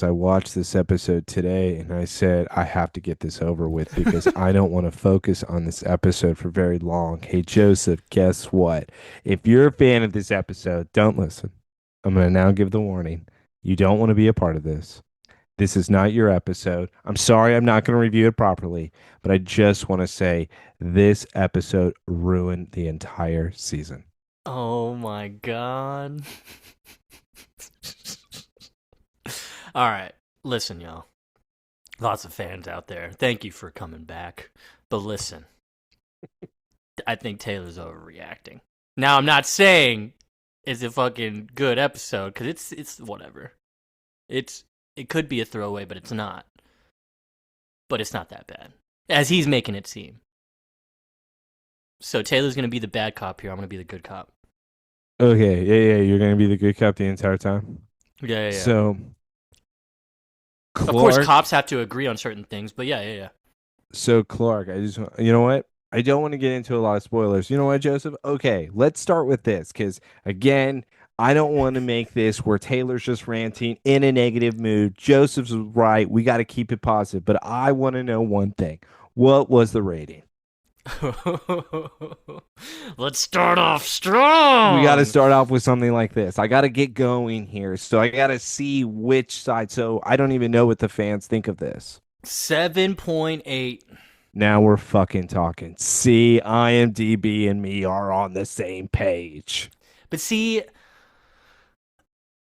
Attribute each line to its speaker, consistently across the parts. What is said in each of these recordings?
Speaker 1: I watched this episode today and I said, I have to get this over with because I don't want to focus on this episode for very long. Hey, Joseph, guess what? If you're a fan of this episode, don't listen. I'm going to now give the warning. You don't want to be a part of this. This is not your episode. I'm sorry I'm not going to review it properly, but I just want to say this episode ruined the entire season.
Speaker 2: Oh my god. All right. Listen, y'all. Lots of fans out there. Thank you for coming back. But listen, I think Taylor's overreacting. Now, I'm not saying it's a fucking good episode cuz it's whatever. It could be a throwaway, but it's not. But it's not that bad as he's making it seem. So Taylor's going to be the bad cop here. I'm going to be the good cop.
Speaker 1: Okay, yeah, you're going to be the good cop the entire time.
Speaker 2: Yeah.
Speaker 1: So,
Speaker 2: Of course,
Speaker 1: Clark,
Speaker 2: cops have to agree on certain things, but yeah.
Speaker 1: so Clark, you know what? I don't want to get into a lot of spoilers. You know what, Joseph? Okay, let's start with this because, again, I don't want to make this where Taylor's just ranting in a negative mood. Joseph's right. We got to keep it positive. But I want to know one thing. What was the rating?
Speaker 2: Let's start off
Speaker 1: We got to
Speaker 2: strong.
Speaker 1: start off with something like this. I got to get going here. So I got to see which side. So I don't even know what the fans think of this.
Speaker 2: 7.8.
Speaker 1: Now we're fucking talking. See, IMDb and me are on the same page.
Speaker 2: But see,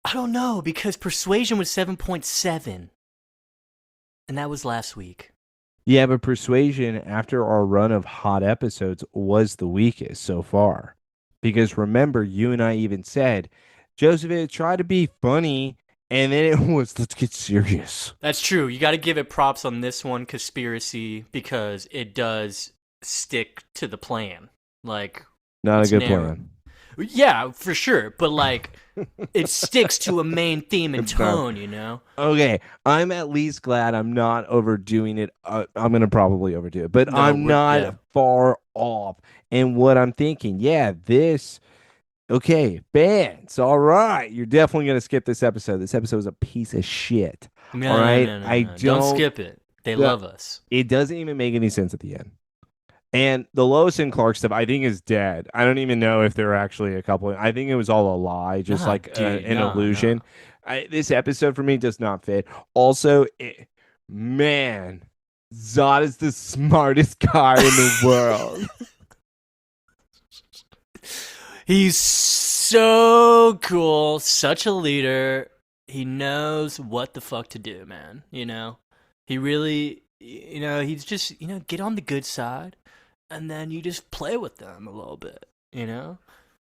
Speaker 2: I don't know because Persuasion was 7.7, and that was last week.
Speaker 1: Yeah, but Persuasion, after our run of hot episodes, was the weakest so far. Because remember, you and I even said, Joseph, it tried to be funny, and then it was, let's get serious.
Speaker 2: That's true. You got to give it props on this one, Conspiracy, because it does stick to the plan. Like,
Speaker 1: Not a
Speaker 2: it's
Speaker 1: good
Speaker 2: narrow.
Speaker 1: plan.
Speaker 2: Yeah, for sure. But like, it sticks to a main theme and
Speaker 1: It's not.
Speaker 2: tone, you know?
Speaker 1: Okay, I'm at least glad I'm not overdoing it. I'm gonna probably overdo it, but
Speaker 2: No,
Speaker 1: I'm
Speaker 2: we're yeah.
Speaker 1: not far off. And what I'm thinking, yeah, this okay, fans. All right, you're definitely gonna skip this episode. This episode is a piece of shit. All
Speaker 2: No, no,
Speaker 1: right,
Speaker 2: no, no,
Speaker 1: I
Speaker 2: no. Don't
Speaker 1: don't.
Speaker 2: skip it. They love us.
Speaker 1: It doesn't even make any sense at the end. And the Lois and Clark stuff, I think, is dead. I don't even know if they're actually a couple. I think it was all a lie, just
Speaker 2: Nah,
Speaker 1: like
Speaker 2: dude,
Speaker 1: an
Speaker 2: nah.
Speaker 1: illusion. This episode for me does not fit. Also, man, Zod is the smartest guy in the world.
Speaker 2: He's so cool, such a leader. He knows what the fuck to do, man. You know, he really, he's just, get on the good side, and then you just play with them a little bit. You know,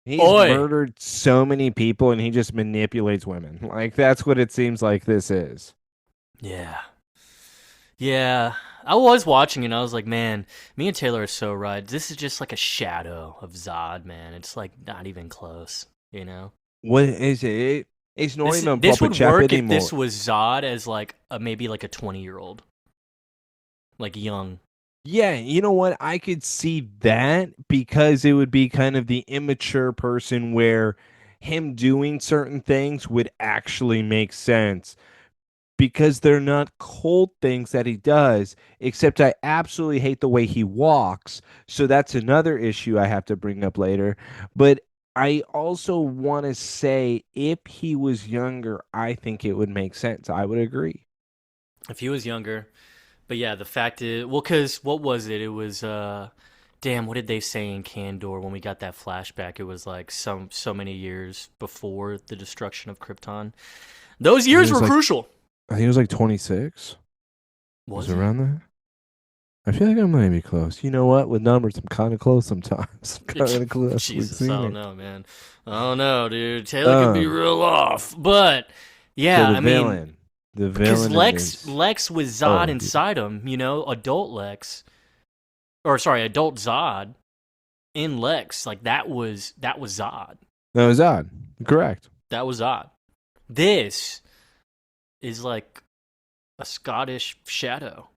Speaker 1: He's
Speaker 2: oi,
Speaker 1: murdered so many people, and he just manipulates women. Like that's what it seems like this is.
Speaker 2: yeah, yeah. I was watching and I was like, man, me and Taylor are so right. This is just like a shadow of Zod, man. It's like not even close, you know.
Speaker 1: What is it? It's not
Speaker 2: This
Speaker 1: even
Speaker 2: this
Speaker 1: Puppet
Speaker 2: would
Speaker 1: Chap
Speaker 2: work if
Speaker 1: anymore.
Speaker 2: this was Zod as like maybe like a 20-year-old, like young.
Speaker 1: Yeah, you know what? I could see that because it would be kind of the immature person where him doing certain things would actually make sense because they're not cold things that he does, except I absolutely hate the way he walks. So that's another issue I have to bring up later. But I also want to say if he was younger, I think it would make sense. I would agree.
Speaker 2: If he was younger, but yeah, the fact is, well, because what was it? It was damn, what did they say in Kandor when we got that flashback? It was like so many years before the destruction of Krypton. Those
Speaker 1: I think it
Speaker 2: years
Speaker 1: was
Speaker 2: were
Speaker 1: like
Speaker 2: crucial.
Speaker 1: I think it was like 26. Was
Speaker 2: Was
Speaker 1: it
Speaker 2: it?
Speaker 1: around there? I feel like I might be close. You know what? With numbers, I'm kind of close sometimes. I'm kind of close. We've
Speaker 2: Jesus, I
Speaker 1: seen
Speaker 2: don't
Speaker 1: it.
Speaker 2: know, man. I don't know, dude. Taylor can be
Speaker 1: Um,
Speaker 2: real off, but
Speaker 1: so
Speaker 2: yeah, I mean,
Speaker 1: the
Speaker 2: because
Speaker 1: villain in
Speaker 2: Lex
Speaker 1: this.
Speaker 2: Lex with Zod
Speaker 1: Oh, dude.
Speaker 2: inside him, adult Lex, or sorry, adult Zod in Lex, like that was Zod.
Speaker 1: That was odd. Correct.
Speaker 2: That was Zod. This is like a Scottish shadow.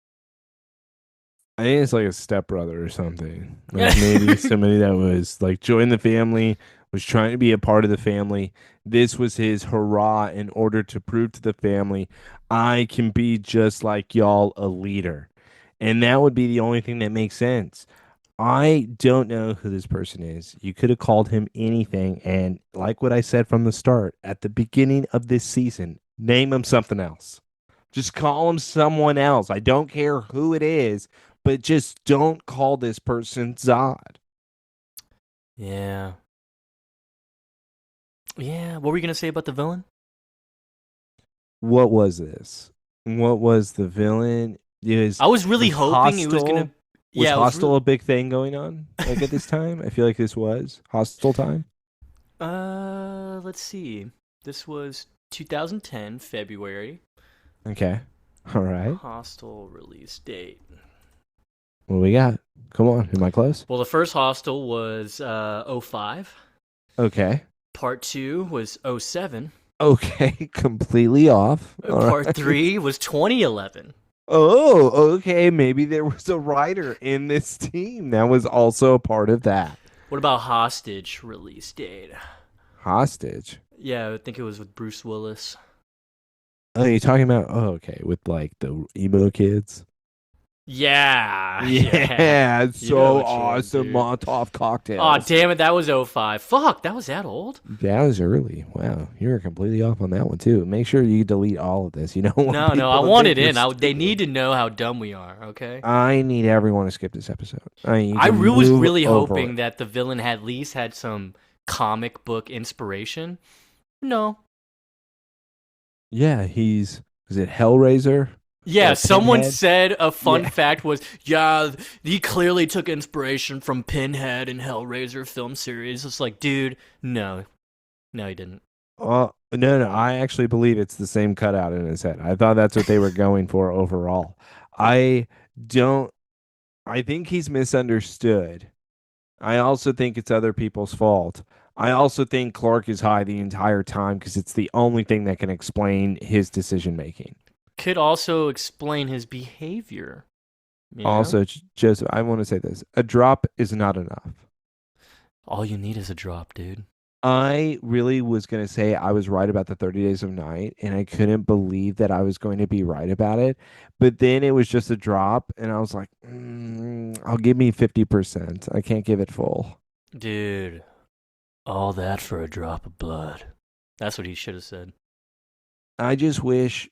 Speaker 1: I think it's like a stepbrother or something. Like maybe somebody that was like joined the family, was trying to be a part of the family. This was his hurrah in order to prove to the family, I can be just like y'all, a leader. And that would be the only thing that makes sense. I don't know who this person is. You could have called him anything. And like what I said from the start, at the beginning of this season, name him something else. Just call him someone else. I don't care who it is, but just don't call this person Zod.
Speaker 2: Yeah. Yeah. What were you gonna say about the villain?
Speaker 1: What was this? What was the villain?
Speaker 2: I was really
Speaker 1: Was
Speaker 2: hoping it was
Speaker 1: hostile?
Speaker 2: gonna.
Speaker 1: Was
Speaker 2: Yeah, I was
Speaker 1: hostile
Speaker 2: really.
Speaker 1: a big thing going on like at this time? I feel like this was hostile time.
Speaker 2: Let's see. This was 2010 February.
Speaker 1: Okay. All right.
Speaker 2: Hostel release date.
Speaker 1: What do we got? Come on. Am I close?
Speaker 2: Well, the first Hostel was '05.
Speaker 1: Okay.
Speaker 2: Part 2 was '07.
Speaker 1: Okay. Completely off. All
Speaker 2: Part
Speaker 1: right.
Speaker 2: 3 was 2011.
Speaker 1: Oh, okay. Maybe there was a writer in this team that was also a part of that.
Speaker 2: What about Hostage release date?
Speaker 1: Hostage.
Speaker 2: Yeah, I think it was with Bruce Willis.
Speaker 1: Oh, you're talking about, oh, okay, with like the emo kids.
Speaker 2: Yeah, yeah.
Speaker 1: Yeah, it's
Speaker 2: You know
Speaker 1: so
Speaker 2: which one,
Speaker 1: awesome.
Speaker 2: dude.
Speaker 1: Molotov
Speaker 2: Aw,
Speaker 1: cocktails.
Speaker 2: damn it, that was '05. Fuck, that was that old?
Speaker 1: That was early. Wow, you were completely off on that one too. Make sure you delete all of this. You don't want
Speaker 2: No, no, I
Speaker 1: people to
Speaker 2: want
Speaker 1: think
Speaker 2: it
Speaker 1: we're
Speaker 2: in. They need
Speaker 1: stupid.
Speaker 2: to know how dumb we are, okay?
Speaker 1: I need everyone to skip this episode. I need
Speaker 2: I
Speaker 1: to
Speaker 2: was
Speaker 1: move
Speaker 2: really
Speaker 1: over
Speaker 2: hoping
Speaker 1: it.
Speaker 2: that the villain at least had some comic book inspiration. No.
Speaker 1: Yeah, is it Hellraiser
Speaker 2: Yeah,
Speaker 1: or
Speaker 2: someone
Speaker 1: Pinhead?
Speaker 2: said a fun
Speaker 1: Yeah.
Speaker 2: fact was, yeah, he clearly took inspiration from Pinhead and Hellraiser film series. It's like, dude, no. No, he didn't.
Speaker 1: No, no. I actually believe it's the same cutout in his head. I thought that's what they were going for overall. I don't. I think he's misunderstood. I also think it's other people's fault. I also think Clark is high the entire time because it's the only thing that can explain his decision making.
Speaker 2: Could also explain his behavior, you know?
Speaker 1: Also, Joseph, I want to say this: a drop is not enough.
Speaker 2: All you need is a drop, dude.
Speaker 1: I really was going to say I was right about the 30 Days of Night, and I couldn't believe that I was going to be right about it. But then it was just a drop, and I was like, I'll give me 50%. I can't give it full.
Speaker 2: Dude, all that for a drop of blood. That's what he should have said.
Speaker 1: I just wish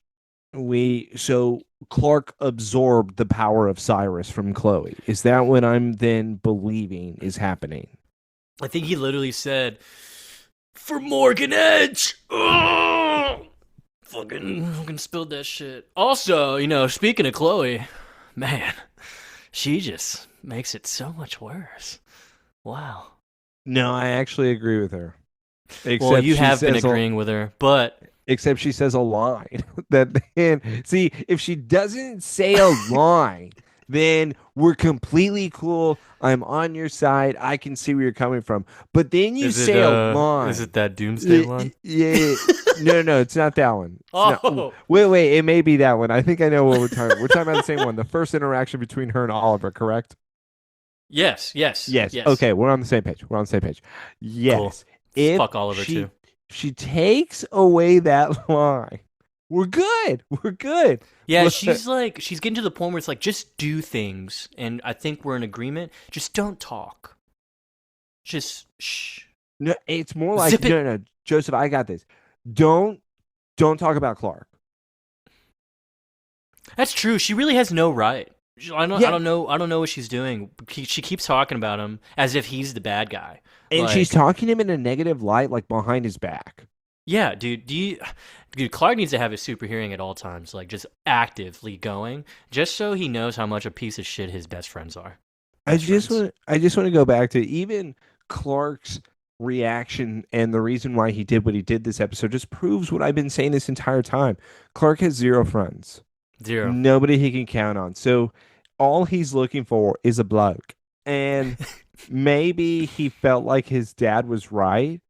Speaker 1: so Clark absorbed the power of Cyrus from Chloe. Is that what I'm then believing is happening?
Speaker 2: I think he literally said, for Morgan Edge! Ugh! Fucking spilled that shit. Also, speaking of Chloe, man, she just makes it so much worse. Wow.
Speaker 1: No, I actually agree with her.
Speaker 2: Well,
Speaker 1: Except
Speaker 2: you
Speaker 1: she
Speaker 2: have been
Speaker 1: says a,
Speaker 2: agreeing with her, but
Speaker 1: except she says a line that then see if she doesn't say a line, then we're completely cool. I'm on your side. I can see where you're coming from. But then you say a
Speaker 2: is it
Speaker 1: line.
Speaker 2: that doomsday line?
Speaker 1: Yeah. No, no, it's not that one. It's not.
Speaker 2: Oh,
Speaker 1: Wait. It may be that one. I think I know what we're talking. We're talking about the same one. The first interaction between her and Oliver, correct?
Speaker 2: yes, yes,
Speaker 1: Yes.
Speaker 2: yes.
Speaker 1: Okay, we're on the same page. We're on the same page.
Speaker 2: Cool.
Speaker 1: Yes. If
Speaker 2: Fuck Oliver
Speaker 1: she
Speaker 2: too.
Speaker 1: she takes away that line, we're good. We're good.
Speaker 2: Yeah,
Speaker 1: But
Speaker 2: she's getting to the point where it's like, just do things, and I think we're in agreement. Just don't talk. Just shh.
Speaker 1: no, it's more like
Speaker 2: Zip it.
Speaker 1: no, Joseph, I got this. Don't don't talk about Clark.
Speaker 2: That's true. She really has no right. I
Speaker 1: Yeah,
Speaker 2: don't know. I don't know what she's doing. She keeps talking about him as if he's the bad guy.
Speaker 1: and she's
Speaker 2: Like,
Speaker 1: talking to him in a negative light, like behind his back.
Speaker 2: yeah, dude. Dude, Clark needs to have his super hearing at all times, like just actively going, just so he knows how much a piece of shit his best friends are. Best friends.
Speaker 1: I just want to go back to even Clark's reaction and the reason why he did what he did this episode just proves what I've been saying this entire time. Clark has zero friends.
Speaker 2: Zero.
Speaker 1: Nobody he can count on. So all he's looking for is a bloke. And maybe he felt like his dad was right,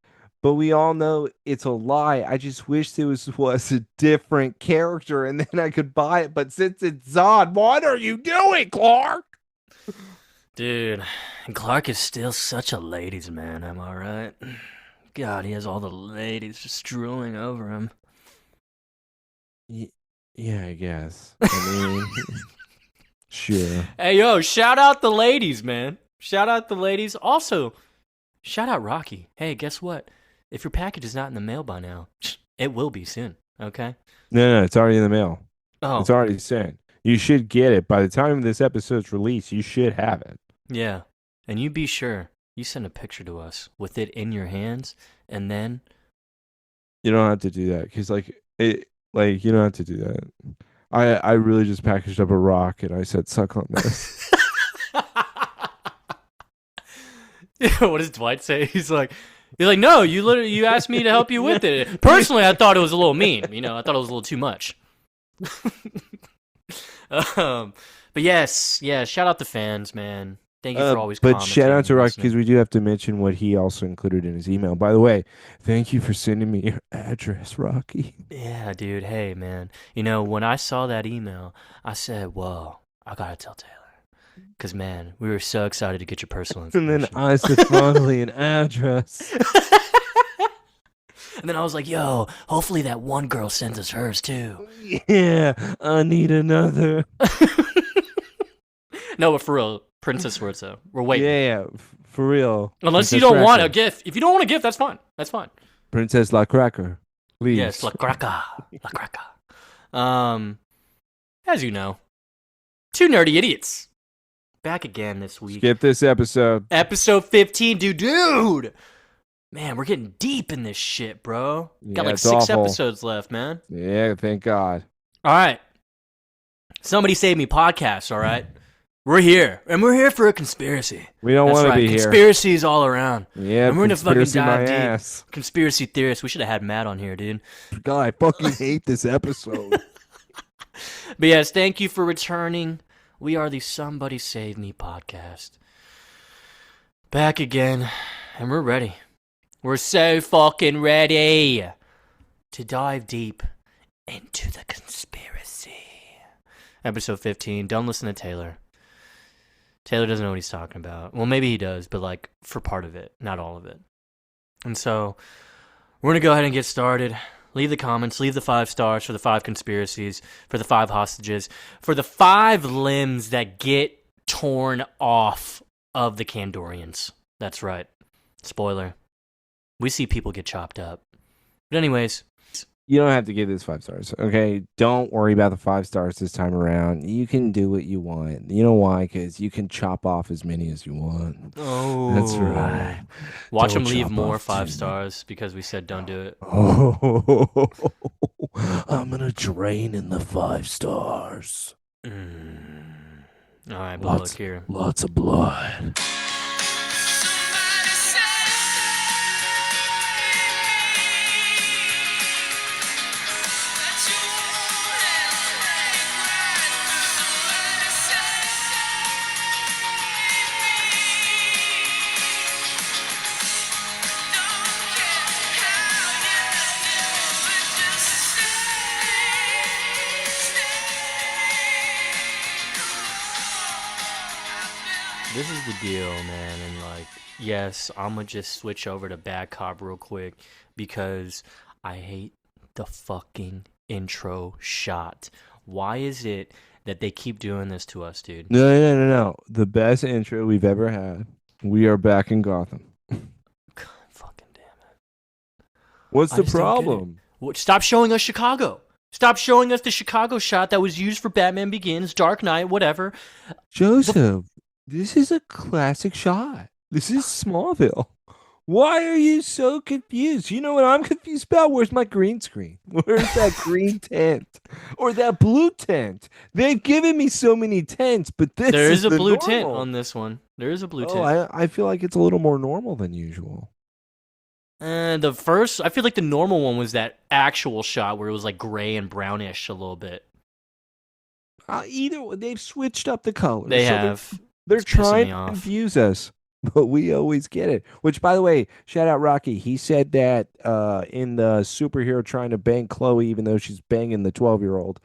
Speaker 1: but we all know it's a lie. I just wish there was a different character and then I could buy it. But since it's Zod, what are you doing, Clark?
Speaker 2: Dude, Clark is still such a ladies' man, am I right? God, he has all the ladies just drooling over him.
Speaker 1: Yeah, I guess. I mean, sure.
Speaker 2: Hey, yo, shout out the ladies, man. Shout out the ladies. Also, shout out Rocky. Hey, guess what? If your package is not in the mail by now, it will be soon. Okay.
Speaker 1: No, it's already in the mail. It's
Speaker 2: Oh,
Speaker 1: already sent. You should get it. By the time this episode's released, you should have it.
Speaker 2: yeah. And you be sure you send a picture to us with it in your hands, and then
Speaker 1: You don't have to do that because, you don't have to do that. I really just packaged up a rock and I said, suck on this.
Speaker 2: what does Dwight say? He's like, no, you asked me to help you with it. Personally, I thought it was a little mean. I thought it was a little too much. But yes, yeah. Shout out to fans, man. Thank you for always.
Speaker 1: But shout out to
Speaker 2: and
Speaker 1: Rock
Speaker 2: listening.
Speaker 1: because we do have to mention what he also included in his email. By the way, thank you for sending me your address, Rocky.
Speaker 2: Yeah, dude. Hey, man. When I saw that email, I said, "Whoa, I gotta tell Taylor." Because, man, we were so excited to get your personal
Speaker 1: And
Speaker 2: information.
Speaker 1: then I said, finally, an address.
Speaker 2: And then I was like, yo, hopefully that one girl sends us hers, too.
Speaker 1: Yeah, I need another.
Speaker 2: No, but for real, Princess Sforza. We're waiting.
Speaker 1: Yeah, for real.
Speaker 2: Unless you
Speaker 1: Princess
Speaker 2: don't want a
Speaker 1: Cracker.
Speaker 2: gift. If you don't want a gift, that's fine. That's fine.
Speaker 1: Princess La Cracker. Please.
Speaker 2: Yes, La Craca. La Craca. As you know, two nerdy idiots. Back again this week.
Speaker 1: Skip this episode.
Speaker 2: Episode 15, dude. Man, we're getting deep in this shit, bro. Got
Speaker 1: Yeah,
Speaker 2: like
Speaker 1: it's
Speaker 2: 6
Speaker 1: awful.
Speaker 2: episodes left, man.
Speaker 1: Yeah, thank God.
Speaker 2: All right. Somebody Save Me podcast, all right? We're here. And we're here for a conspiracy.
Speaker 1: We don't
Speaker 2: That's
Speaker 1: want to
Speaker 2: right.
Speaker 1: be here.
Speaker 2: Conspiracies all around.
Speaker 1: Yeah,
Speaker 2: And we're gonna fucking
Speaker 1: conspiracy my
Speaker 2: dive deep.
Speaker 1: ass.
Speaker 2: Conspiracy theorists. We should have had Matt on here, dude.
Speaker 1: God, I fucking hate this episode.
Speaker 2: But yes, thank you for returning. We are the Somebody Save Me podcast. Back again. And we're ready. We're so fucking ready to dive deep into the conspiracy. Episode 15. Don't listen to Taylor. Taylor doesn't know what he's talking about. Well, maybe he does, but like for part of it, not all of it. And so we're going to go ahead and get started. Leave the comments, leave the 5 stars for the 5 conspiracies, for the 5 hostages, for the 5 limbs that get torn off of the Kandorians. That's right. Spoiler. We see people get chopped up. But anyways.
Speaker 1: You don't have to give this 5 stars, okay? Don't worry about the 5 stars this time around. You can do what you want. You know why? Because you can chop off as many as you want.
Speaker 2: Oh.
Speaker 1: That's right.
Speaker 2: Watch
Speaker 1: Don't
Speaker 2: them leave
Speaker 1: chop
Speaker 2: more
Speaker 1: off
Speaker 2: 5
Speaker 1: too
Speaker 2: stars because we said don't do it.
Speaker 1: Oh, I'm going to drain in the 5 stars.
Speaker 2: All right, but look here.
Speaker 1: Lots of blood.
Speaker 2: This is the deal, man, and like, yes, I'm gonna just switch over to Bad Cop real quick because I hate the fucking intro shot. Why is it that they keep doing this to us, dude?
Speaker 1: No. The best intro we've ever had. We are back in Gotham.
Speaker 2: God, fucking damn it.
Speaker 1: What's
Speaker 2: I
Speaker 1: the
Speaker 2: just don't get it.
Speaker 1: problem?
Speaker 2: Stop showing us Chicago. Stop showing us the Chicago shot that was used for Batman Begins, Dark Knight, whatever.
Speaker 1: Joseph, this is a classic shot. This is Smallville. Why are you so confused? You know what I'm confused about? Where's my green screen? Where's that green tent? Or that blue tent? They've given me so many tents, but this
Speaker 2: There is a
Speaker 1: the
Speaker 2: blue
Speaker 1: normal.
Speaker 2: tint on this one. There is a blue tint.
Speaker 1: I feel like it's a little more normal than usual.
Speaker 2: The first, I feel like the normal one was that actual shot where it was like gray and brownish a little bit.
Speaker 1: Either way, they've switched up the colors.
Speaker 2: They
Speaker 1: so
Speaker 2: have.
Speaker 1: They're
Speaker 2: It's pissing
Speaker 1: trying
Speaker 2: me
Speaker 1: to
Speaker 2: off.
Speaker 1: confuse us, but we always get it. Which, by the way, shout out Rocky. He said that in the superhero trying to bang Chloe, even though she's banging the 12-year-old,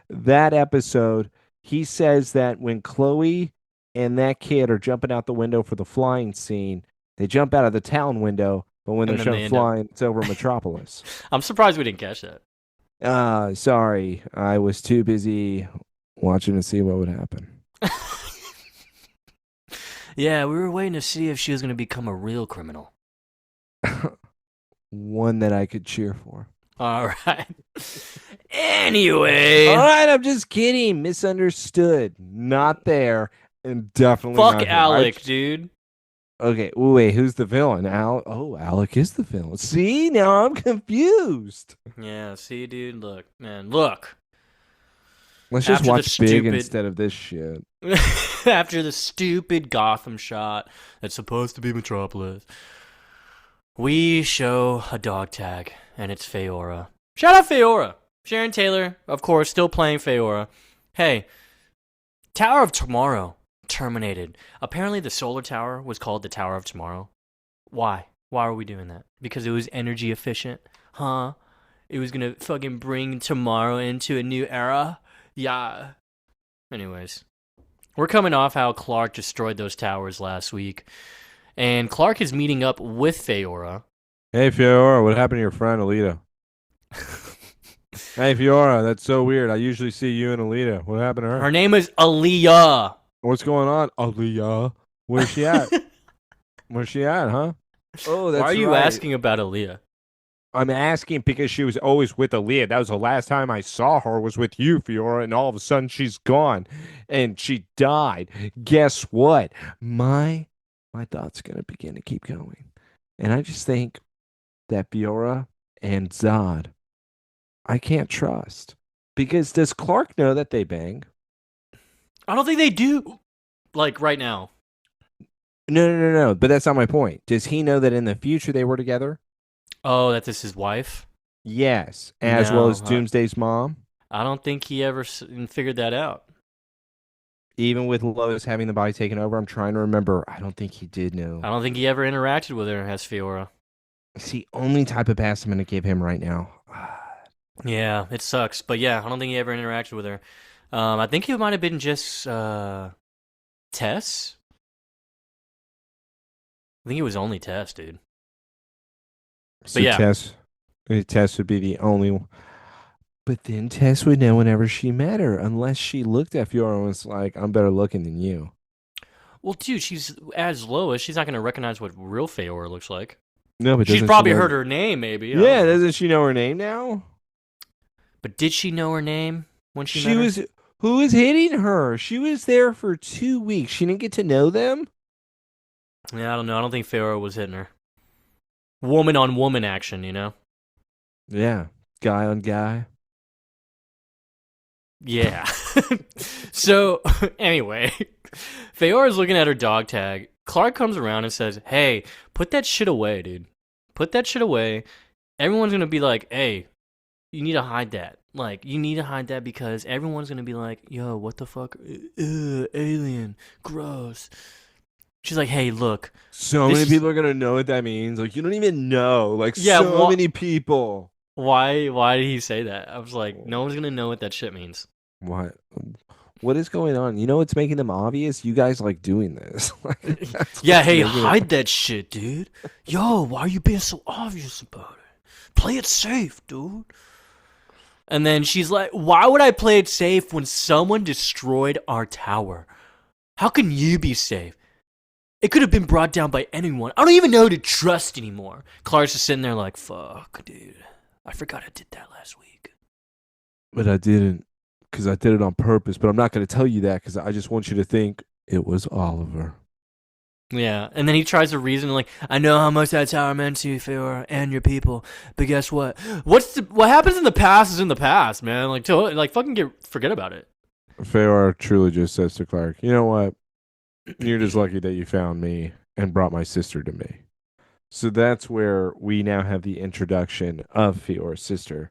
Speaker 1: that episode, he says that when Chloe and that kid are jumping out the window for the flying scene, they jump out of the town window. But when they're
Speaker 2: And then
Speaker 1: shown
Speaker 2: they end up.
Speaker 1: flying, it's over Metropolis.
Speaker 2: I'm surprised we didn't catch that.
Speaker 1: Sorry. I was too busy watching to see what would happen.
Speaker 2: Yeah, we were waiting to see if she was going to become a real criminal.
Speaker 1: One that I could cheer for.
Speaker 2: All right. Anyway,
Speaker 1: All right, I'm just kidding. Misunderstood. Not there, and definitely
Speaker 2: fuck
Speaker 1: not here.
Speaker 2: Alec, dude.
Speaker 1: Okay, wait, who's the villain? Alec is the villain. See, now I'm confused.
Speaker 2: Yeah, see, dude, look, man, look.
Speaker 1: Let's just
Speaker 2: After the
Speaker 1: watch Big
Speaker 2: stupid,
Speaker 1: instead of this shit.
Speaker 2: after the stupid Gotham shot that's supposed to be Metropolis, we show a dog tag, and it's Faora. Shout out Faora. Sharon Taylor, of course, still playing Faora. Hey, Tower of Tomorrow terminated. Apparently, the solar tower was called the Tower of Tomorrow. Why? Why are we doing that? Because it was energy efficient? Huh? It was gonna fucking bring tomorrow into a new era? Yeah. Anyways, we're coming off how Clark destroyed those towers last week. And Clark is meeting up with Faora.
Speaker 1: Hey, Fiora, what happened to your friend Alita? Hey, Fiora, that's so weird. I usually see you and Alita. What happened to her?
Speaker 2: Her name is Aaliyah.
Speaker 1: What's going on, Aliyah? Where's she at? Where's she at, huh? Oh, that's
Speaker 2: Why are you
Speaker 1: right.
Speaker 2: asking about Aaliyah?
Speaker 1: I'm asking because she was always with Aaliyah. That was the last time I saw her was with you, Fiora, and all of a sudden she's gone and she died. Guess what? My thoughts gonna begin to keep going. And I just think that Fiora and Zod I can't trust. Because does Clark know that they bang?
Speaker 2: I don't think they do. Like right now.
Speaker 1: No. But that's not my point. Does he know that in the future they were together?
Speaker 2: Oh, that this is his wife?
Speaker 1: Yes, as well as
Speaker 2: No,
Speaker 1: Doomsday's mom.
Speaker 2: I don't think he ever figured that out.
Speaker 1: Even with Lois having the body taken over, I'm trying to remember. I don't think he did know.
Speaker 2: I don't think he ever interacted with her as Fiora.
Speaker 1: It's the only type of pass I'm going to give him right now.
Speaker 2: Yeah, it sucks. But yeah, I don't think he ever interacted with her. I think he might have been just Tess. I think he was only Tess, dude.
Speaker 1: So
Speaker 2: But yeah.
Speaker 1: Tess would be the only one. But then Tess would know whenever she met her, unless she looked at Fiora and was like, I'm better looking than you.
Speaker 2: Well, dude, she's as Lois. She's not going to recognize what real Faora looks like.
Speaker 1: No, but
Speaker 2: she's probably heard her name, maybe.
Speaker 1: Yeah, doesn't she know her name now?
Speaker 2: But did she know her name when she met her?
Speaker 1: Who was hitting her? She was there for 2 weeks. She didn't get to know them?
Speaker 2: Yeah, I don't know. I don't think Faora was hitting her. Woman on woman action, you know?
Speaker 1: Yeah, guy on guy.
Speaker 2: Yeah. So, anyway, Faora's looking at her dog tag. Clark comes around and says, hey, put that shit away, dude. Put that shit away. Everyone's going to be like, hey, you need to hide that. Like, you need to hide that because everyone's going to be like, yo, what the fuck? Alien. Gross. She's like, hey, look.
Speaker 1: So many people are going to know what that means. Like, you don't even know. Like,
Speaker 2: yeah,
Speaker 1: so many people.
Speaker 2: Why did he say that? I was like, no one's going to know what that shit means.
Speaker 1: What is going on? You know what's making them obvious? You guys like doing this.
Speaker 2: Yeah, hey, hide that shit, dude. Yo, why are you being so obvious about it? Play it safe, dude. And then she's like, why would I play it safe when someone destroyed our tower? How can you be safe? It could have been brought down by anyone. I don't even know who to trust anymore. Clark's just sitting there like, fuck, dude. I forgot I did that last week.
Speaker 1: But I didn't, because I did it on purpose. But I'm not going to tell you that because I just want you to think it was Oliver.
Speaker 2: Yeah, and then he tries to reason like, I know how much that tower meant to you, Faora, and your people, but guess what? What happens in the past is in the past, man. Like, fucking forget about it.
Speaker 1: Faora truly just says to Clark, you know what? You're just lucky that you found me and brought my sister to me. So that's where we now have the introduction of Fiora's sister,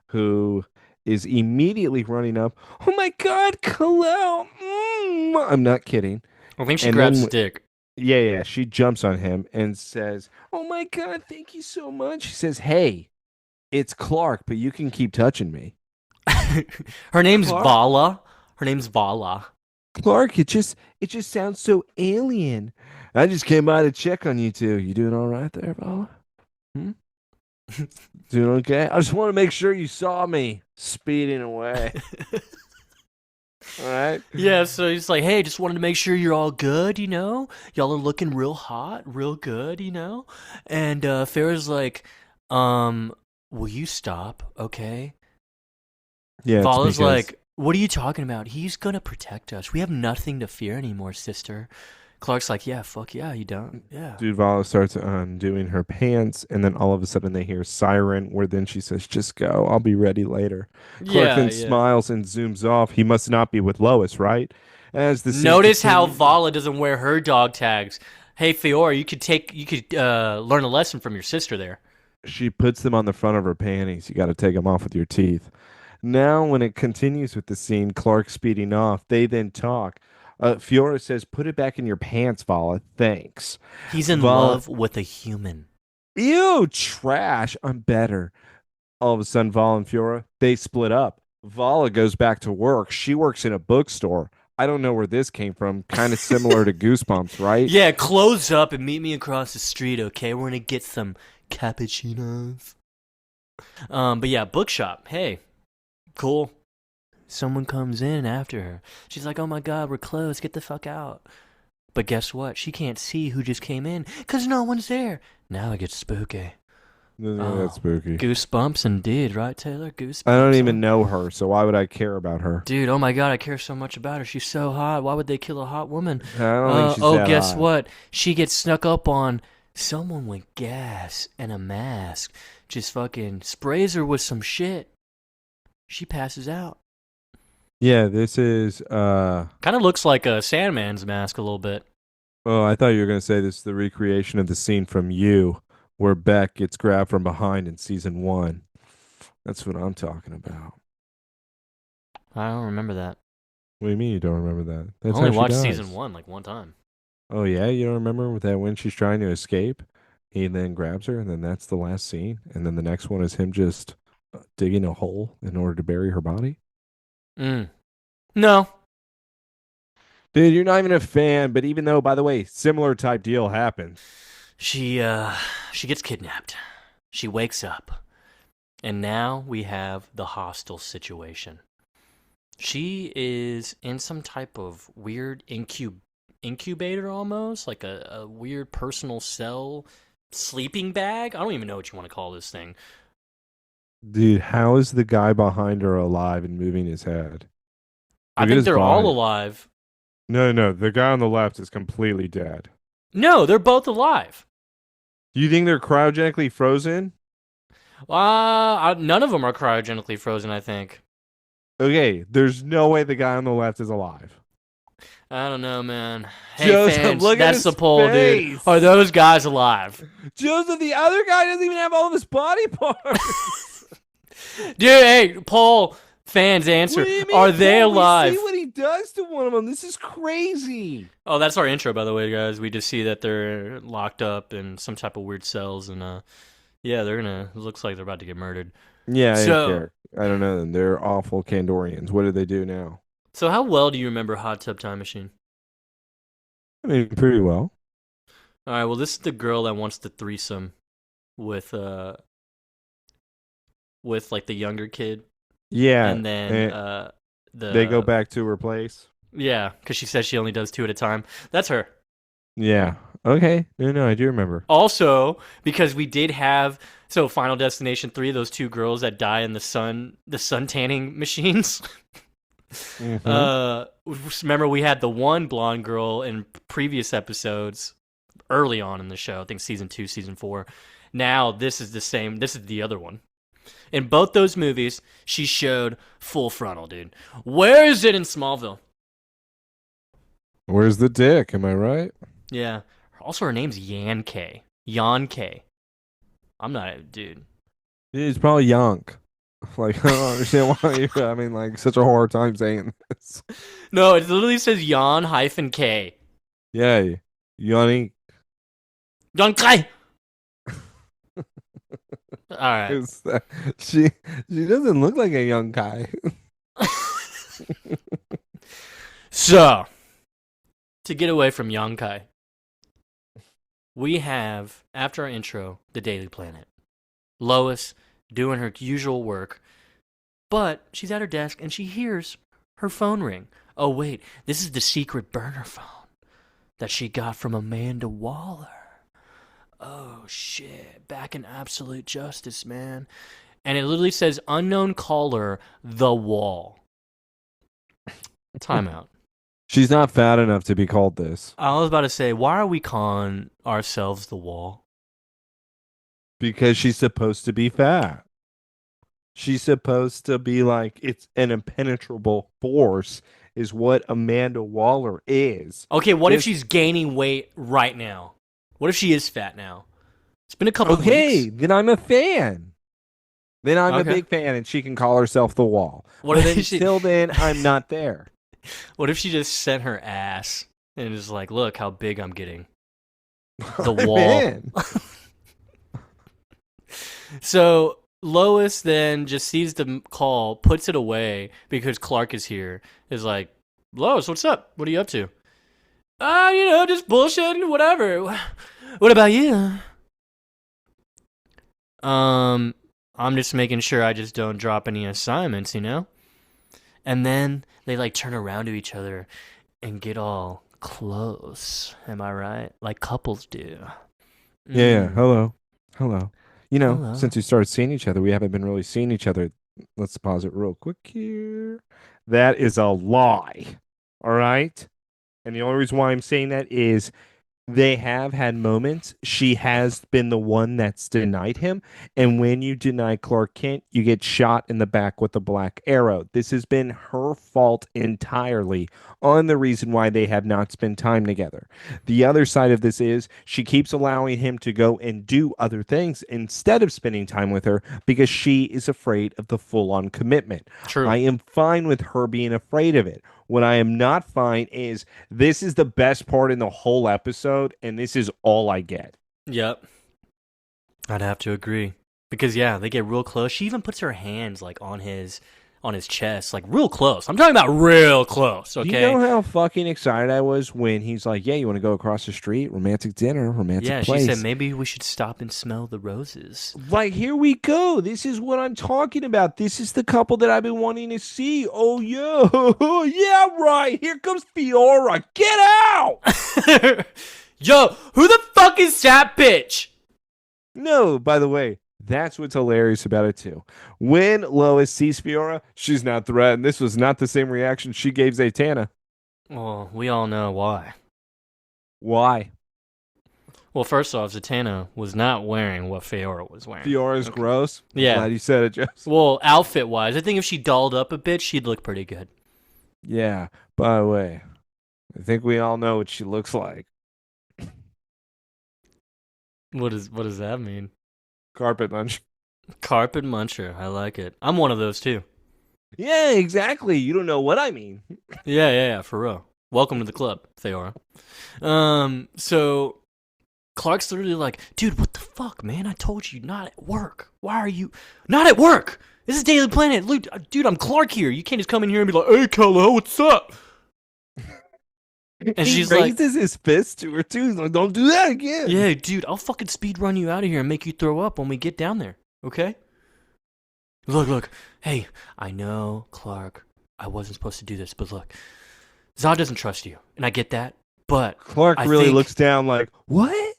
Speaker 1: who is immediately running up. Oh my God, Khalil! I'm not kidding.
Speaker 2: I think she grabs his dick.
Speaker 1: Yeah. She jumps on him and says, oh my God, thank you so much. She says, hey, it's Clark, but you can keep touching me.
Speaker 2: Her name's Clark? Vala. Her name's Vala.
Speaker 1: Clark, it just sounds so alien. I just came by to check on you two. You doing all right there, Vala? Hmm? Doing okay? I just want to make sure you saw me speeding away. All right.
Speaker 2: Yeah, so he's like, hey, just wanted to make sure you're all good, Y'all are looking real hot, real good. And Farrah's like, um, will you stop, okay?
Speaker 1: Yeah, it's
Speaker 2: Vala's
Speaker 1: because
Speaker 2: like, what are you talking about? He's gonna protect us. We have nothing to fear anymore, sister. Clark's like, yeah, fuck yeah, you don't. Yeah.
Speaker 1: Dude Vala starts undoing her pants, and then all of a sudden they hear siren, where then she says, "Just go. I'll be ready later." Clark
Speaker 2: Yeah,
Speaker 1: then
Speaker 2: yeah.
Speaker 1: smiles and zooms off. He must not be with Lois, right? As the scene
Speaker 2: Notice how
Speaker 1: continues,
Speaker 2: Vala doesn't wear her dog tags. Hey, Faora, you could learn a lesson from your sister there.
Speaker 1: she puts them on the front of her panties. You got to take them off with your teeth. Now, when it continues with the scene, Clark speeding off, they then talk. Fiora says, "Put it back in your pants, Vala. Thanks."
Speaker 2: He's in
Speaker 1: Vala,
Speaker 2: love with a human.
Speaker 1: ew, trash. I'm better. All of a sudden, Vala and Fiora, they split up. Vala goes back to work. She works in a bookstore. I don't know where this came from. Kind of similar to Goosebumps, right?
Speaker 2: Yeah, close up and meet me across the street, okay? We're gonna get some cappuccinos. But yeah, bookshop. Hey, cool. Someone comes in after her. She's like, oh my god, we're closed. Get the fuck out. But guess what? She can't see who just came in because no one's there. Now it gets spooky.
Speaker 1: Doesn't really that
Speaker 2: Oh,
Speaker 1: spooky.
Speaker 2: goosebumps indeed, right, Taylor?
Speaker 1: I don't
Speaker 2: Goosebumps, huh?
Speaker 1: even know her, so why would I care about her?
Speaker 2: Dude, oh my god, I care so much about her. She's so hot. Why would they kill a hot woman?
Speaker 1: I don't think she's
Speaker 2: Oh,
Speaker 1: that
Speaker 2: guess
Speaker 1: hot.
Speaker 2: what? She gets snuck up on. Someone with gas and a mask just fucking sprays her with some shit. She passes out.
Speaker 1: Yeah, this is
Speaker 2: Kind of looks like a Sandman's mask a little bit.
Speaker 1: oh, I thought you were gonna say this is the recreation of the scene from You, where Beck gets grabbed from behind in season 1. That's what I'm talking about.
Speaker 2: I don't remember that.
Speaker 1: What do you mean you don't remember that?
Speaker 2: I
Speaker 1: That's
Speaker 2: only
Speaker 1: how she
Speaker 2: watched season
Speaker 1: dies.
Speaker 2: one like one time.
Speaker 1: Oh yeah, you don't remember that when she's trying to escape, he then grabs her, and then that's the last scene, and then the next one is him just digging a hole in order to bury her body.
Speaker 2: Mm. No.
Speaker 1: Dude, you're not even a fan, but even though, by the way, similar type deal happens.
Speaker 2: She gets kidnapped. She wakes up. And now we have the hostile situation. She is in some type of weird incubator almost, like a weird personal cell sleeping bag. I don't even know what you want to call this thing.
Speaker 1: Dude, how is the guy behind her alive and moving his head?
Speaker 2: I
Speaker 1: Look at
Speaker 2: think
Speaker 1: his
Speaker 2: they're all
Speaker 1: body.
Speaker 2: alive.
Speaker 1: No, no, the guy on the left is completely dead.
Speaker 2: No, they're both alive.
Speaker 1: Do you think they're cryogenically frozen?
Speaker 2: None of them are cryogenically frozen, I think.
Speaker 1: Okay, there's no way the guy on the left is alive.
Speaker 2: I don't know, man. Hey,
Speaker 1: Joseph,
Speaker 2: fans,
Speaker 1: look at
Speaker 2: that's
Speaker 1: his
Speaker 2: the poll, dude.
Speaker 1: face.
Speaker 2: Are those guys alive?
Speaker 1: Joseph, the other guy doesn't even have all of his body parts.
Speaker 2: Dude, hey, poll, fans,
Speaker 1: What
Speaker 2: answer.
Speaker 1: do you mean?
Speaker 2: Are they
Speaker 1: Paul?
Speaker 2: alive?
Speaker 1: We see what he does to one of them. This is crazy.
Speaker 2: Oh, that's our intro, by the way, guys. We just see that they're locked up in some type of weird cells, and yeah, they're gonna. It looks like they're about to get murdered.
Speaker 1: Yeah, I don't
Speaker 2: So,
Speaker 1: care. I don't know them. They're awful Kandorians. What do they do now?
Speaker 2: so how well do you remember Hot Tub Time Machine?
Speaker 1: I mean, pretty well.
Speaker 2: All right, well, this is the girl that wants the threesome with like the younger kid,
Speaker 1: Yeah,
Speaker 2: and then
Speaker 1: and they go
Speaker 2: the
Speaker 1: back to her place.
Speaker 2: yeah, because she says she only does two at a time. That's her.
Speaker 1: Yeah. Okay. No, no, I do remember.
Speaker 2: Also, because we did have Final Destination 3, those two girls that die in the sun tanning machines.
Speaker 1: Mm-hmm.
Speaker 2: Remember we had the one blonde girl in previous episodes early on in the show, I think season 2, season 4. Now this is the same, this is the other one. In both those movies, she showed full frontal, dude. Where is it in Smallville?
Speaker 1: Where's the dick? Am I right?
Speaker 2: Yeah. Also, her name's Yan K. Yan K. I'm not, dude.
Speaker 1: It's probably Yonk. Like, I don't understand why you're having like such a hard time saying this.
Speaker 2: No, it literally says Yan hyphen K.
Speaker 1: Yeah, Yanni.
Speaker 2: Yan K. All right.
Speaker 1: Is that, she doesn't look like a young guy.
Speaker 2: So, to get away from Yan Kai, we have, after our intro, the Daily Planet. Lois doing her usual work, but she's at her desk and she hears her phone ring. Oh, wait, this is the secret burner phone that she got from Amanda Waller. Oh, shit. Back in Absolute Justice, man. And it literally says, unknown caller, The Wall. Timeout.
Speaker 1: She's not fat enough to be called this.
Speaker 2: I was about to say, why are we calling ourselves The Wall?
Speaker 1: Because she's supposed to be fat. She's supposed to be like, it's an impenetrable force, is what Amanda Waller is.
Speaker 2: Okay, what if she's gaining weight right now? What if she is fat now? It's been a couple of weeks.
Speaker 1: Okay, then I'm a fan. Then I'm a big fan, and she can call herself The Wall. What if until then, I'm not there.
Speaker 2: What if she just sent her ass and is like, look how big I'm getting? The Wall. So Lois then just sees the call, puts it away because Clark is here. Is like, Lois, what's up? What are you up to? Just bullshitting, whatever. What about you? I'm just making sure I just don't drop any assignments, And then they like turn around to each other and get all close. Am I right? Like couples do.
Speaker 1: Yeah. Hello. Hello.
Speaker 2: Hello.
Speaker 1: Since we started seeing each other, we haven't been really seeing each other. Let's pause it real quick here. That is a lie. All right. And the only reason why I'm saying that is they have had moments. She has been the one that's denied him. And when you deny Clark Kent, you get shot in the back with a black arrow. This has been her fault entirely on the reason why they have not spent time together. The other side of this is she keeps allowing him to go and do other things instead of spending time with her because she is afraid of the full-on commitment.
Speaker 2: True.
Speaker 1: I am fine with her being afraid of it. What I am not fine is this is the best part in the whole episode, and this is all I get.
Speaker 2: Yep. I'd have to agree. Because, yeah, they get real close. She even puts her hands, like, on his chest, like, real close. I'm talking about real close, okay?
Speaker 1: Do you know how fucking excited I was when he's like, yeah, you want to go across the street? Romantic dinner, romantic place.
Speaker 2: Yeah, she said, maybe we should stop and smell the roses.
Speaker 1: Like, here we go. This is what I'm talking about. This is the couple that I've been wanting to see. Oh, yeah. Yeah, right. Here comes Faora. Get out.
Speaker 2: Yo, who the fuck is that bitch?
Speaker 1: No, by the way, that's what's hilarious about it, too. When Lois sees Faora, she's not threatened. This was not the same reaction she gave Zatanna.
Speaker 2: Well, we all know why.
Speaker 1: Why?
Speaker 2: Well, first off, Zatanna was not wearing what Faora was wearing.
Speaker 1: Faora's gross?
Speaker 2: Yeah.
Speaker 1: Glad you said it, Jess.
Speaker 2: Well, outfit-wise, I think if she dolled up a bit, she'd look pretty good.
Speaker 1: Yeah, by the way, I think we all know what she looks like.
Speaker 2: What does that mean?
Speaker 1: Carpet munch.
Speaker 2: Carpet muncher. I like it. I'm one of those too.
Speaker 1: Yeah, exactly. You don't know what I mean.
Speaker 2: Yeah, for real. Welcome to the club, Faora. So Clark's literally like, dude, what the fuck, man? I told you not at work. Why are you not at work? This is Daily Planet. Look, dude, I'm Clark here. You can't just come in here and be like, hey, Kello, what's up? And she's like,
Speaker 1: raises his fist to her too. He's like, don't do that again.
Speaker 2: Yeah, dude, I'll fucking speed run you out of here and make you throw up when we get down there. Okay? Look. Hey, I know, Clark, I wasn't supposed to do this, but look, Zod doesn't trust you, and I get that, but
Speaker 1: Clark really looks down like, what?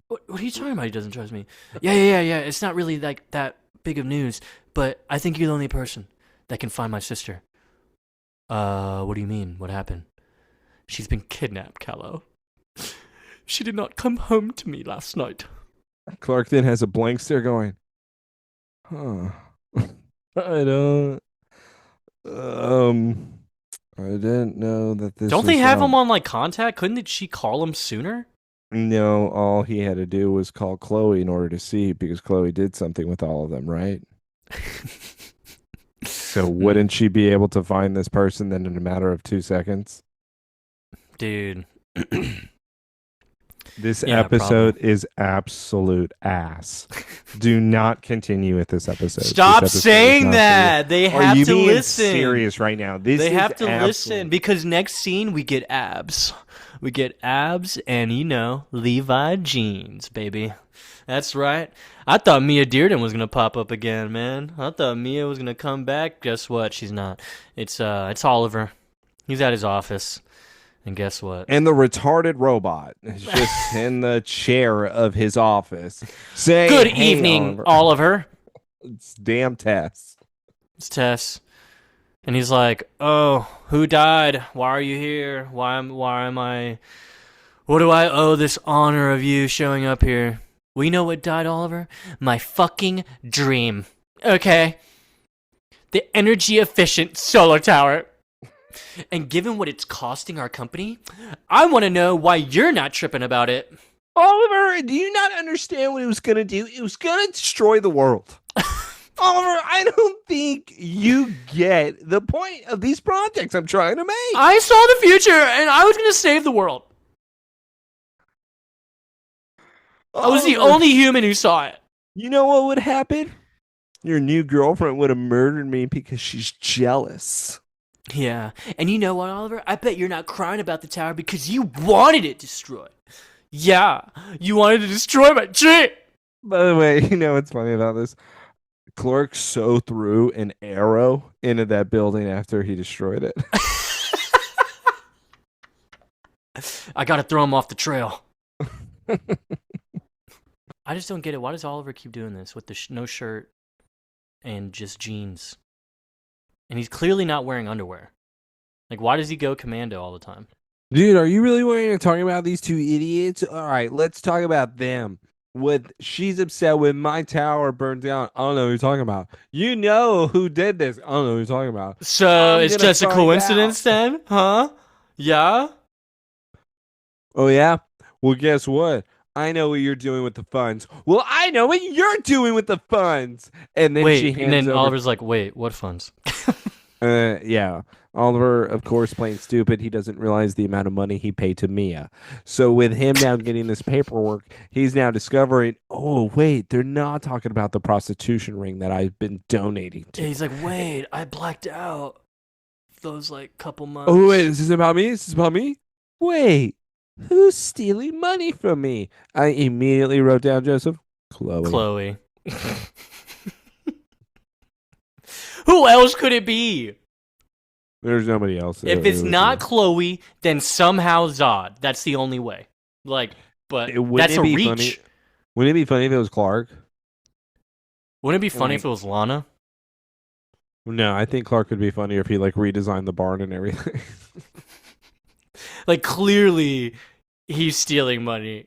Speaker 2: What are you talking about? He doesn't trust me. Yeah. It's not really like that big of news, but I think you're the only person that can find my sister. What do you mean? What happened? She's been kidnapped, Callow. She did not come home to me last night.
Speaker 1: Clark then has a blank stare going, huh. I didn't know that this
Speaker 2: Don't they have him on, like, contact? Couldn't she call him sooner?
Speaker 1: No, all he had to do was call Chloe in order to see, because Chloe did something with all of them, right? So wouldn't she be able to find this person then in a matter of 2 seconds?
Speaker 2: Dude.
Speaker 1: This
Speaker 2: Yeah, probably.
Speaker 1: episode is absolute ass. Do not continue with this episode. This
Speaker 2: Stop
Speaker 1: episode is
Speaker 2: saying
Speaker 1: not for you.
Speaker 2: that. They
Speaker 1: Are
Speaker 2: have
Speaker 1: you
Speaker 2: to
Speaker 1: being
Speaker 2: listen.
Speaker 1: serious right now? This
Speaker 2: They
Speaker 1: is
Speaker 2: have to listen
Speaker 1: absolute.
Speaker 2: because next scene we get abs. We get abs and Levi jeans, baby. That's right. I thought Mia Dearden was gonna pop up again, man. I thought Mia was gonna come back. Guess what? She's not. It's Oliver. He's at his office, and guess what?
Speaker 1: And the retarded robot is just in the chair of his office saying,
Speaker 2: Good
Speaker 1: "Hey,
Speaker 2: evening,
Speaker 1: Oliver."
Speaker 2: Oliver.
Speaker 1: It's damn Tess.
Speaker 2: It's Tess. And he's like, "Oh, who died? Why are you here? Why am I? What do I owe this honor of you showing up here?" We know what died, Oliver. My fucking dream. Okay, the energy efficient solar tower. And given what it's costing our company, I want to know why you're not tripping about it.
Speaker 1: Oliver, do you not understand what it was going to do? It was going to destroy the world. Oliver, I don't think you get the point of these projects I'm trying to make.
Speaker 2: I saw the future and I was going to save the world. I was the
Speaker 1: Oliver,
Speaker 2: only human who saw it.
Speaker 1: you know what would happen? Your new girlfriend would have murdered me because she's jealous.
Speaker 2: Yeah. And you know what, Oliver? I bet you're not crying about the tower because you wanted it destroyed. Yeah. You wanted to destroy my dream.
Speaker 1: By the way, you know what's funny about this? Clark so threw an arrow into that building after he destroyed it.
Speaker 2: I got to throw him off the trail. I just don't get it. Why does Oliver keep doing this with the no shirt and just jeans? And he's clearly not wearing underwear. Like, why does he go commando all the time?
Speaker 1: Dude, are you really wanting to talk about these two idiots? All right, let's talk about them. What she's upset with my tower burned down. I don't know who you're talking about. You know who did this. I don't know who you're talking about.
Speaker 2: So
Speaker 1: I'm
Speaker 2: it's
Speaker 1: gonna
Speaker 2: just a
Speaker 1: find out.
Speaker 2: coincidence then? Huh? Yeah?
Speaker 1: Oh yeah? Well, guess what? I know what you're doing with the funds. Well, I know what you're doing with the funds. And then she
Speaker 2: Wait, and
Speaker 1: hands
Speaker 2: then
Speaker 1: over.
Speaker 2: Oliver's like, wait, what funds?
Speaker 1: Yeah. Oliver, of course, playing stupid. He doesn't realize the amount of money he paid to Mia. So with him now getting this paperwork, he's now discovering, oh, wait, they're not talking about the prostitution ring that I've been donating
Speaker 2: Yeah,
Speaker 1: to.
Speaker 2: he's like, wait, I blacked out those like couple
Speaker 1: Oh, wait,
Speaker 2: months.
Speaker 1: is this about me? Is this about me? Wait, who's stealing money from me? I immediately wrote down, Joseph, Chloe.
Speaker 2: Chloe. Who else could it be?
Speaker 1: There's nobody else.
Speaker 2: If it's not Chloe, then somehow Zod. That's the only way. Like, but that's a reach.
Speaker 1: Funny? Wouldn't it be funny if it was Clark?
Speaker 2: Wouldn't it be funny
Speaker 1: Like,
Speaker 2: if it was Lana?
Speaker 1: no, I think Clark would be funnier if he like redesigned the barn and everything.
Speaker 2: Like, clearly, he's stealing money.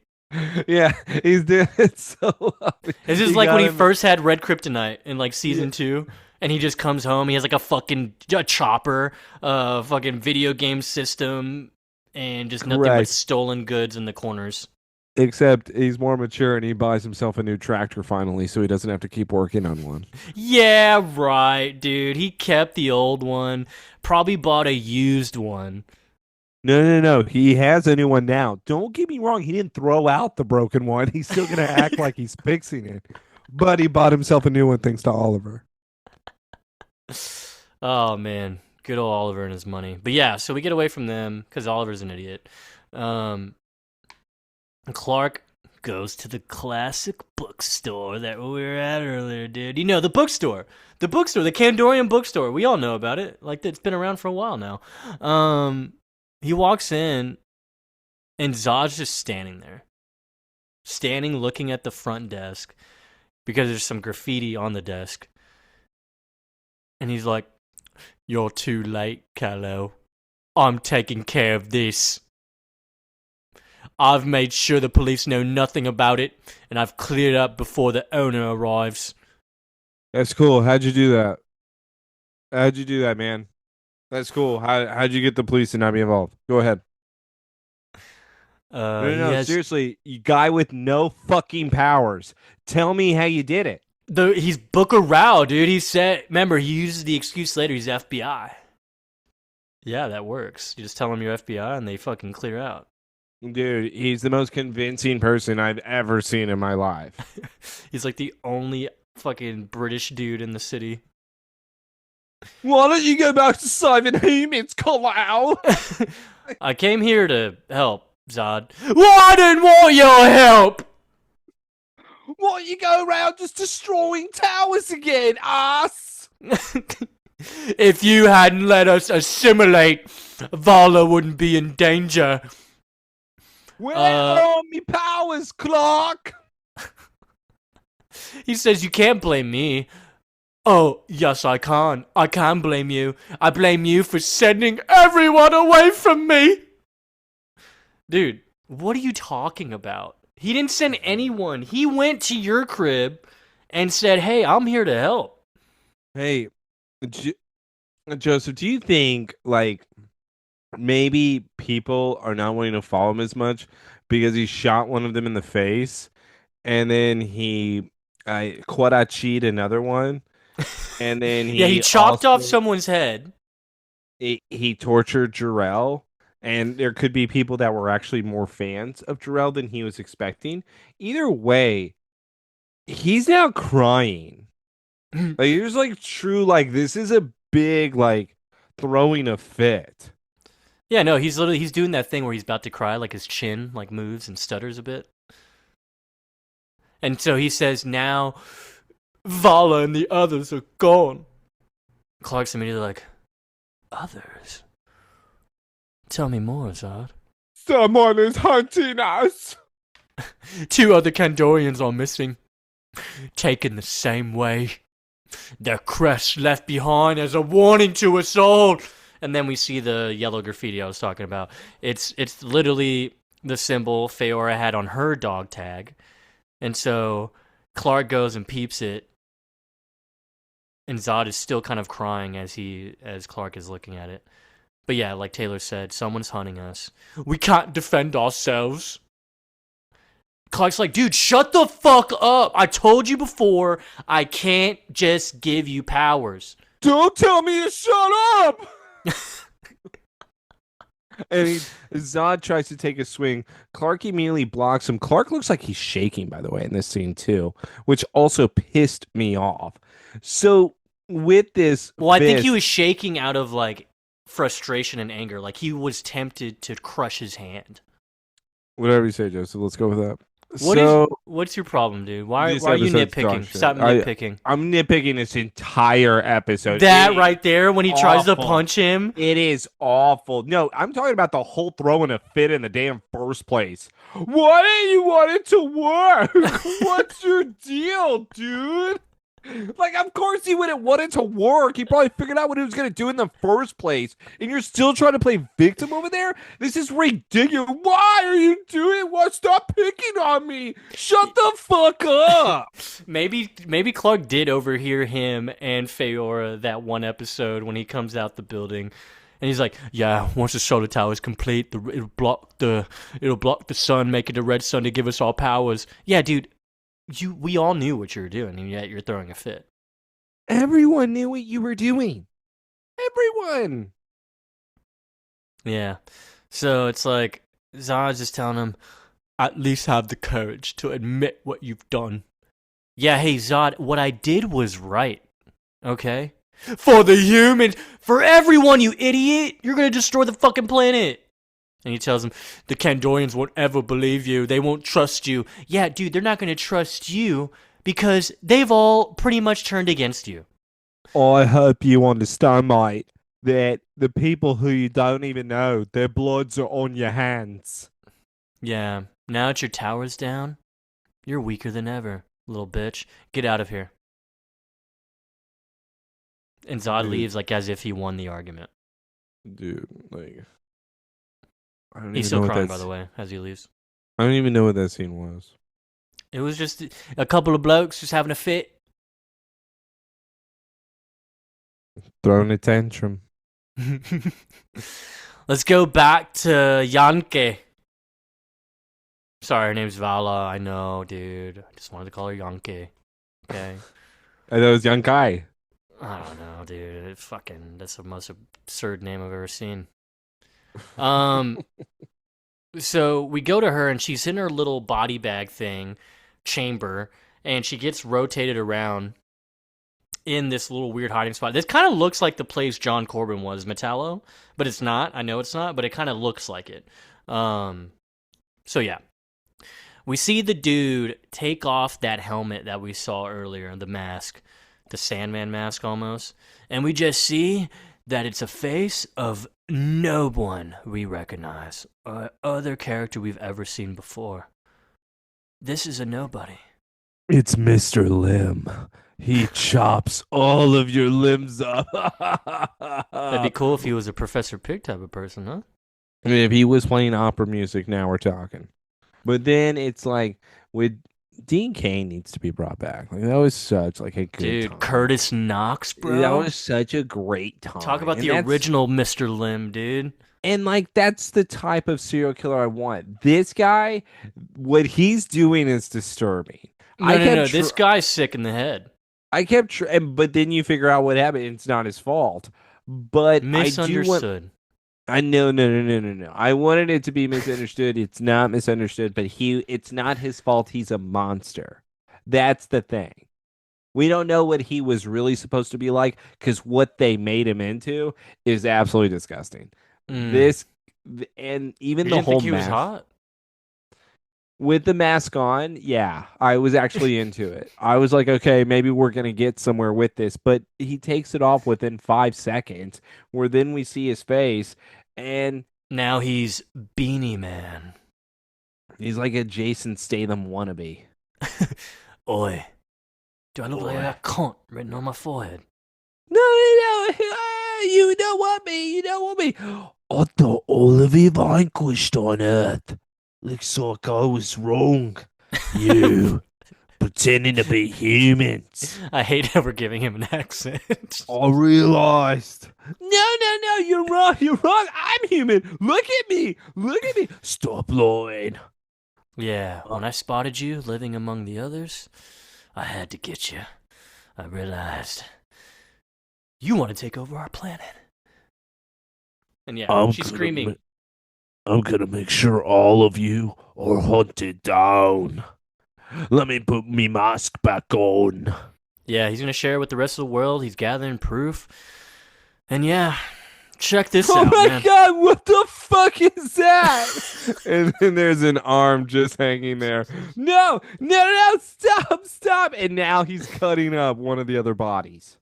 Speaker 1: Yeah, he's doing it so obvious.
Speaker 2: This is like when he first had red kryptonite in like season 2, and he just comes home. He has like a chopper, fucking video game system, and just nothing but stolen goods in the corners.
Speaker 1: Except he's more mature and he buys himself a new tractor finally, so he doesn't have to keep working on one.
Speaker 2: Yeah, right, dude. He kept the old one. Probably bought a used one.
Speaker 1: No. He has a new one now. Don't get me wrong. He didn't throw out the broken one. He's still going to act like he's fixing it. But he bought himself a new one thanks to Oliver.
Speaker 2: Oh, man. Good old Oliver and his money. But yeah, so we get away from them because Oliver's an idiot. Clark goes to the classic bookstore that we were at earlier, dude. You know, the bookstore. The Kandorian bookstore. We all know about it. Like, it's been around for a while now. He walks in, and Zod's just standing there. Standing, looking at the front desk, because there's some graffiti on the desk. And he's like, "You're too late, Kal-El. I'm taking care of this. I've made sure the police know nothing about it, and I've cleared up before the owner arrives."
Speaker 1: That's cool. How'd you do that? How'd you do that, man? That's cool. How'd you get the police to not be involved? Go ahead. No. Seriously, you guy with no fucking powers. Tell me how you did it.
Speaker 2: He's Booker Rao, dude. He said, remember, he uses the excuse later he's FBI. Yeah, that works. You just tell them you're FBI and they fucking clear out.
Speaker 1: Dude, he's the most convincing person I've ever seen in my life.
Speaker 2: He's like the only fucking British dude in the city.
Speaker 1: Why don't you go back to saving humans, Kalau?
Speaker 2: I came here to help, Zod. Well, I didn't want your help!
Speaker 1: Why don't you go around just destroying towers again, ass?
Speaker 2: If you hadn't let us assimilate, Vala wouldn't be in danger.
Speaker 1: Where are me powers, Clark?
Speaker 2: He says you can't blame me. Oh, yes, I can. I can blame you. I blame you for sending everyone away from me. Dude, what are you talking about? He didn't send anyone. He went to your crib and said, hey, I'm here to help.
Speaker 1: Hey, Joseph, do you think, like, maybe people are not wanting to follow him as much because he shot one of them in the face and then he Kwarachi'd another one and then
Speaker 2: Yeah, he
Speaker 1: he
Speaker 2: chopped off
Speaker 1: also
Speaker 2: someone's head.
Speaker 1: he tortured Jarrell, and there could be people that were actually more fans of Jarrell than he was expecting. Either way, he's now crying. Like there's like true like this is a big like throwing a fit.
Speaker 2: Yeah, no, he's doing that thing where he's about to cry, like his chin like moves and stutters a bit. And so he says, now Vala and the others are gone. Clark's immediately like, others? Tell me more, Zod.
Speaker 1: Someone is hunting us.
Speaker 2: Two other Kandorians are missing. Taken the same way. Their crest left behind as a warning to us all. And then we see the yellow graffiti I was talking about. It's literally the symbol Faora had on her dog tag. And so Clark goes and peeps it. And Zod is still kind of crying as Clark is looking at it. But yeah, like Taylor said, someone's hunting us. We can't defend ourselves. Clark's like, dude, shut the fuck up. I told you before, I can't just give you powers.
Speaker 1: Don't tell me to shut up. And Zod tries to take a swing. Clark immediately blocks him. Clark looks like he's shaking, by the way, in this scene too, which also pissed me off. So with this
Speaker 2: Well, I think he
Speaker 1: fist,
Speaker 2: was shaking out of like frustration and anger. Like he was tempted to crush his hand.
Speaker 1: whatever you say, Joseph, let's go with that.
Speaker 2: What's your problem, dude? Why
Speaker 1: This
Speaker 2: are you
Speaker 1: episode's dog
Speaker 2: nitpicking?
Speaker 1: shit.
Speaker 2: Stop nitpicking.
Speaker 1: I'm nitpicking this entire episode.
Speaker 2: That right there when he tries to
Speaker 1: awful.
Speaker 2: punch him.
Speaker 1: It is awful. No, I'm talking about the whole throwing a fit in the damn first place. Why didn't you want it to work? What's your deal, dude? Like, of course he wouldn't want it to work. He probably figured out what he was going to do in the first place. And you're still trying to play victim over there? This is ridiculous. Why are you doing what? Stop picking on me. Shut the fuck up.
Speaker 2: Maybe Clark did overhear him and Faora that one episode when he comes out the building. And he's like, yeah, once the solar tower is complete, it'll block the sun, making the red sun to give us all powers. Yeah, dude. We all knew what you were doing, and yet you're throwing a fit.
Speaker 1: Everyone knew what you were doing. Everyone.
Speaker 2: Yeah. So it's like Zod's just telling him, at least have the courage to admit what you've done. Yeah, hey Zod, what I did was right. Okay? For the humans, for everyone, you idiot! You're gonna destroy the fucking planet! And he tells him, the Kandorians won't ever believe you. They won't trust you. Yeah, dude, they're not going to trust you because they've all pretty much turned against you.
Speaker 1: I hope you understand, mate, that the people who you don't even know, their bloods are on your hands.
Speaker 2: Yeah, now that your tower's down, you're weaker than ever, little bitch. Get out of here. And Zod leaves like as if he won the argument.
Speaker 1: Dude, like...
Speaker 2: He's still crying, by the way, as he leaves.
Speaker 1: I don't even know what that scene was.
Speaker 2: It was just a couple of blokes just having a fit.
Speaker 1: Throwing a tantrum.
Speaker 2: Let's go back to Yanke. Sorry, her name's Vala. I know, dude. I just wanted to call her Yanke. Okay.
Speaker 1: I thought it was young guy.
Speaker 2: I don't know, dude. That's the most absurd name I've ever seen. So we go to her and she's in her little body bag thing chamber, and she gets rotated around in this little weird hiding spot. This kind of looks like the place John Corbin was, Metallo, but it's not. I know it's not, but it kind of looks like it. Um, so yeah, we see the dude take off that helmet that we saw earlier, the mask, the Sandman mask almost, and we just see that it's a face of no one we recognize, or other character we've ever seen before. This is a nobody.
Speaker 1: It's Mr. Limb. He chops all of your limbs off.
Speaker 2: That'd be cool if he was a Professor Pig type of person, huh?
Speaker 1: I mean, if he was playing opera music, now we're talking. But then it's like with Dean Cain needs to be brought back. Like that was such like a good
Speaker 2: Dude,
Speaker 1: time.
Speaker 2: Curtis Knox,
Speaker 1: That
Speaker 2: bro.
Speaker 1: was such a great
Speaker 2: Talk
Speaker 1: time.
Speaker 2: about the original Mr. Limb, dude.
Speaker 1: And like that's the type of serial killer I want. This guy, what he's doing is disturbing.
Speaker 2: No, no, no. This guy's sick in the head.
Speaker 1: But then you figure out what happened. It's not his fault. But I do want.
Speaker 2: Misunderstood.
Speaker 1: I know, no. I wanted it to be misunderstood. It's not misunderstood, but it's not his fault. He's a monster. That's the thing. We don't know what he was really supposed to be like because what they made him into is absolutely disgusting.
Speaker 2: Mm.
Speaker 1: This and even
Speaker 2: You
Speaker 1: the
Speaker 2: didn't
Speaker 1: whole
Speaker 2: think he was hot?
Speaker 1: with the mask on, yeah, I was actually into it. I was like, okay, maybe we're gonna get somewhere with this, but he takes it off within 5 seconds, where then we see his face, and
Speaker 2: Now he's Beanie Man.
Speaker 1: he's like a Jason Statham wannabe.
Speaker 2: Oi. Do I look like I
Speaker 1: Oi.
Speaker 2: got cunt written on my forehead?
Speaker 1: No, you don't want me. You don't want me. I thought all of you vanquished on Earth. Looks like I was wrong. You pretending to be humans.
Speaker 2: I hate how we're giving him an accent.
Speaker 1: I realized. No, you're wrong. You're wrong. I'm human. Look at me. Look at me. Stop lying.
Speaker 2: Yeah, when I spotted you living among the others, I had to get you. I realized you want to take over our planet. And yeah, she's screaming.
Speaker 1: I'm gonna make sure all of you are hunted down. Let me put me mask back on.
Speaker 2: Yeah, he's going to share it with the rest of the world. He's gathering proof. And yeah, check this
Speaker 1: Oh
Speaker 2: out,
Speaker 1: my
Speaker 2: man.
Speaker 1: god, what the fuck is that? And then there's an arm just hanging there. No, stop. And now he's cutting up one of the other bodies.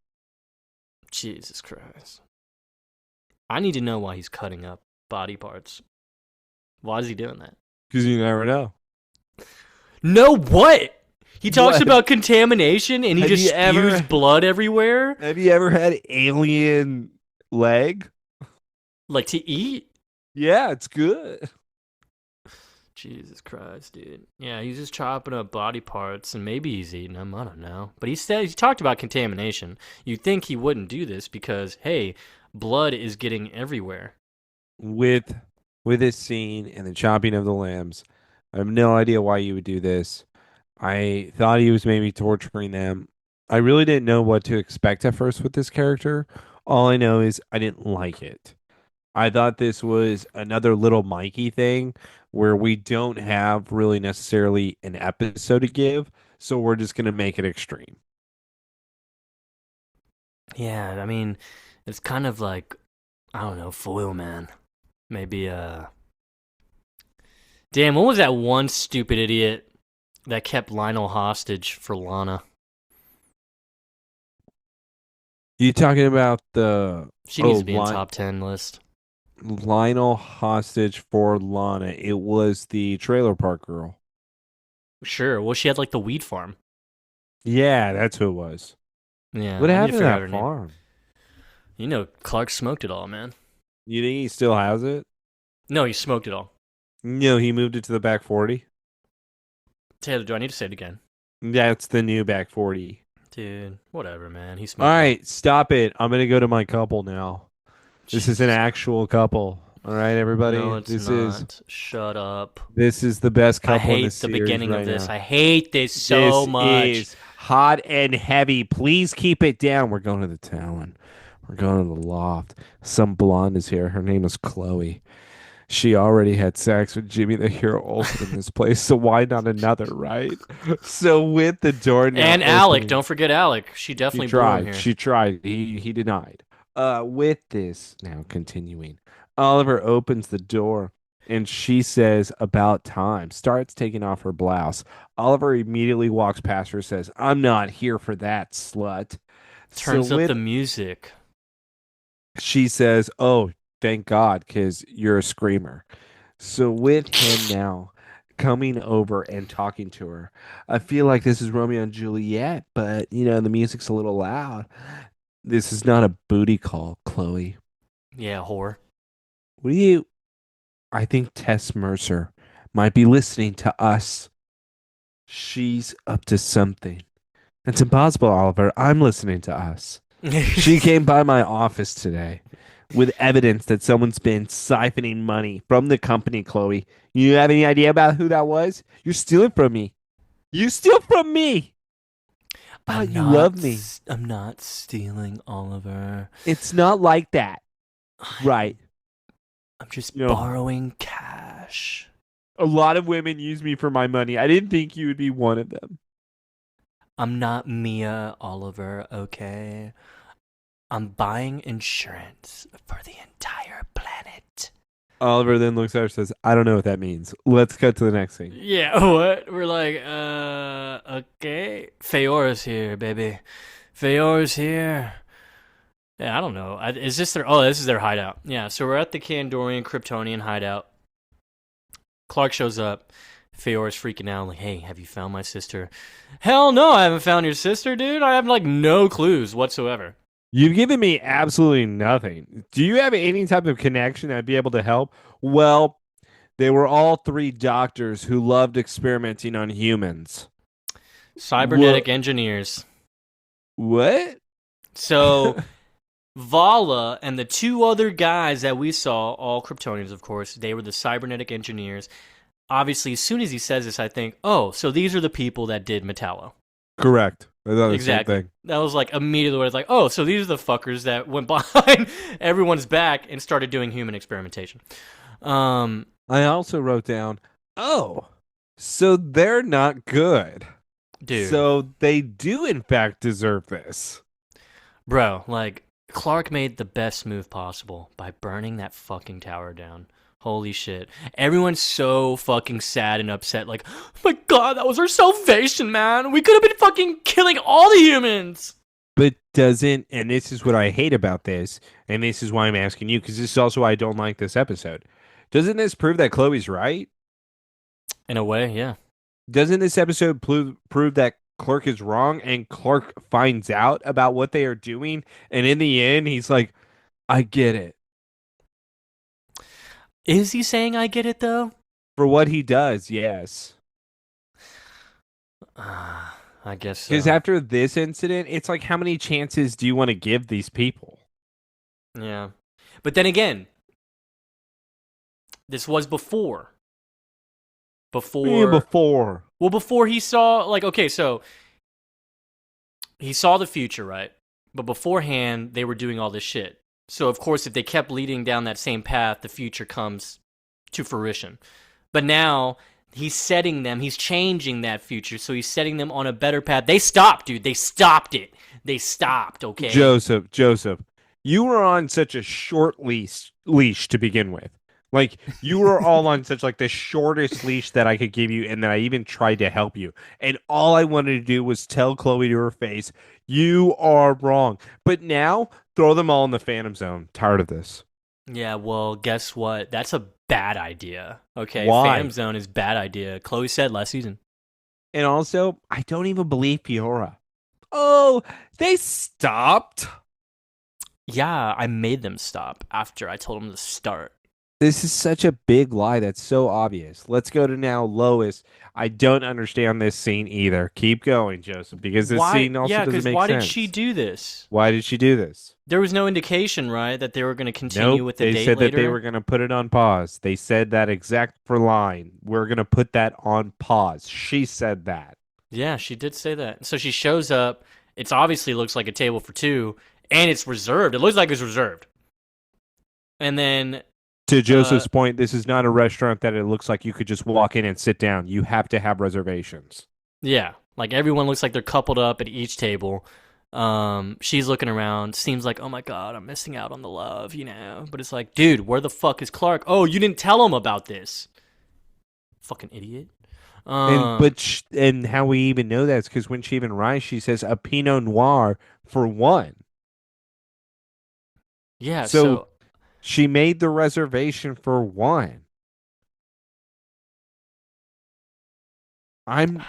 Speaker 2: Jesus Christ. I need to know why he's cutting up body parts. Why is he doing that?
Speaker 1: Because you never know.
Speaker 2: No, what? He talks
Speaker 1: What?
Speaker 2: about contamination and he
Speaker 1: Have
Speaker 2: just
Speaker 1: you
Speaker 2: spews
Speaker 1: ever-
Speaker 2: blood everywhere?
Speaker 1: Have you ever had alien leg?
Speaker 2: Like to eat?
Speaker 1: Yeah, it's good.
Speaker 2: Jesus Christ, dude. Yeah, he's just chopping up body parts and maybe he's eating them. I don't know. But he talked about contamination. You'd think he wouldn't do this because, hey, blood is getting everywhere.
Speaker 1: With this scene and the chopping of the limbs, I have no idea why you would do this. I thought he was maybe torturing them. I really didn't know what to expect at first with this character. All I know is I didn't like it. I thought this was another little Mikey thing where we don't have really necessarily an episode to give, so we're just going to make it extreme.
Speaker 2: Yeah, I mean, it's kind of like, I don't know, Foil Man. Maybe, Damn, what was that one stupid idiot that kept Lionel hostage for Lana?
Speaker 1: You talking about the
Speaker 2: She needs to be in top 10 list.
Speaker 1: Lionel hostage for Lana? It was the trailer park girl.
Speaker 2: Sure. Well, she had like the weed farm.
Speaker 1: Yeah, that's who it was.
Speaker 2: Yeah.
Speaker 1: What
Speaker 2: I need
Speaker 1: happened to
Speaker 2: figure out
Speaker 1: that
Speaker 2: her name.
Speaker 1: farm?
Speaker 2: You know, Clark smoked it all, man.
Speaker 1: You think he still has it?
Speaker 2: No, he smoked it all.
Speaker 1: No, he moved it to the back 40.
Speaker 2: Taylor, do I need to say it again?
Speaker 1: That's the new back 40.
Speaker 2: Dude, whatever, man. He
Speaker 1: All
Speaker 2: smoked
Speaker 1: right, stop it. I'm going to go to my couple now. This is an actual couple. All right, everybody.
Speaker 2: No, it's
Speaker 1: this
Speaker 2: not. Shut up.
Speaker 1: is the best couple
Speaker 2: I hate
Speaker 1: in the
Speaker 2: the
Speaker 1: series
Speaker 2: beginning
Speaker 1: right
Speaker 2: of this.
Speaker 1: now.
Speaker 2: I hate this so
Speaker 1: This
Speaker 2: much.
Speaker 1: is hot and heavy. Please keep it down. We're going to the Talon. We're going to the loft. Some blonde is here. Her name is Chloe. She already had sex with Jimmy the Hero Olsen in this place, so why not another, right? So with the door now
Speaker 2: And Alec,
Speaker 1: opening,
Speaker 2: don't forget Alec. She
Speaker 1: she
Speaker 2: definitely blew him
Speaker 1: tried.
Speaker 2: here.
Speaker 1: She tried. He denied. With this now continuing, Oliver opens the door and she says, "About time." Starts taking off her blouse. Oliver immediately walks past her, says, "I'm not here for that, slut." So
Speaker 2: Turns up the
Speaker 1: with
Speaker 2: music.
Speaker 1: she says, "Oh, thank God, because you're a screamer." So with him now coming over and talking to her, I feel like this is Romeo and Juliet, but the music's a little loud. This is not a booty call, Chloe.
Speaker 2: Yeah, whore.
Speaker 1: What do you? I think Tess Mercer might be listening to us. She's up to something. It's impossible, Oliver. I'm listening to us. She came by my office today with evidence that someone's been siphoning money from the company, Chloe. You have any idea about who that was? You're stealing from me. You steal from me. Thought
Speaker 2: I'm
Speaker 1: you loved
Speaker 2: not.
Speaker 1: me.
Speaker 2: I'm not stealing, Oliver.
Speaker 1: It's not like that. Right.
Speaker 2: I'm just
Speaker 1: You know,
Speaker 2: borrowing cash.
Speaker 1: a lot of women use me for my money. I didn't think you would be one of them.
Speaker 2: I'm not Mia, Oliver, okay? I'm buying insurance for the entire planet.
Speaker 1: Oliver then looks at her and says, I don't know what that means. Let's cut to the next thing.
Speaker 2: Yeah, what? We're like, okay. Faora's here, baby. Faora's here. Yeah, I don't know. Is this their? Oh, this is their hideout. Yeah, so we're at the Kandorian Kryptonian hideout. Clark shows up. Faora's freaking out, like, hey, have you found my sister? Hell no, I haven't found your sister, dude. I have, like, no clues whatsoever.
Speaker 1: You've given me absolutely nothing. Do you have any type of connection that'd be able to help? Well, they were all three doctors who loved experimenting on humans.
Speaker 2: Cybernetic engineers.
Speaker 1: What?
Speaker 2: So, Vala and the two other guys that we saw, all Kryptonians, of course, they were the cybernetic engineers. Obviously, as soon as he says this, I think, oh, so these are the people that did Metallo.
Speaker 1: Correct. I thought the same
Speaker 2: Exactly.
Speaker 1: thing.
Speaker 2: That was like immediately what I was like, oh, so these are the fuckers that went behind everyone's back and started doing human experimentation.
Speaker 1: I also wrote down, oh, so they're not good.
Speaker 2: Dude,
Speaker 1: So they do, in fact, deserve this.
Speaker 2: bro, like, Clark made the best move possible by burning that fucking tower down. Holy shit. Everyone's so fucking sad and upset. Like, oh my god, that was our salvation, man. We could have been fucking killing all the humans.
Speaker 1: But doesn't, and this is what I hate about this, and this is why I'm asking you, because this is also why I don't like this episode. Doesn't this prove that Chloe's right?
Speaker 2: In a way, yeah.
Speaker 1: Doesn't this episode prove that Clark is wrong and Clark finds out about what they are doing? And in the end, he's like, I get it.
Speaker 2: Is he saying I get it, though?
Speaker 1: For what he does, yes.
Speaker 2: I guess so.
Speaker 1: Because after this incident, it's like, how many chances do you want to give these people?
Speaker 2: Yeah. But then again, this was before.
Speaker 1: Before.
Speaker 2: Well, before he saw, like, okay, so he saw the future, right? But beforehand, they were doing all this shit. So, of course, if they kept leading down that same path, the future comes to fruition. But now, he's setting them, he's changing that future, so he's setting them on a better path. They stopped, dude. They stopped it. They stopped, okay?
Speaker 1: Joseph, you were on such a short leash to begin with. Like, you were all on such like the shortest leash that I could give you, and that I even tried to help you. And all I wanted to do was tell Chloe to her face, you are wrong. But now, throw them all in the Phantom Zone. Tired of this.
Speaker 2: Yeah, well, guess what? That's a bad idea. Okay,
Speaker 1: Why?
Speaker 2: Phantom Zone is bad idea. Chloe said last season.
Speaker 1: And also, I don't even believe Faora. Oh, they stopped.
Speaker 2: Yeah, I made them stop after I told them to start.
Speaker 1: This is such a big lie that's so obvious. Let's go to now Lois. I don't understand this scene either. Keep going, Joseph, because this scene also doesn't make sense.
Speaker 2: Why did she do this?
Speaker 1: Why did she do this?
Speaker 2: There was no indication, right, that they were going to continue
Speaker 1: Nope,
Speaker 2: with the
Speaker 1: they
Speaker 2: date
Speaker 1: said
Speaker 2: later?
Speaker 1: that they were going to put it on pause. They said that exact for line. We're going to put that on pause. She said that.
Speaker 2: Yeah, she did say that. So she shows up. It obviously looks like a table for two, and it's reserved. It looks like it's reserved. And then
Speaker 1: To
Speaker 2: Uh,
Speaker 1: Joseph's point, this is not a restaurant that it looks like you could just walk in and sit down. You have to have reservations.
Speaker 2: yeah, like everyone looks like they're coupled up at each table. She's looking around, seems like, oh my god, I'm missing out on the love, you know. But it's like, dude, where the fuck is Clark? Oh, you didn't tell him about this, fucking idiot. Um,
Speaker 1: And how we even know that is because when she even arrives, she says a Pinot Noir for one.
Speaker 2: yeah.
Speaker 1: So
Speaker 2: So
Speaker 1: she made the reservation for one. I'm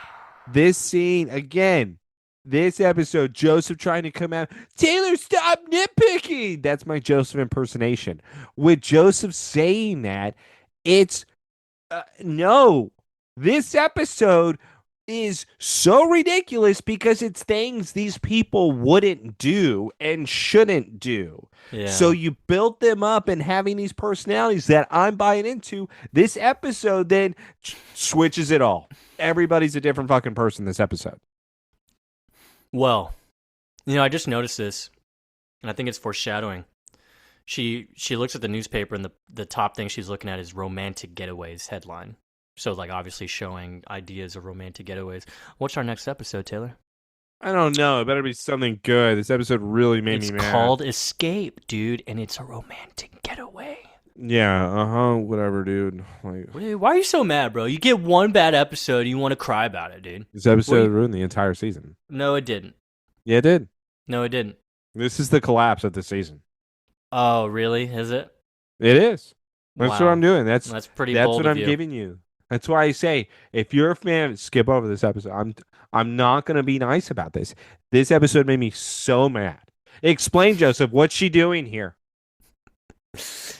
Speaker 1: this scene again. This episode, Joseph trying to come out. Taylor, stop nitpicking. That's my Joseph impersonation. With Joseph saying that, it's no. This episode is so ridiculous because it's things these people wouldn't do and shouldn't do. So
Speaker 2: yeah,
Speaker 1: you built them up and having these personalities that I'm buying into. This episode then switches it all. Everybody's a different fucking person this episode.
Speaker 2: well, you know, I just noticed this, and I think it's foreshadowing. She looks at the newspaper, and the top thing she's looking at is "Romantic Getaways" headline. So, like, obviously showing ideas of romantic getaways. What's our next episode, Taylor?
Speaker 1: I don't know. It better be something good. This episode really made
Speaker 2: It's
Speaker 1: me mad.
Speaker 2: called Escape, dude, and it's a romantic getaway.
Speaker 1: Yeah, whatever, dude. Like
Speaker 2: Why are you so mad, bro? You get one bad episode, and you want to cry about it, dude.
Speaker 1: this episode ruined the entire season.
Speaker 2: No, it didn't.
Speaker 1: Yeah, it did.
Speaker 2: No, it didn't.
Speaker 1: This is the collapse of the season.
Speaker 2: Oh, really? Is it?
Speaker 1: It is. That's what
Speaker 2: Wow.
Speaker 1: I'm doing.
Speaker 2: That's pretty
Speaker 1: That's
Speaker 2: bold
Speaker 1: what
Speaker 2: of
Speaker 1: I'm
Speaker 2: you.
Speaker 1: giving you. That's why I say if you're a fan, skip over this episode. I'm not gonna be nice about this. This episode made me so mad. Explain, Joseph, what's she doing here?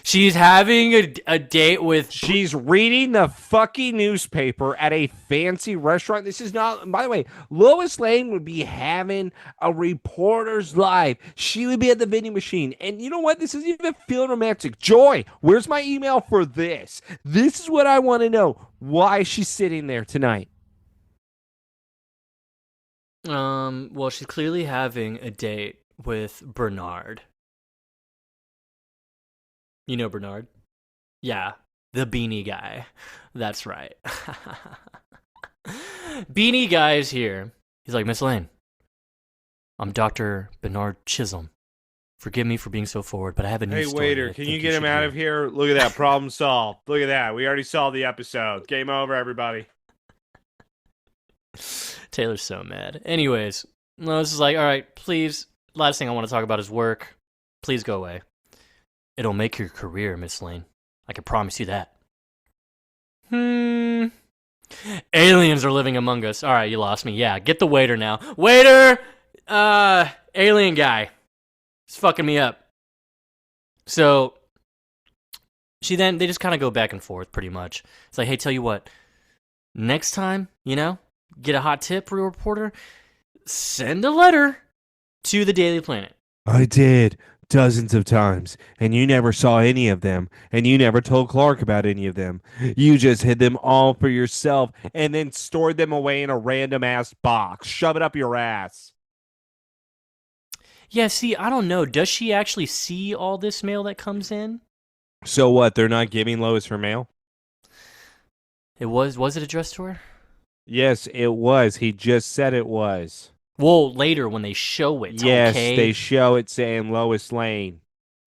Speaker 2: She's having a date with.
Speaker 1: She's reading the fucking newspaper at a fancy restaurant. This is not, by the way, Lois Lane would be having a reporter's live. She would be at the vending machine. And you know what? This isn't even feeling romantic. Joy, where's my email for this? This is what I want to know. Why is she sitting there tonight?
Speaker 2: Well, she's clearly having a date with Bernard. You know Bernard? Yeah, the beanie guy. That's right. Beanie guy is here. He's like, Miss Lane, I'm Dr. Bernard Chisholm. Forgive me for being so forward, but I have a
Speaker 1: Hey,
Speaker 2: news story.
Speaker 1: waiter, can you get him out of here? Look at that. Problem solved. Look at that. We already solved the episode. Game over, everybody.
Speaker 2: Taylor's so mad. Anyways, Lois is like, all right, please. Last thing I want to talk about is work. Please go away. It'll make your career, Miss Lane. I can promise you that. Aliens are living among us. All right, you lost me. Yeah, get the waiter now. Waiter! Alien guy. He's fucking me up. So, they just kind of go back and forth pretty much. It's like, hey, tell you what. Next time, get a hot tip for a reporter, send a letter to the Daily Planet.
Speaker 1: I did dozens of times, and you never saw any of them, and you never told Clark about any of them. You just hid them all for yourself and then stored them away in a random ass box. Shove it up your ass.
Speaker 2: Yeah, see, I don't know. Does she actually see all this mail that comes in?
Speaker 1: So what? They're not giving Lois her mail?
Speaker 2: Was it addressed to her?
Speaker 1: Yes, it was. He just said it was.
Speaker 2: Well, later when they show it,
Speaker 1: Yes,
Speaker 2: okay?
Speaker 1: they show it saying Lois Lane.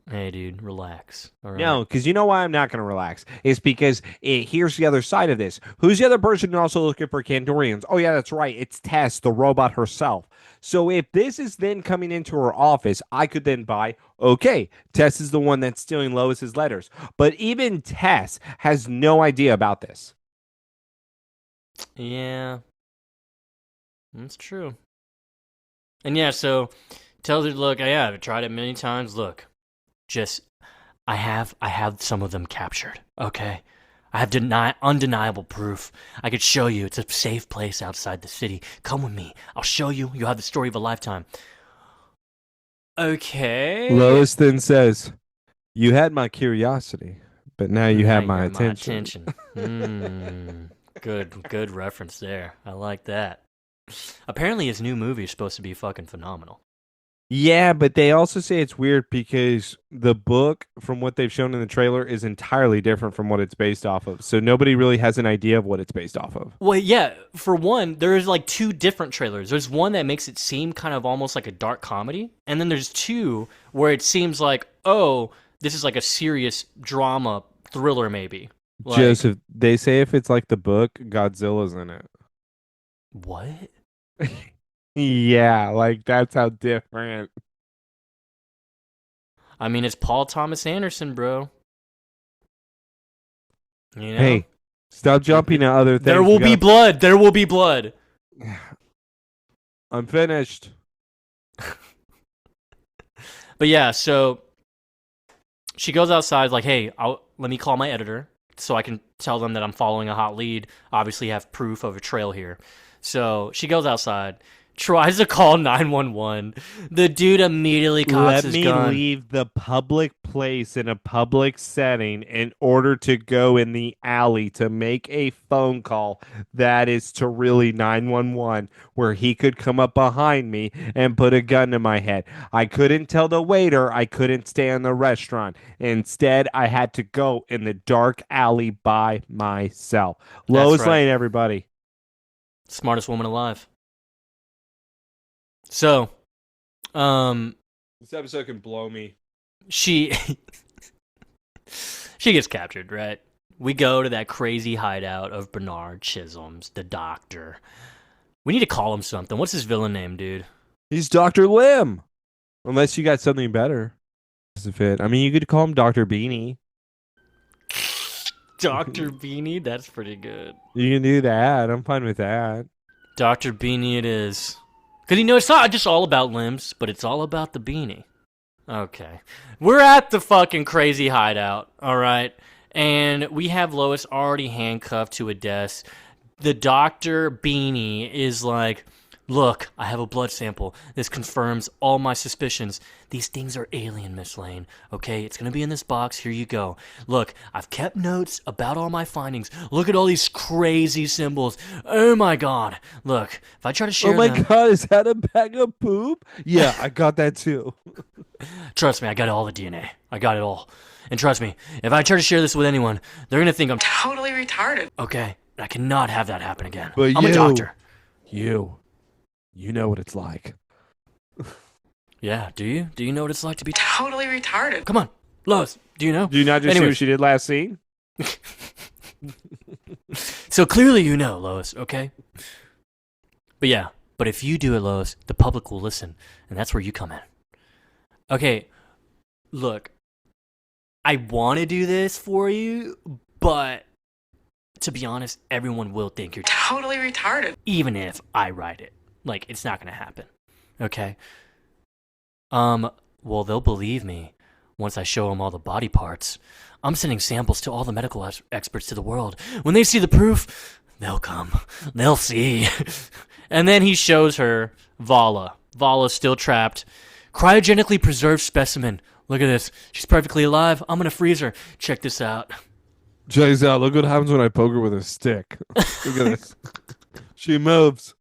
Speaker 2: Hey, dude, relax. All right.
Speaker 1: No, because you know why I'm not going to relax? It's because here's the other side of this. Who's the other person also looking for Kandorians? Oh, yeah, that's right. It's Tess, the robot herself. So if this is then coming into her office, I could then buy, okay, Tess is the one that's stealing Lois's letters. But even Tess has no idea about this.
Speaker 2: Yeah, that's true. And yeah, so tells her, look, I've tried it many times. Look, just I have some of them captured. Okay, I have undeniable proof. I could show you. It's a safe place outside the city. Come with me. I'll show you. You'll have the story of a lifetime. Okay.
Speaker 1: Lois then says, you had my curiosity, but now you have my attention.
Speaker 2: Good reference there. I like that. Apparently his new movie is supposed to be fucking phenomenal.
Speaker 1: Yeah, but they also say it's weird because the book, from what they've shown in the trailer, is entirely different from what it's based off of. So nobody really has an idea of what it's based off of.
Speaker 2: Well, yeah, for one, there's like two different trailers. There's one that makes it seem kind of almost like a dark comedy, and then there's two where it seems like, oh, this is like a serious drama thriller, maybe. Like,
Speaker 1: Joseph, they say if it's like the book, Godzilla's in it.
Speaker 2: what?
Speaker 1: Yeah, like that's how different.
Speaker 2: I mean, it's Paul Thomas Anderson, bro. You know?
Speaker 1: Hey, stop jumping to other
Speaker 2: There
Speaker 1: things.
Speaker 2: will be blood. There will be blood.
Speaker 1: I'm finished.
Speaker 2: But yeah, so she goes outside, like, hey, let me call my editor so I can tell them that I'm following a hot lead. Obviously, have proof of a trail here. So she goes outside, tries to call 911. The dude immediately cocks
Speaker 1: Let
Speaker 2: his
Speaker 1: me
Speaker 2: gun.
Speaker 1: leave the public place in a public setting in order to go in the alley to make a phone call that is to really 911, where he could come up behind me and put a gun to my head. I couldn't tell the waiter I couldn't stay in the restaurant. Instead, I had to go in the dark alley by myself.
Speaker 2: That's
Speaker 1: Lois
Speaker 2: right.
Speaker 1: Lane, everybody.
Speaker 2: Smartest woman alive. So, um,
Speaker 1: This episode can blow me.
Speaker 2: she she gets captured, right? We go to that crazy hideout of Bernard Chisholm's, the doctor. We need to call him something. What's his villain name, dude?
Speaker 1: He's Dr. Lim. Unless you got something better. Doesn't fit. I mean, you could call him Dr. Beanie.
Speaker 2: Dr. Beanie? That's pretty good.
Speaker 1: You can do that. I'm fine with that.
Speaker 2: Dr. Beanie it is. Because, it's not just all about limbs, but it's all about the beanie. Okay. We're at the fucking crazy hideout, all right? And we have Lois already handcuffed to a desk. The Dr. Beanie is like, look, I have a blood sample. This confirms all my suspicions. These things are alien, Miss Lane. Okay, it's gonna be in this box. Here you go. Look, I've kept notes about all my findings. Look at all these crazy symbols. Oh my god. Look, if I try to
Speaker 1: Oh
Speaker 2: share
Speaker 1: my
Speaker 2: them,
Speaker 1: God, is that a bag of poop? Yeah, I got that too.
Speaker 2: trust me, I got all the DNA. I got it all. And trust me, if I try to share this with anyone, they're gonna think I'm totally retarded. Okay, I cannot have that happen again.
Speaker 1: But
Speaker 2: I'm a doctor.
Speaker 1: you know what it's like.
Speaker 2: Yeah, do you? Do you know what it's like to be totally retarded? Come on, Lois, do you know?
Speaker 1: Do you not just see what she did last scene?
Speaker 2: So clearly you know, Lois, okay? But yeah, but if you do it, Lois, the public will listen, and that's where you come in. Okay, look, I want to do this for you, but to be honest, everyone will think you're totally retarded, even if I write it. Like, it's not going to happen, okay? Well, they'll believe me once I show them all the body parts. I'm sending samples to all the medical experts to the world. When they see the proof, they'll come. They'll see. And then he shows her Vala. Vala's still trapped. Cryogenically preserved specimen. Look at this. She's perfectly alive. I'm gonna freeze her. Check this out.
Speaker 1: Check this out. Look what happens when I poke her with a stick. Look at this. She moves.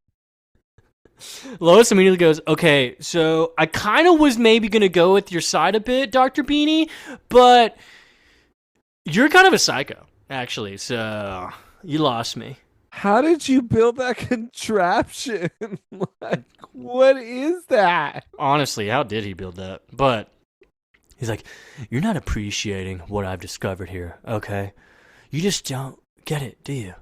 Speaker 2: Lois immediately goes, okay, so I kind of was maybe going to go with your side a bit, Dr. Beanie, but you're kind of a psycho, actually, so you lost me.
Speaker 1: How did you build that contraption? Like, what is that?
Speaker 2: Honestly, how did he build that? But he's like, you're not appreciating what I've discovered here, okay? You just don't get it, do you?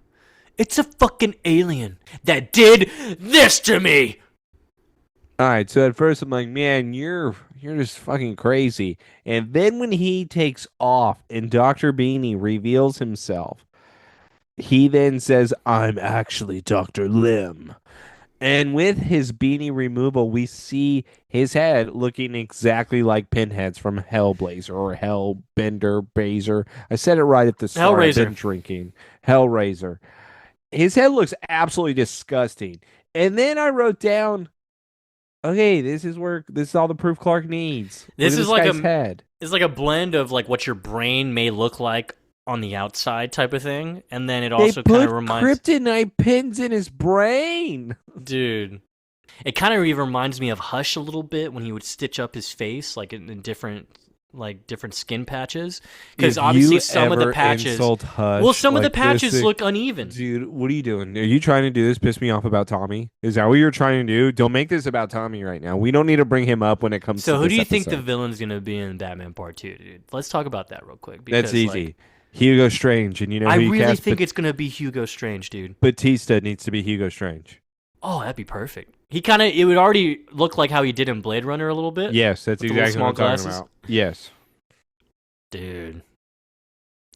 Speaker 2: It's a fucking alien that did this to me.
Speaker 1: All right, so at first I'm like, man, you're just fucking crazy. And then when he takes off and Dr. Beanie reveals himself, he then says, I'm actually Dr. Lim. And with his beanie removal, we see his head looking exactly like Pinhead's from Hellblazer or Hellbender Bazer. I said it right at the start. I've
Speaker 2: Hellraiser.
Speaker 1: been drinking. Hellraiser. His head looks absolutely disgusting. And then I wrote down, okay, this is all the proof Clark needs.
Speaker 2: This
Speaker 1: Look at
Speaker 2: is like
Speaker 1: guy's head.
Speaker 2: it's like a blend of like what your brain may look like on the outside type of thing, and then it
Speaker 1: They
Speaker 2: also kind
Speaker 1: put
Speaker 2: of reminds,
Speaker 1: kryptonite pins in his brain.
Speaker 2: dude, It kind of even reminds me of Hush a little bit when he would stitch up his face like in different skin patches, because
Speaker 1: If
Speaker 2: obviously
Speaker 1: you
Speaker 2: some of the
Speaker 1: ever
Speaker 2: patches,
Speaker 1: insult
Speaker 2: well,
Speaker 1: Hush
Speaker 2: some of the
Speaker 1: like this,
Speaker 2: patches look uneven.
Speaker 1: dude, what are you doing? Are you trying to do this? Piss me off about Tommy? Is that what you're trying to do? Don't make this about Tommy right now. We don't need to bring him up when it comes to
Speaker 2: So who do
Speaker 1: this
Speaker 2: you think the
Speaker 1: episode.
Speaker 2: villain's gonna be in Batman Part Two, dude? Let's talk about that real quick
Speaker 1: That's
Speaker 2: because like
Speaker 1: easy. Hugo Strange, and you know
Speaker 2: I
Speaker 1: who you
Speaker 2: really
Speaker 1: cast?
Speaker 2: think it's gonna be Hugo Strange, dude.
Speaker 1: Batista needs to be Hugo Strange.
Speaker 2: Oh, that'd be perfect. It would already look like how he did in Blade Runner a little bit
Speaker 1: Yes, that's
Speaker 2: with the little
Speaker 1: exactly what
Speaker 2: small
Speaker 1: I'm talking
Speaker 2: glasses.
Speaker 1: about. Yes.
Speaker 2: Dude,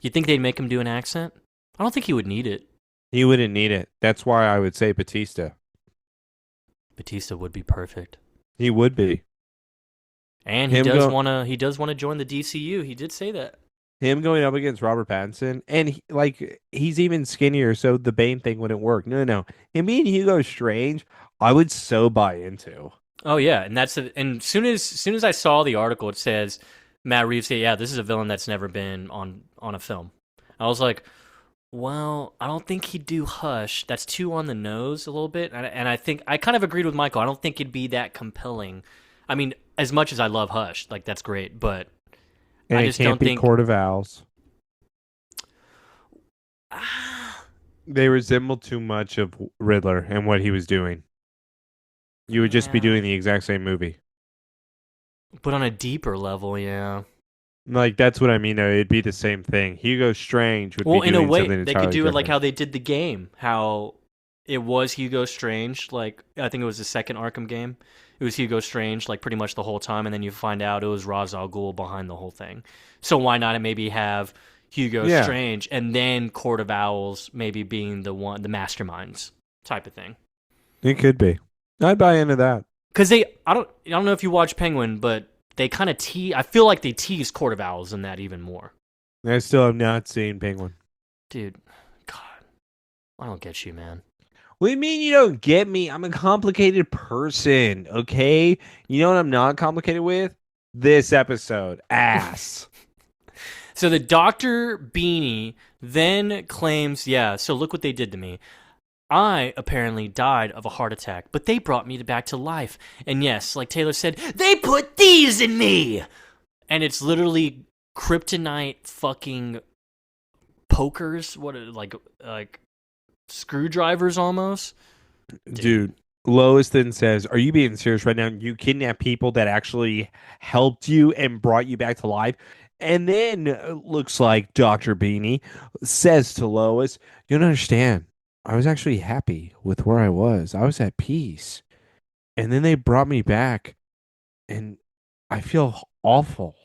Speaker 2: you think they'd make him do an accent? I don't think he would need it.
Speaker 1: He wouldn't need it. That's why I would say Batista.
Speaker 2: Batista would be perfect.
Speaker 1: He would be.
Speaker 2: And
Speaker 1: Him go
Speaker 2: he does want to join the DCU. He did say that.
Speaker 1: him going up against Robert Pattinson, and he's even skinnier, so the Bane thing wouldn't work. No, no, no. Him being Hugo Strange, I would so buy into.
Speaker 2: Oh yeah, and soon as I saw the article, it says Matt Reeves said, "Yeah, this is a villain that's never been on a film." I was like, "Well, I don't think he'd do Hush. That's too on the nose a little bit." And I think I kind of agreed with Michael. I don't think it'd be that compelling. I mean, as much as I love Hush, like that's great, but
Speaker 1: And
Speaker 2: I
Speaker 1: it
Speaker 2: just
Speaker 1: can't
Speaker 2: don't
Speaker 1: be
Speaker 2: think.
Speaker 1: Court of Owls. They resemble too much of Riddler and what he was doing. You would just be
Speaker 2: Yeah,
Speaker 1: doing the exact same movie.
Speaker 2: but on a deeper level, yeah.
Speaker 1: Like that's what I mean. Though it'd be the same thing. Hugo Strange would be
Speaker 2: Well, in a
Speaker 1: doing
Speaker 2: way,
Speaker 1: something
Speaker 2: they could
Speaker 1: entirely
Speaker 2: do it like
Speaker 1: different.
Speaker 2: how they did the game. How it was Hugo Strange. Like I think it was the second Arkham game. It was Hugo Strange, like pretty much the whole time, and then you find out it was Ra's al Ghul behind the whole thing. So why not maybe have Hugo
Speaker 1: Yeah,
Speaker 2: Strange and then Court of Owls maybe being the masterminds type of thing?
Speaker 1: it could be. I'd buy into that.
Speaker 2: Because I don't know if you watch Penguin, but they kind of I feel like they tease Court of Owls in that even more,
Speaker 1: I still have not seen Penguin.
Speaker 2: dude. God, I don't get you, man.
Speaker 1: What do you mean you don't get me? I'm a complicated person, okay? You know what I'm not complicated with? This episode. Ass.
Speaker 2: So the Dr. Beanie then claims, yeah, so look what they did to me. I apparently died of a heart attack, but they brought me back to life. And yes, like Taylor said, they put these in me. And it's literally kryptonite fucking pokers, like screwdrivers almost.
Speaker 1: Dude, Lois then says, "Are you being serious right now? You kidnapped people that actually helped you and brought you back to life." And then looks like Dr. Beanie says to Lois, "You don't understand. I was actually happy with where I was. I was at peace. And then they brought me back and I feel awful."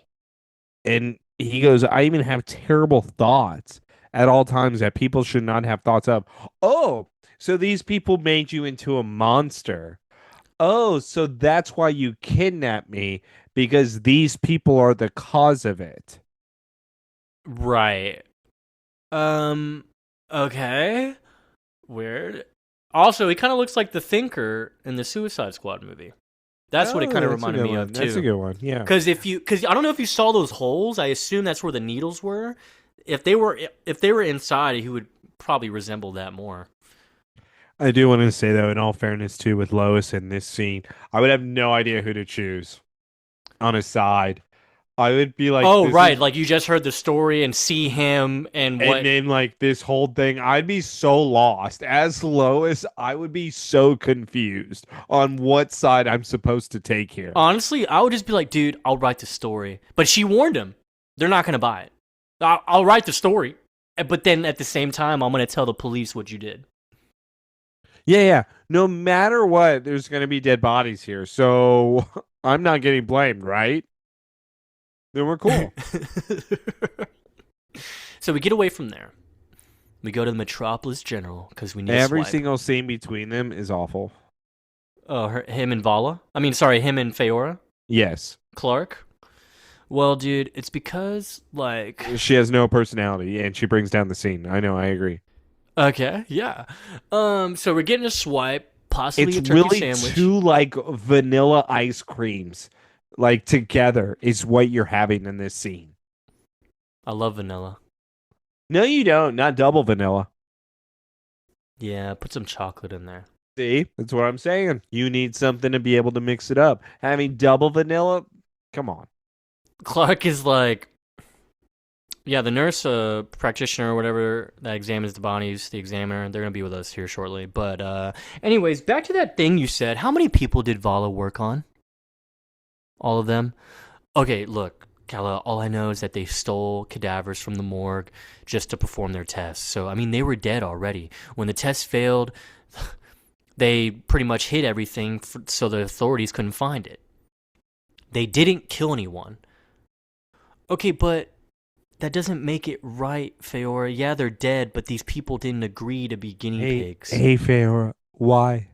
Speaker 1: And he goes, "I even have terrible thoughts at all times that people should not have thoughts of." Oh, so these people made you into a monster. Oh, so that's why you kidnapped me, because these people are the cause of it.
Speaker 2: Right. Um, okay. Weird. Also, he kind of looks like the Thinker in the Suicide Squad movie. That's what it
Speaker 1: Oh,
Speaker 2: kind of
Speaker 1: that's a
Speaker 2: reminded
Speaker 1: good
Speaker 2: me
Speaker 1: one.
Speaker 2: of
Speaker 1: That's a
Speaker 2: too.
Speaker 1: good one. Yeah.
Speaker 2: Because I don't know if you saw those holes. I assume that's where the needles were. If they were inside, he would probably resemble that more.
Speaker 1: I do want to say though, in all fairness too, with Lois in this scene, I would have no idea who to choose on a side. I would be like,
Speaker 2: Oh,
Speaker 1: this
Speaker 2: right.
Speaker 1: is
Speaker 2: Like you just heard the story and see him and
Speaker 1: and
Speaker 2: what.
Speaker 1: then like this whole thing, I'd be so lost. As Lois, I would be so confused on what side I'm supposed to take here.
Speaker 2: Honestly, I would just be like, dude, I'll write the story. But she warned him. They're not going to buy it. I'll write the story. But then at the same time, I'm going to tell the police what you did.
Speaker 1: Yeah, yeah. No matter what, there's going to be dead bodies here. So I'm not getting blamed, right? Then we're cool.
Speaker 2: So we get away from there. We go to the Metropolis General because we need a
Speaker 1: Every
Speaker 2: swipe.
Speaker 1: single scene between them is awful.
Speaker 2: Oh, him and Vala? I mean, sorry, him and Faora?
Speaker 1: Yes.
Speaker 2: Clark? Well, dude, it's because, like...
Speaker 1: She has no personality and she brings down the scene. I know, I agree.
Speaker 2: Okay, yeah. So we're getting a swipe, possibly
Speaker 1: It's
Speaker 2: a turkey
Speaker 1: really
Speaker 2: sandwich.
Speaker 1: two like vanilla ice creams like together is what you're having in this scene.
Speaker 2: I love vanilla.
Speaker 1: No, you don't. Not double vanilla.
Speaker 2: Yeah, put some chocolate in there.
Speaker 1: See, that's what I'm saying. You need something to be able to mix it up. Having double vanilla, come on.
Speaker 2: Clark is like, yeah, the nurse practitioner or whatever that examines the bodies, the examiner, they're going to be with us here shortly. But, anyways, back to that thing you said. How many people did Vala work on? All of them? Okay, look, Kala, all I know is that they stole cadavers from the morgue just to perform their tests. So, I mean, they were dead already. When the test failed, they pretty much hid everything so the authorities couldn't find it. They didn't kill anyone. Okay, but that doesn't make it right, Faora. Yeah, they're dead, but these people didn't agree to be guinea pigs.
Speaker 1: Hey, Faora, why?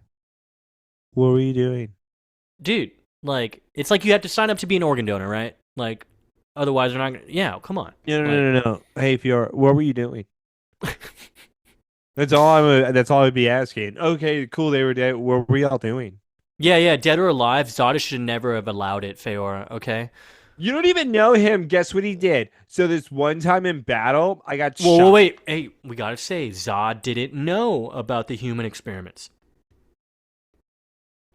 Speaker 1: What were you doing?
Speaker 2: Dude, like, it's like you have to sign up to be an organ donor, right? Like, otherwise they're not gonna... Yeah, come on.
Speaker 1: No, no,
Speaker 2: Like,
Speaker 1: no, no, no. Hey, Fiora, what were you doing? That's all that's all I'd be asking. Okay, cool. They were dead. What were y'all doing?
Speaker 2: yeah, dead or alive, Zada should never have allowed it, Faora, okay?
Speaker 1: You don't even know him. Guess what he did? So this one time in battle, I got
Speaker 2: Well,
Speaker 1: shot.
Speaker 2: wait. Hey, we gotta say, Zod didn't know about the human experiments.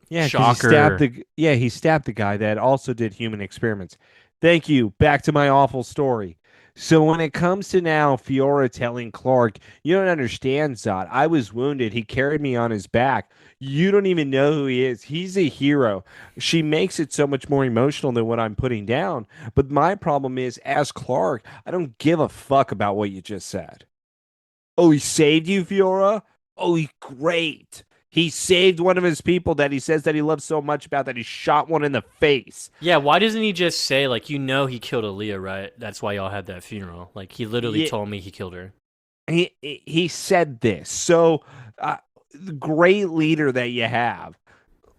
Speaker 1: Yeah, because
Speaker 2: Shocker.
Speaker 1: he stabbed the guy that also did human experiments. Thank you. Back to my awful story. So when it comes to now Fiora telling Clark, you don't understand, Zod. I was wounded. He carried me on his back. You don't even know who he is. He's a hero. She makes it so much more emotional than what I'm putting down. But my problem is, as Clark, I don't give a fuck about what you just said. Oh, he saved you, Fiora? Oh, he great. He saved one of his people that he says that he loves so much about that he shot one in the face.
Speaker 2: Yeah, why doesn't he just say, like, you know he killed Aaliyah, right? That's why y'all had that funeral. Like, he literally
Speaker 1: Yeah,
Speaker 2: told me he killed her.
Speaker 1: he said this. So, the great leader that you have.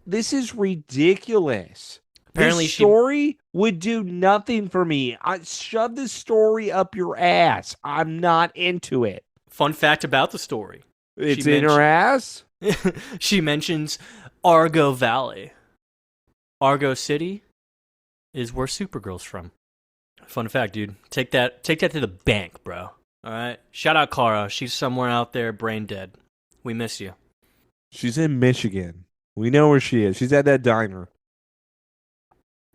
Speaker 1: This is ridiculous. This
Speaker 2: Apparently she...
Speaker 1: story would do nothing for me. I shove this story up your ass. I'm not into it.
Speaker 2: Fun fact about the story. She
Speaker 1: It's in her
Speaker 2: mentioned...
Speaker 1: ass.
Speaker 2: she mentions Argo Valley. Argo City is where Supergirl's from. Fun fact, dude. Take that to the bank, bro. All right. Shout out Kara. She's somewhere out there, brain dead. We miss you.
Speaker 1: She's in Michigan. We know where she is. She's at that diner.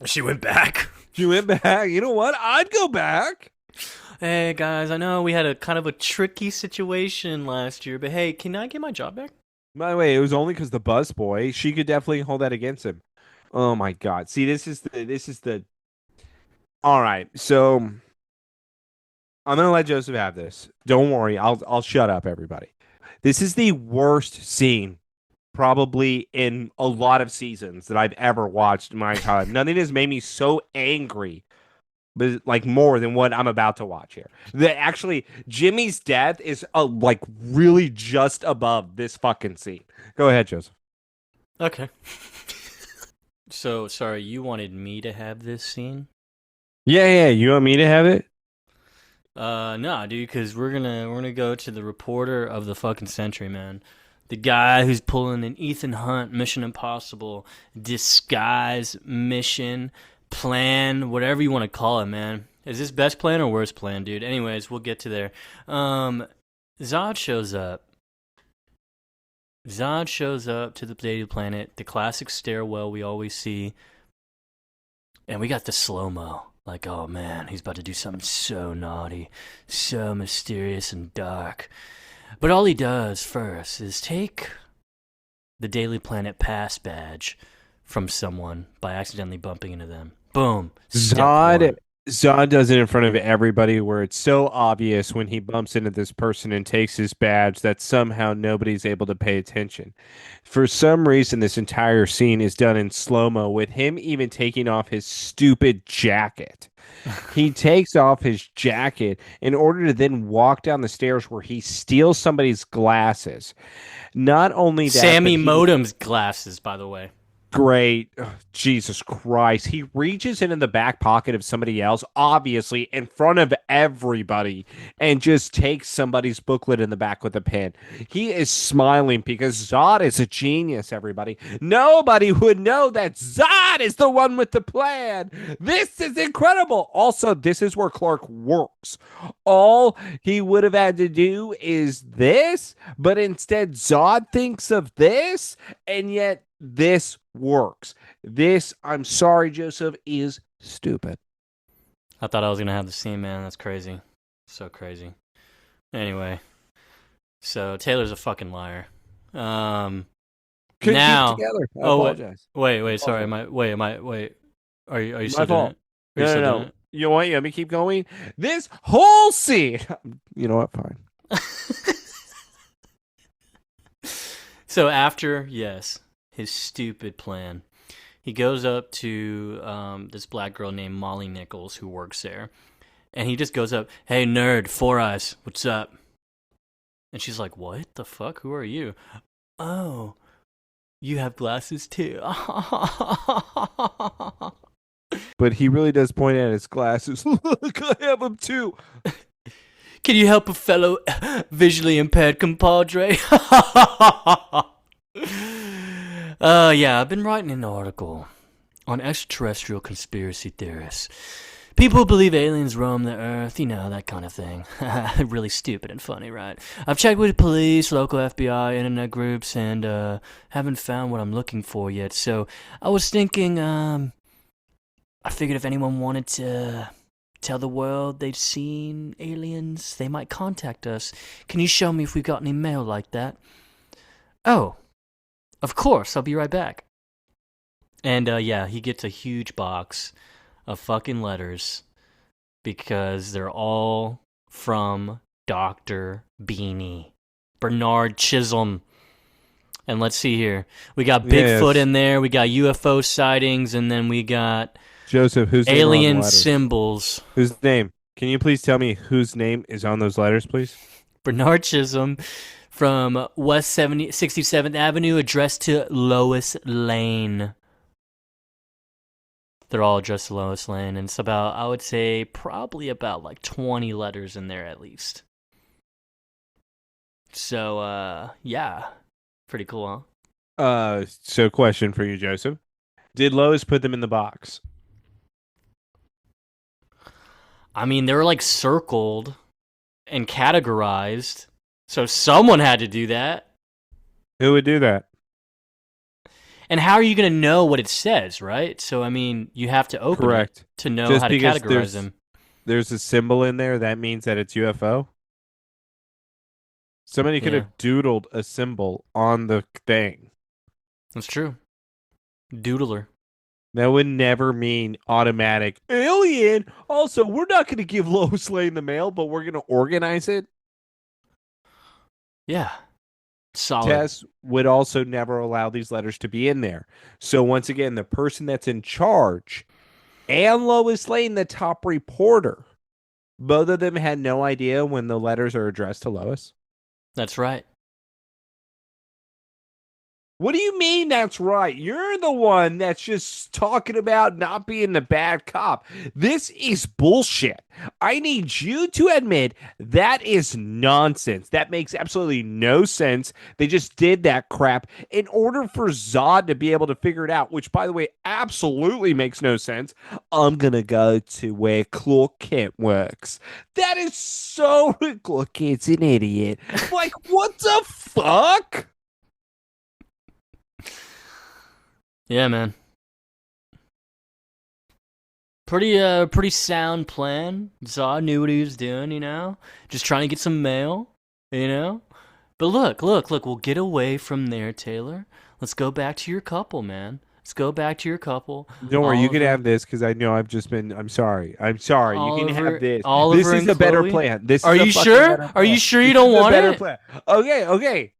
Speaker 2: She went back.
Speaker 1: She went back. You know what? I'd go back.
Speaker 2: Hey guys, I know we had a kind of a tricky situation last year, but hey, can I get my job back?
Speaker 1: By the way, it was only because the busboy. She could definitely hold that against him. Oh my God! See, this is the. All right, so I'm gonna let Joseph have this. Don't worry, I'll shut up, everybody. This is the worst scene probably in a lot of seasons that I've ever watched in my entire life. Nothing has made me so angry, but like more than what I'm about to watch here. Actually, Jimmy's death is like really just above this fucking scene. Go ahead, Joseph.
Speaker 2: Okay. So, sorry, you wanted me to have this scene?
Speaker 1: Yeah. You want me to have it?
Speaker 2: Nah, dude, because we're gonna go to the reporter of the fucking century, man. The guy who's pulling an Ethan Hunt Mission Impossible disguise mission plan, whatever you want to call it, man. Is this best plan or worst plan, dude? Anyways, we'll get to there. Zod shows up. Zod shows up to the Daily Planet, the classic stairwell we always see, and we got the slow-mo. Like, oh man, he's about to do something so naughty, so mysterious and dark. But all he does first is take the Daily Planet pass badge from someone by accidentally bumping into them. Boom. Step
Speaker 1: Zod
Speaker 2: one.
Speaker 1: Zod does it in front of everybody where it's so obvious when he bumps into this person and takes his badge that somehow nobody's able to pay attention. For some reason, this entire scene is done in slow-mo with him even taking off his stupid jacket. He takes off his jacket in order to then walk down the stairs where he steals somebody's glasses. Not only that, but
Speaker 2: Sammy Modem's glasses, by the way.
Speaker 1: Great. Ugh, Jesus Christ. He reaches into the back pocket of somebody else, obviously in front of everybody, and just takes somebody's booklet in the back with a pen. He is smiling because Zod is a genius, everybody. Nobody would know that Zod is the one with the plan. This is incredible. Also, this is where Clark works. All he would have had to do is this, but instead, Zod thinks of this, and yet this works. This, I'm sorry, Joseph, is stupid.
Speaker 2: I thought I was gonna have the scene, man. That's crazy. So crazy. Anyway, so Taylor's a fucking liar.
Speaker 1: Couldn't keep it
Speaker 2: Now,
Speaker 1: together. I
Speaker 2: oh
Speaker 1: apologize.
Speaker 2: wait. Sorry, wait. Are you
Speaker 1: My
Speaker 2: still doing
Speaker 1: fault.
Speaker 2: it? Are you
Speaker 1: No,
Speaker 2: still
Speaker 1: no,
Speaker 2: doing
Speaker 1: no. You know what? You want me to keep going? This whole scene. You know what? Fine.
Speaker 2: it? So after, yes, his stupid plan, he goes up to this black girl named Molly Nichols who works there, and he just goes up, "Hey nerd, Four Eyes, what's up?" And she's like, "What the fuck? Who are you?" "Oh, you have glasses too."
Speaker 1: But he really does point at his glasses. Look, I have them too.
Speaker 2: "Can you help a fellow visually impaired compadre?" Yeah, I've been writing an article on extraterrestrial conspiracy theorists. People who believe aliens roam the earth, you know, that kind of thing. Really stupid and funny, right? I've checked with police, local FBI, internet groups, and haven't found what I'm looking for yet. So I was thinking, I figured if anyone wanted to tell the world they'd seen aliens, they might contact us. Can you show me if we've got any mail like that? Oh, of course, I'll be right back. And yeah, he gets a huge box of fucking letters because they're all from Dr. Beanie, Bernard Chisholm. And let's see here. We got Bigfoot in there, we got UFO sightings, and then we got
Speaker 1: Joseph, whose name are on the
Speaker 2: alien
Speaker 1: letters?
Speaker 2: symbols.
Speaker 1: Whose name? Can you please tell me whose name is on those letters, please?
Speaker 2: Bernard Chisholm from West 67th Avenue, addressed to Lois Lane. They're all addressed to Lois Lane, and it's about, I would say, probably about like 20 letters in there at least. So, yeah. Pretty cool, huh?
Speaker 1: So question for you, Joseph. Did Lois put them in the box?
Speaker 2: I mean, they were like circled and categorized, so someone had to do that.
Speaker 1: Who would do that?
Speaker 2: And how are you going to know what it says, right? So, I mean, you have to open
Speaker 1: Correct.
Speaker 2: it to know
Speaker 1: Just
Speaker 2: how to
Speaker 1: because
Speaker 2: categorize them.
Speaker 1: there's a symbol in there, that means that it's UFO? Somebody could
Speaker 2: Yeah,
Speaker 1: have doodled a symbol on the thing.
Speaker 2: that's true. Doodler.
Speaker 1: That would never mean automatic alien. Also, we're not going to give Lois Lane the mail, but we're going to organize it.
Speaker 2: Yeah. Solid.
Speaker 1: Tess would also never allow these letters to be in there. So once again, the person that's in charge and Lois Lane, the top reporter, both of them had no idea when the letters are addressed to Lois.
Speaker 2: That's right.
Speaker 1: What do you mean that's right? You're the one that's just talking about not being the bad cop. This is bullshit. I need you to admit that is nonsense. That makes absolutely no sense. They just did that crap in order for Zod to be able to figure it out, which, by the way, absolutely makes no sense. I'm going to go to where Clark Kent works. That is so... Clark Kent's an idiot. Like, what the fuck?
Speaker 2: Yeah, man. Pretty sound plan. Zod knew what he was doing, you know? Just trying to get some mail, you know? But look, we'll get away from there, Taylor. Let's go back to your couple, man. Let's go back to your couple.
Speaker 1: Don't worry, you can
Speaker 2: Oliver-
Speaker 1: have this because I know I've just been. I'm sorry. I'm sorry. You can
Speaker 2: Oliver-
Speaker 1: have this.
Speaker 2: Oliver
Speaker 1: This is
Speaker 2: and
Speaker 1: a better
Speaker 2: Chloe?
Speaker 1: plan. This
Speaker 2: Are
Speaker 1: is a
Speaker 2: you
Speaker 1: fucking
Speaker 2: sure?
Speaker 1: better
Speaker 2: Are you
Speaker 1: plan.
Speaker 2: sure you
Speaker 1: This
Speaker 2: don't
Speaker 1: is a
Speaker 2: want
Speaker 1: better
Speaker 2: it?
Speaker 1: plan. Okay.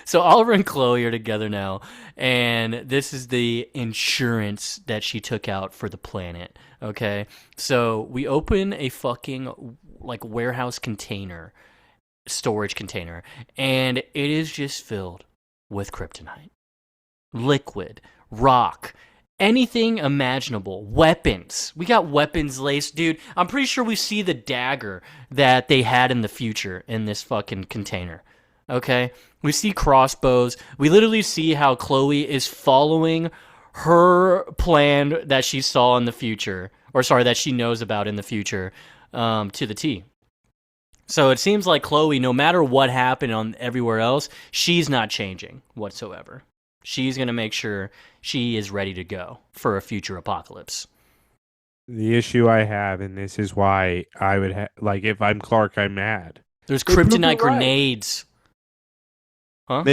Speaker 2: So Oliver and Chloe are together now, and this is the insurance that she took out for the planet. Okay, so we open a fucking like warehouse container, storage container, and it is just filled with kryptonite. Liquid, rock, anything imaginable. Weapons. We got weapons laced. Dude, I'm pretty sure we see the dagger that they had in the future in this fucking container. Okay? We see crossbows. We literally see how Chloe is following her plan that she saw in the future, or sorry, that she knows about in the future, to the T. So it seems like Chloe, no matter what happened on everywhere else, she's not changing whatsoever. She's going to make sure she is ready to go for a future apocalypse.
Speaker 1: The issue I have, and this is why I would like if I'm Clark, I'm mad.
Speaker 2: There's
Speaker 1: They proved her
Speaker 2: kryptonite
Speaker 1: right.
Speaker 2: grenades. Huh?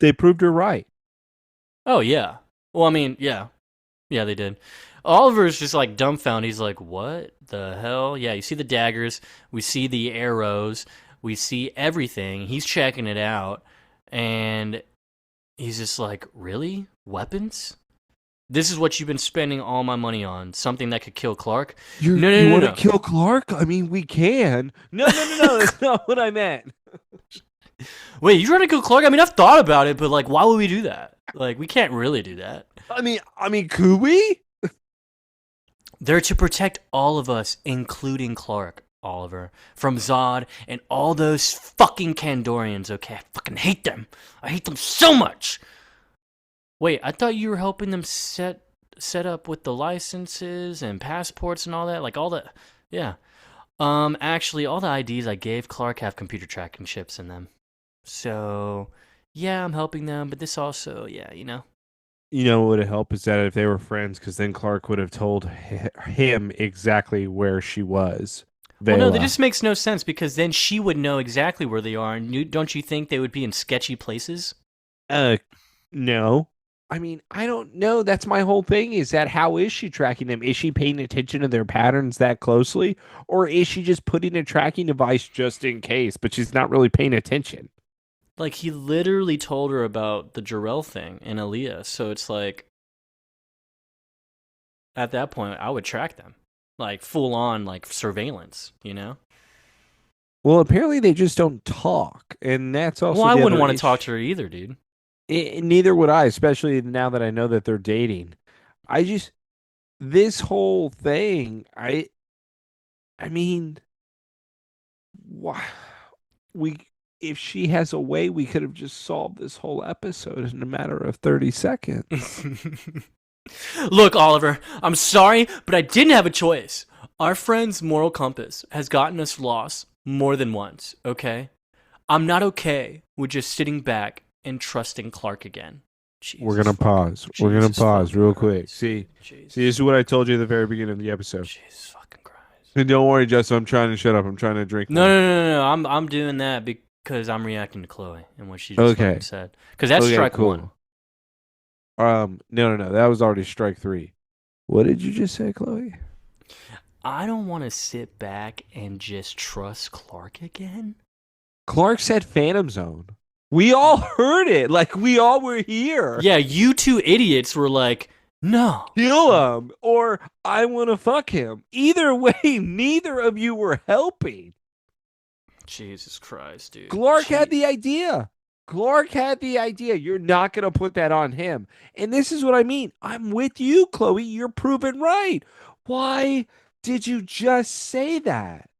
Speaker 1: They proved her right.
Speaker 2: Oh, yeah. Well, I mean, yeah. Yeah, they did. Oliver's just like dumbfounded. He's like, what the hell? Yeah, you see the daggers. We see the arrows. We see everything. He's checking it out. And he's just like, really? Weapons? This is what you've been spending all my money on. Something that could kill Clark?
Speaker 1: You want to kill Clark? I mean, we can. No. That's not what I meant.
Speaker 2: Wait, you trying to kill Clark? I mean, I've thought about it, but like, why would we do that? Like, we can't really do that.
Speaker 1: I mean, could we?
Speaker 2: They're to protect all of us, including Clark, Oliver, from Zod and all those fucking Kandorians, okay? I fucking hate them. I hate them so much. Wait, I thought you were helping them set up with the licenses and passports and all that, like all that. Yeah. Actually, all the IDs I gave Clark have computer tracking chips in them. So, yeah, I'm helping them, but this also, yeah, you know.
Speaker 1: You know what would have helped is that if they were friends, because then Clark would have told him exactly where she was.
Speaker 2: Well, no, that just makes no sense because then she would know exactly where they are. And don't you think they would be in sketchy places?
Speaker 1: No. I mean, I don't know. That's my whole thing is that how is she tracking them? Is she paying attention to their patterns that closely? Or is she just putting a tracking device just in case, but she's not really paying attention?
Speaker 2: Like, he literally told her about the Jarrell thing and Aaliyah. So it's like, at that point, I would track them. Like, full on, like, surveillance, you know?
Speaker 1: Well, apparently they just don't talk. And that's also.
Speaker 2: Well, I wouldn't want to talk to her either, dude.
Speaker 1: Neither would I, especially now that I know that they're dating. This whole thing, I mean, why if she has a way, we could have just solved this whole episode in a matter of 30 seconds.
Speaker 2: Look, Oliver, I'm sorry, but I didn't have a choice. Our friend's moral compass has gotten us lost more than once, okay? I'm not okay with just sitting back and trusting Clark again.
Speaker 1: We're going to pause. We're going to pause real quick. See, this is what I told you at the very beginning of the episode.
Speaker 2: Jesus fucking Christ.
Speaker 1: And don't worry, Justin, I'm trying to shut up. I'm trying to drink.
Speaker 2: No. I'm doing that because I'm reacting to Chloe and what she just fucking said. Because that's strike one.
Speaker 1: No. That was already strike 3. What did you just say, Chloe?
Speaker 2: I don't want to sit back and just trust Clark again.
Speaker 1: Clark said Phantom Zone. We all heard it. Like, we all were here.
Speaker 2: Yeah, you two idiots were like, no.
Speaker 1: Kill him, or I want to fuck him. Either way, neither of you were helping.
Speaker 2: Jesus Christ, dude.
Speaker 1: Clark had the idea. You're not going to put that on him. And this is what I mean. I'm with you, Chloe. You're proven right. Why did you just say that?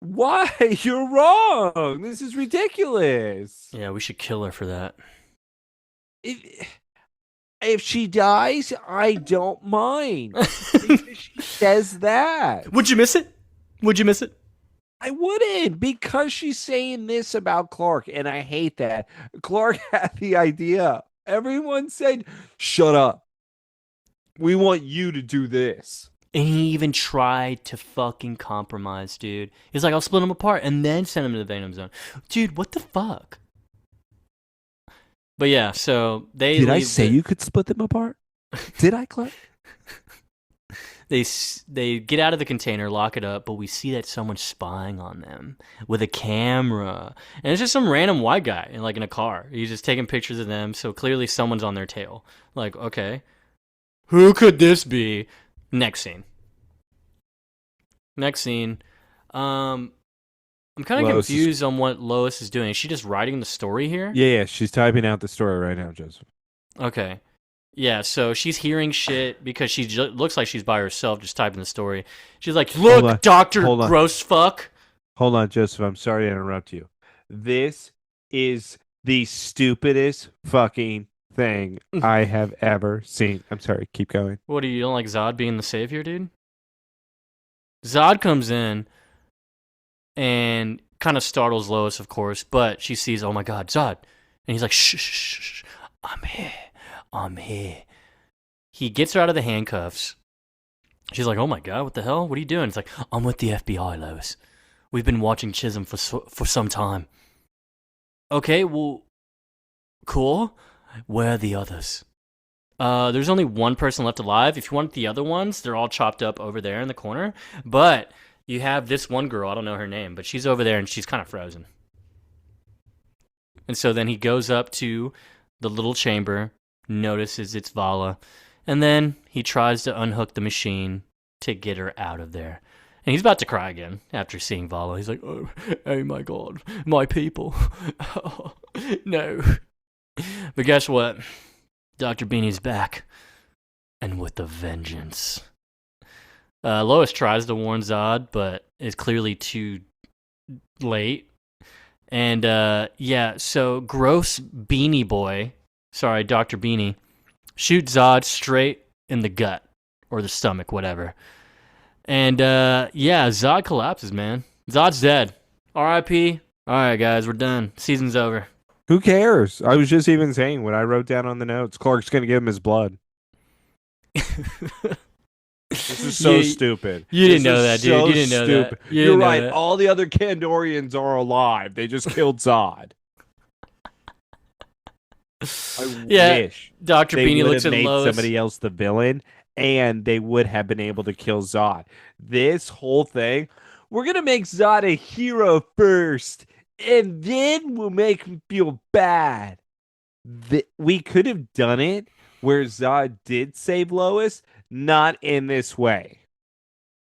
Speaker 1: Why? You're wrong. This is ridiculous.
Speaker 2: Yeah, we should kill her for that.
Speaker 1: If she dies, I don't mind. She says that.
Speaker 2: Would you miss it?
Speaker 1: I wouldn't, because she's saying this about Clark, and I hate that. Clark had the idea. Everyone said, shut up. We want you to do this.
Speaker 2: And he even tried to fucking compromise, dude. He's like, I'll split them apart and then send them to the Venom Zone. Dude, what the fuck? But yeah, so they
Speaker 1: Did I say you could split them apart? Did I, Clark?
Speaker 2: They get out of the container, lock it up, but we see that someone's spying on them with a camera. And it's just some random white guy in a car. He's just taking pictures of them, so clearly someone's on their tail. Like, okay. Who could this be? Next scene. I'm kind of confused on what Lois is doing. Is she just writing the story here?
Speaker 1: Yeah, she's typing out the story right now, Joseph.
Speaker 2: Okay. Yeah, so she's hearing shit because she looks like she's by herself just typing the story. She's like, look, Dr. Gross Fuck.
Speaker 1: Hold on, Joseph. I'm sorry to interrupt you. This is the stupidest fucking thing I have ever seen. I'm sorry. Keep going.
Speaker 2: What, do you don't like Zod being the savior, dude? Zod comes in and kind of startles Lois, of course, but she sees, oh my God, Zod. And he's like, shh, shh, shh, I'm here. I'm here. He gets her out of the handcuffs. She's like, oh my God, what the hell? What are you doing? It's like, I'm with the FBI, Lois. We've been watching Chisholm for some time. Okay, well, cool. Where are the others? There's only one person left alive. If you want the other ones, they're all chopped up over there in the corner. But you have this one girl, I don't know her name, but she's over there and she's kind of frozen. And so then he goes up to the little chamber, notices it's Vala, and then he tries to unhook the machine to get her out of there. And he's about to cry again after seeing Vala. He's like, oh my God, my people. Oh, no. But guess what? Dr. Beanie's back. And with a vengeance. Lois tries to warn Zod, but is clearly too late. And so gross Beanie Boy, sorry, Dr. Beanie, shoots Zod straight in the gut or the stomach, whatever. And Zod collapses, man. Zod's dead. R.I.P. All right, guys, we're done. Season's over.
Speaker 1: Who cares? I was just even saying what I wrote down on the notes. Clark's going to give him his blood. This is so stupid.
Speaker 2: You didn't know that, dude. You didn't know that.
Speaker 1: You're right. All the other Kandorians are alive. They just killed Zod. I wish
Speaker 2: Dr. Beanie looks at Lois.
Speaker 1: Somebody else the villain, and they would have been able to kill Zod. This whole thing, we're going to make Zod a hero first, and then we'll make him feel bad. We could have done it where Zod did save Lois, not in this way.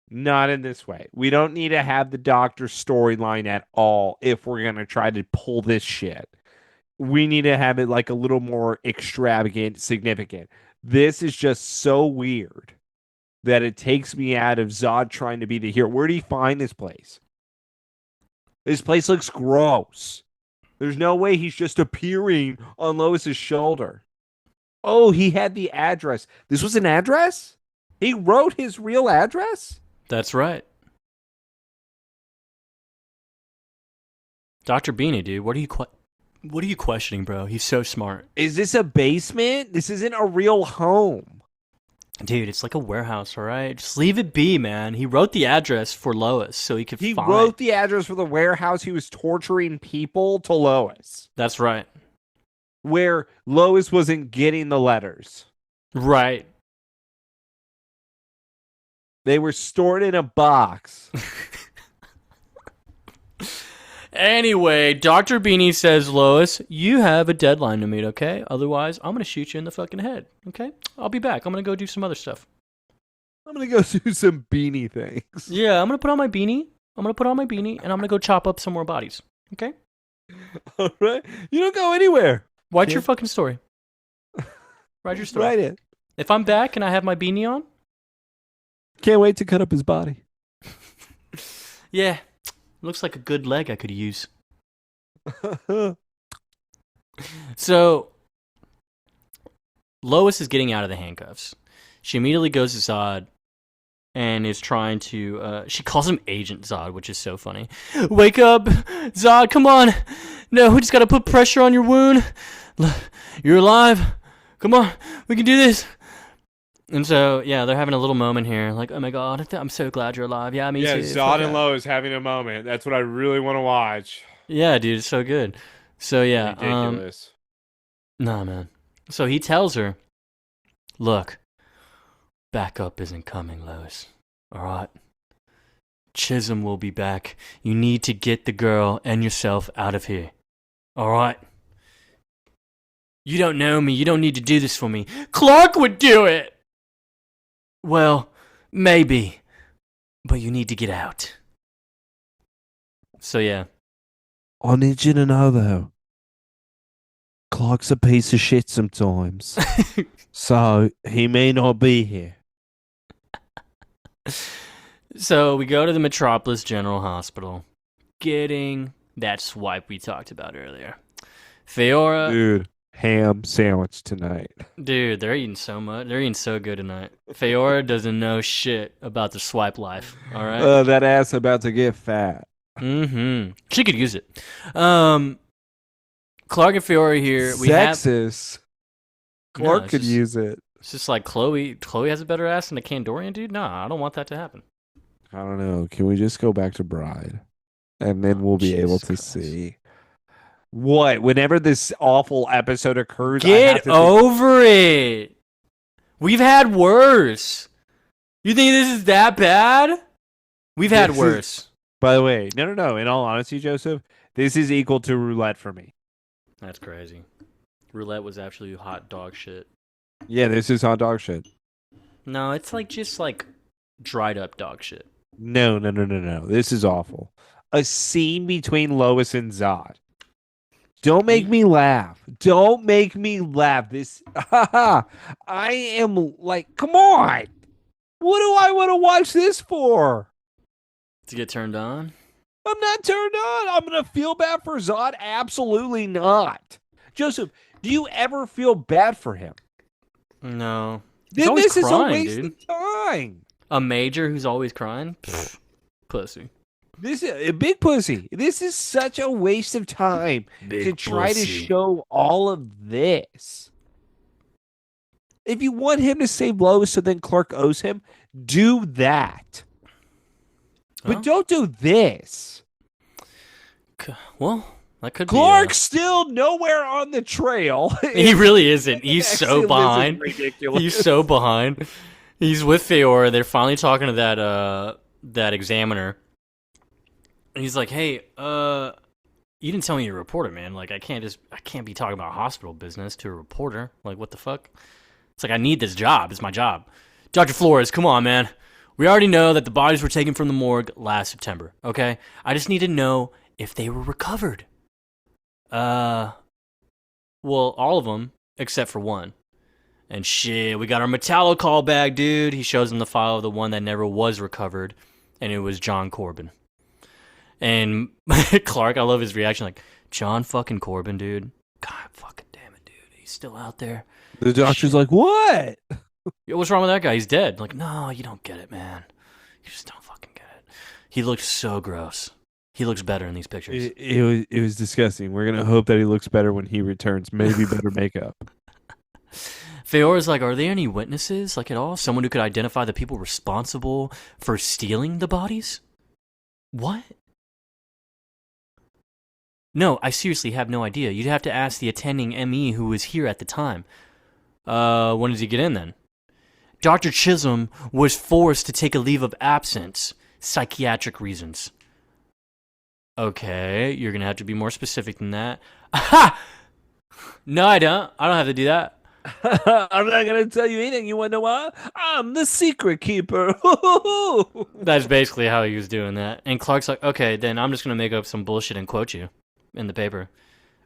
Speaker 1: Not in this way. We don't need to have the Doctor storyline at all if we're going to try to pull this shit. We need to have it like a little more extravagant, significant. This is just so weird that it takes me out of Zod trying to be the hero. Where do you find this place? This place looks gross. There's no way he's just appearing on Lois's shoulder. Oh, he had the address. This was an address? He wrote his real address?
Speaker 2: That's right. Dr. Beanie, dude, what are you questioning, bro? He's so smart.
Speaker 1: Is this a basement? This isn't a real home.
Speaker 2: Dude, it's like a warehouse, all right? Just leave it be, man. He wrote the address for Lois so he could find. He
Speaker 1: wrote the address for the warehouse he was torturing people to Lois.
Speaker 2: That's right.
Speaker 1: Where Lois wasn't getting the letters.
Speaker 2: Right.
Speaker 1: They were stored in a box.
Speaker 2: Anyway, Dr. Beanie says, Lois, you have a deadline to meet, okay? Otherwise, I'm going to shoot you in the fucking head, okay? I'll be back. I'm going to go do some other stuff.
Speaker 1: I'm going to go do some beanie things.
Speaker 2: Yeah, I'm going to put on my beanie. And I'm going to go chop up some more bodies, okay?
Speaker 1: All right. You don't go anywhere.
Speaker 2: Write your fucking story. Write your story.
Speaker 1: Write it.
Speaker 2: If I'm back and I have my beanie on.
Speaker 1: Can't wait to cut up his body.
Speaker 2: Yeah. Looks like a good leg I could use. So, Lois is getting out of the handcuffs. She immediately goes to Zod and is trying to... she calls him Agent Zod, which is so funny. Wake up, Zod, come on. No, we just got to put pressure on your wound. You're alive. Come on, we can do this. And so, yeah, they're having a little moment here. Like, oh my God, I'm so glad you're alive. Yeah, me too.
Speaker 1: Yeah, Zod and Lois having a moment. That's what I really want to watch.
Speaker 2: Yeah, dude, it's so good. So, yeah.
Speaker 1: Ridiculous.
Speaker 2: Nah, man. So he tells her, look, backup isn't coming, Lois. All right? Chisholm will be back. You need to get the girl and yourself out of here. All right? You don't know me. You don't need to do this for me. Clark would do it! Well, maybe, but you need to get out. So yeah.
Speaker 1: I need you to know, though, Clark's a piece of shit sometimes. So he may not be here.
Speaker 2: So we go to the Metropolis General Hospital, getting that swipe we talked about earlier. Faora,
Speaker 1: Dude, ham sandwich tonight.
Speaker 2: dude, they're eating so much. They're eating so good tonight. Faora doesn't know shit about the swipe life. All right.
Speaker 1: That ass about to get fat.
Speaker 2: She could use it. Clark and Faora here. We have.
Speaker 1: Sexist.
Speaker 2: No,
Speaker 1: Clark
Speaker 2: it's
Speaker 1: could
Speaker 2: just,
Speaker 1: use it.
Speaker 2: it's just like Chloe. Chloe has a better ass than the Kandorian dude. Nah, I don't want that to happen.
Speaker 1: I don't know. Can we just go back to Bride? And then
Speaker 2: Oh,
Speaker 1: we'll be able
Speaker 2: Jesus
Speaker 1: to
Speaker 2: Christ.
Speaker 1: see. What? Whenever this awful episode occurs, I have
Speaker 2: Get
Speaker 1: to
Speaker 2: over it. We've had worse. You think this is that bad? We've had
Speaker 1: This is-
Speaker 2: worse.
Speaker 1: By the way, no. In all honesty, Joseph, this is equal to roulette for me.
Speaker 2: That's crazy. Roulette was actually hot dog shit.
Speaker 1: Yeah, this is hot dog shit.
Speaker 2: No, it's like just like dried up dog shit.
Speaker 1: No. This is awful. A scene between Lois and Zod. Don't make me laugh. Don't make me laugh. This, I am like, come on. What do I want to watch this for?
Speaker 2: To get turned on?
Speaker 1: I'm not turned on. I'm going to feel bad for Zod. Absolutely not. Joseph, do you ever feel bad for him?
Speaker 2: No. He's
Speaker 1: Then
Speaker 2: always
Speaker 1: this is a
Speaker 2: crying,
Speaker 1: waste
Speaker 2: dude.
Speaker 1: of time.
Speaker 2: A major who's always crying? Pfft, pussy.
Speaker 1: This is a big pussy. This is such a waste of time to try to show all of this. If you want him to save Lois so then Clark owes him, do that. But don't do this.
Speaker 2: Well, that could
Speaker 1: Clark's still nowhere on the trail.
Speaker 2: be. He really isn't. He's so
Speaker 1: Actually,
Speaker 2: behind.
Speaker 1: this is ridiculous.
Speaker 2: He's so behind. He's with Faora. They're finally talking to that examiner. And he's like, "Hey, you didn't tell me you're a reporter, man. Like, I can't be talking about hospital business to a reporter. Like, what the fuck? It's like, I need this job. It's my job. Dr. Flores, come on, man. We already know that the bodies were taken from the morgue last September, okay? I just need to know if they were recovered. Well, all of them, except for one. And shit, we got our Metallo call back, dude. He shows him the file of the one that never was recovered, and it was John Corbin. And Clark, I love his reaction, like, John fucking Corbin, dude. God fucking damn it, dude. He's still out there.
Speaker 1: The doctor's like, what?
Speaker 2: Yo, what's wrong with that guy? He's dead. Like, no, you don't get it, man. You just don't fucking get it. He looks so gross. He looks better in these pictures.
Speaker 1: It was disgusting. We're going to hope that he looks better when he returns. Maybe better makeup.
Speaker 2: Faora's like, are there any witnesses, like at all? Someone who could identify the people responsible for stealing the bodies? What? No, I seriously have no idea. You'd have to ask the attending ME who was here at the time. When did he get in then? Dr. Chisholm was forced to take a leave of absence. Psychiatric reasons. Okay, you're going to have to be more specific than that. Aha! No, I don't. I don't have to do that.
Speaker 1: I'm not going to tell you anything. You want to know why? I'm the secret keeper.
Speaker 2: That's basically how he was doing that. And Clark's like, okay, then I'm just going to make up some bullshit and quote you in the paper.